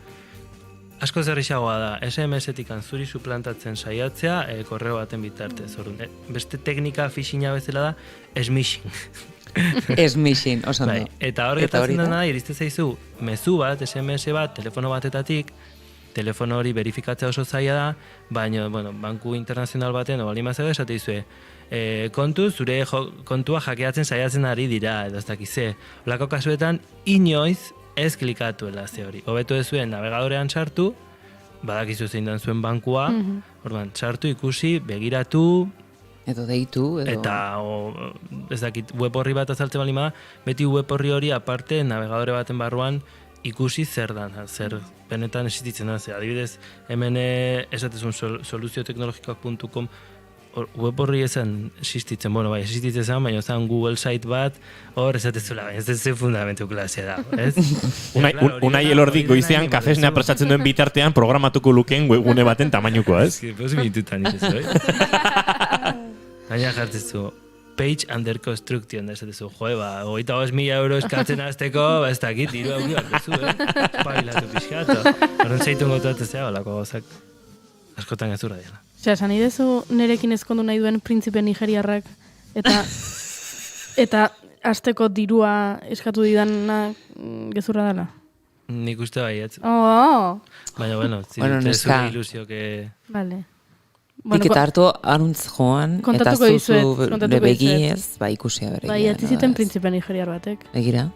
asko zerrixagoa da, SMS-etik zuri suplantatzen saiatzea korreo baten bitartez. Beste teknika phishing-a bezala da, smishing. Smishing, oso ondo. Eta hor gertatzen dena, iriste zaizu mezu bat, SMS bat, telefono batetatik, telefono hori verifikatzea oso zaila da, baina, banku internazional baten, bali mazera esate izue, kontu, zure kontua hackeatzen saiatzen ari dira, edo ez dakize. Olako kasuetan, inoiz ez klikatu elazte hori. Hobeto ez zuen navegadorean sartu, badakizu zein dan zuen bankua, orduan, sartu, ikusi, begiratu, edo deitu, eta ez dakit, web horri bat azaltzen balima da, beti web horri hori aparte navegadore baten barruan ikusi zer dan, zer benetan existitzen da, adibidez, hemen esatezun soluzioteknologikoak.com web horri esan existitzen, existitzen zen, baina zen Google site bat, hor esatezula, ez zen fundamentu klasea da, ez? Unai elordik goizean kafesnea presatzen duen bitartean programatuko lukeen webgune baten tamainuko, ez? Pues minututan ez, oi? Baina jartzezu, page under construction, da esatezu, joe, 25.000 euro eskatzen azteko, ez dakit, dirua hori barkezu, pabilatu pixkatu. Horren zeitun gotatzea, olako gozak askotan gezurra dela. Osea, esan idezu nerekin ezkondu nahi duen printzipe nigeriarrak, eta asteko dirua eskatu didana gezurra dela? Nik uste baietz. Baina, bueno, zirute zure ilusio que... Vale. Nik eta hartu aruntz joan, eta zuzu begiez, ikusia bere. Bai, atiziten printzipe nigeriar batek. Egira.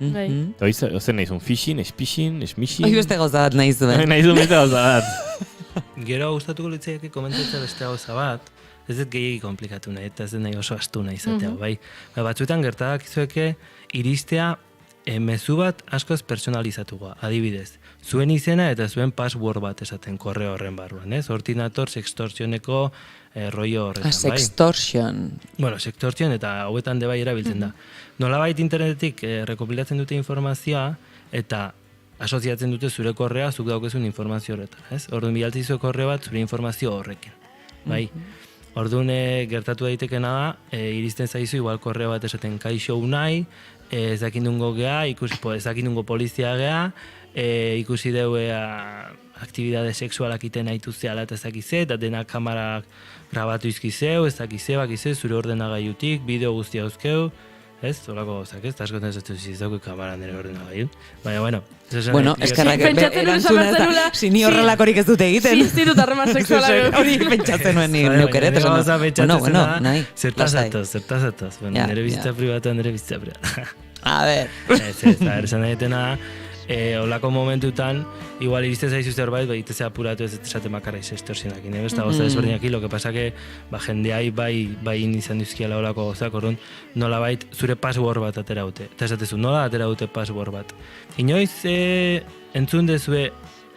Bai. Eta ozen nahi zuen fishing, espishing, esmishing. Hoi beste gauza bat nahi zuen. Nahi zuen beste gauza bat. Gero gustatuko litzaiake komentatzea beste gauza bat, ez dut gehiagi komplikatu nahi, eta ez dut nahi oso astu nahi izatea, bai. Batzuetan gertadak izueke iristea mezu bat askoz personalizatukoa, adibidez. Zuen izena eta zuen password bat esaten korreo horren barruan, ez? Hortin ator sextorsioneko rollo horretan, bai? Sextorsion. Bueno, sextorsion eta hauetan de bai erabiltzen da. Nolabait internetik rekopilatzen dute informazioa eta asoziatzen dute zure korrea zuk daukezun informazio horretan, ez? Orduan bialtzi zure korreo bat zure informazio horrekin, bai? Orduan gertatu daitekena da, iristen zaizu igual korreo bat esaten kaixo unai, ezakindungo gea, ezakindungo polizia gea, ikusi deue aktibidade sexualak iten aituzeala eta ezakize, eta denak kamarak grabatu izkizeu, ezakize, bakize, zure ordenagailutik, bideo guztia uzkeu, ez, horako gozak, ez, askotan ez zauke kamara nire ordenagailu. Baina, bueno, eskerrak erantzuna eta sini horrelakorik ez dute egiten. Institut harreman seksuala. Hori pentsatzen nuen neukeret. Bueno, nahi. Zertazatoz. Nire bizitza privatu, nire bizitza privatu. A ver. Ez, esan daitena, olako momentutan, igual iriste zaizu zerbait, itezea apuratu ez esate makarra extorsionakin, ez da goza desberdinaki, lo que pasa que jendeai bai izan dizkiala olako gozak, orduan nolabait zure password bat atera dute. Eta esatezu, nola atera dute password bat? Inoiz entzun dezue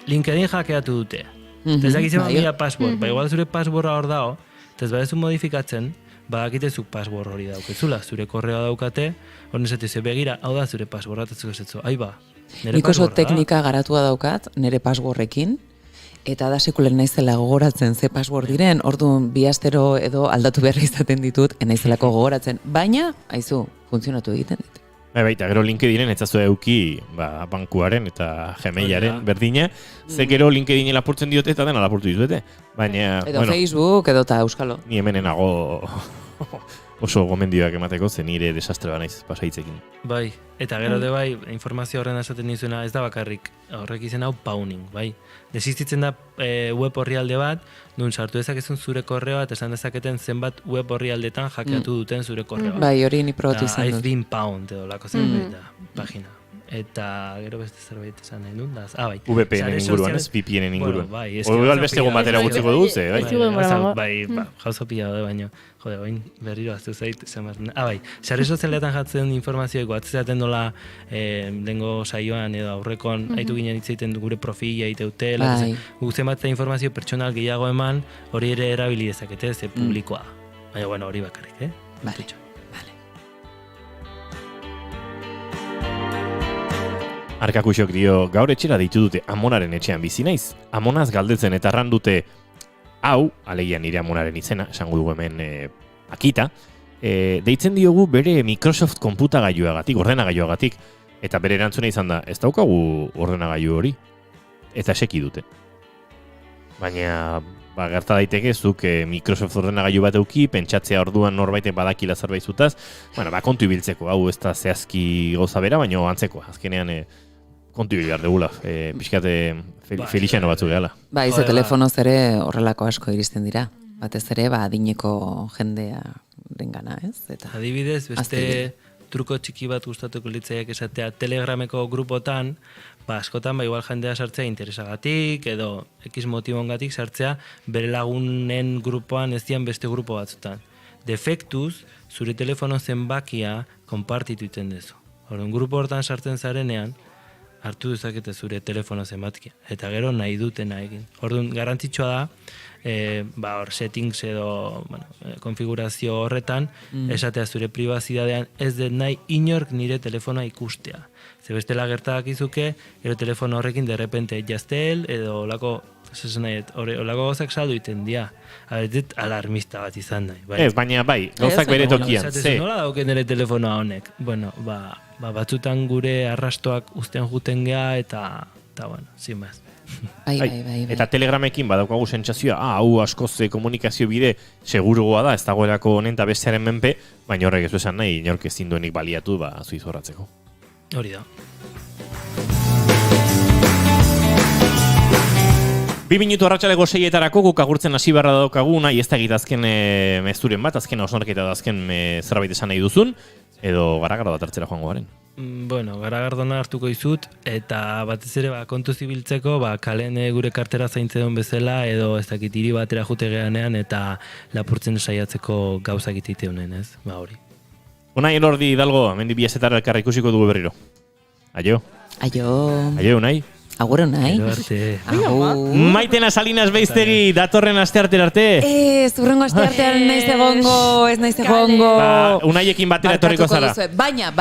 LinkedIn hackeatu dute. Eta ezakizema mila password, igual zure passworda hor dago, eta ez badezu modifikatzen, badakitezuk password hori daukezula, zure korreoa daukate, horren esatezu begira, hau da zure passworda, eta zuko aiba. Nik oso teknika garatua daukat, nire passwordrekin, eta da sekulen naizela gogoratzen ze password diren, orduan bi astero edo aldatu behar izaten ditut, naizelako gogoratzen, baina, haizu, funtzionatu egiten dit. Baita, gero LinkedInen etzazu euki bankuaren eta Gmailaren berdina, ze gero LinkedInen lapurtzen diote eta dena lapurtu dituete. Baina, edo Facebook, edo eta Euskalo. Ni hemenenago oso gomendioak emateko, ze nire desastre banaiz pasaitzekin. Bai, eta gero de bai, informazio horren esaten dizuna ez da bakarrik, horrek izen hau pawning, bai. Desistitzen da web orrialde bat, nun sartu dezakezun zure korreoa, eta esan dezaketen zenbat web orrialdetan hackeatu duten zure korreoa. Bai, hori ni probatu izan dut. I've been pwned, edo lako zerbait da, pagina. Eta gero beste zerbait esan nahi dut, bai. VPN-en inguruan, ez VPN-en inguruan. Bai, igual beste egon batera gutziko duze, bai. Bai, jauzo pila da, baina, jode, bain berriro aztu zait, bai, sare sozialetan jatzen informazioeko, atzezaten dola lengo saioan edo aurrekon, haitu ginen hitzaiten gure profila iteute, guzen bat informazio pertsonal gehiago eman, hori ere erabili dezakete, ze publikoa. Baina, bueno, hori bakarrik, Vale. Arkakuxok dio, gaur etxera ditu dute amonaren etxean bizi naiz. Amonaz galdetzen eta erran dute hau, alegia nire amonaren izena, esango dugu hemen akita, deitzen diogu bere Microsoft konputagailuagatik, ordenagailuagatik, eta bere erantzuna izan da, ez daukagu ordenagailu hori, eta eseki dute. Baina, gerta daiteke zuk Microsoft ordenagailu bat euki, pentsatzea orduan norbaitek badakila zerbait zutaz, kontu ibiltzeko, hau ez da zehazki gauza bera, baina antzeko, azkenean kontu ibil behar degula, pixkate Feliciano batzu gehala. Ba, izo telefonoz ere horrelako asko iristen dira, batez ere, adineko jendea dengana, ez? Adibidez, beste truko txiki bat gustatuko litzaiak esatea Telegrameko grupotan, askotan igual jendea sartzea interesagatik edo X motibongatik sartzea bere lagunen grupoan ez dian beste grupo batzutan. Defektuz, zure telefono zenbakia konpartitu iten dezu. Orduan, grupo hortan sartzen zarenean, hartu dezakete zure telefono zenbakia. Eta gero nahi dutena egin. Orduan, garrantzitsua da, settings edo konfigurazio horretan, esatea zure privazidadean ez den nahi inork nire telefonoa ikustea. Ze bestela gertak izuke, ero telefono horrekin derrepente jaztel, edo lako Esan nahi, olako gauzak saldu iten dia. Abetet alarmista bat izan nahi. Ez, baina bai, gauzak bere tokian. Nola dauken nire telefonoa honek? Bueno, batzutan gure arrastoak uzten juten gea, eta bueno, sin más. Bai. Eta Telegramekin badaukagu sentsazioa, hau askoz komunikazio bide segurugoa da, ez dagoelako honen eta bestearen menpe, baina horrek ez du esan nahi, inork ezin duenik baliatu, zuiz horratzeko. Hori da. 2 minutu arratsaleko 6etarako guk agurtzen hasi beharra daukagu, nahi ez da egit azken mezuren bat, azken hausnarketa da azken zerbait esan nahi duzun, edo gara-gara bat hartzera joango garen. Bueno, gara-gardona hartuko izut, eta batez ere kontu zibiltzeko, kalen gure kartera zaintze duen bezala, edo ez dakit hiri batera jute geanean, eta lapurtzen saiatzeko gauzak ititeunen, ez? Hori. Unai Elordi Hidalgo, hemendi 2 elkarra ikusiko dugu berriro. Aio. Aio, Unai. Agur, Unai. Maitena Salinas Beiztegi, datorren asteartera arte. Urrengo asteartean naiz egongo. Unaiekin batera etorriko zara. Baina,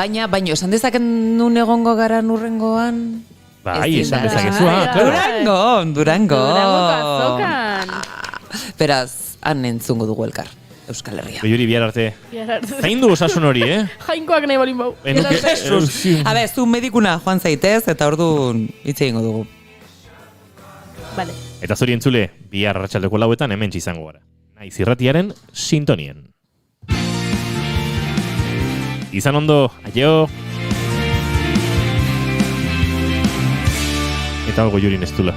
esan dezaken nun egongo gara nurrengoan? Bai, esan dezakezua. Durango. Durangoko azokan. Beraz, han entzungo dugu elkar. Euskal Herria. Beiuri bihar arte. Zain du osasun hori, Jainkoak nahi balin bau. Zu medikuna joan zaitez, eta orduan hitz egingo dugu. Vale. Eta zuri entzule, bihar arratsaldeko 4etan hemen izango gara. Naiz irratiaren sintonien. Izan ondo, aio. Eta algo jurin ez dula.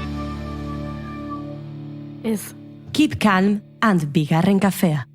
Ez. Keep calm and bigarren kafea.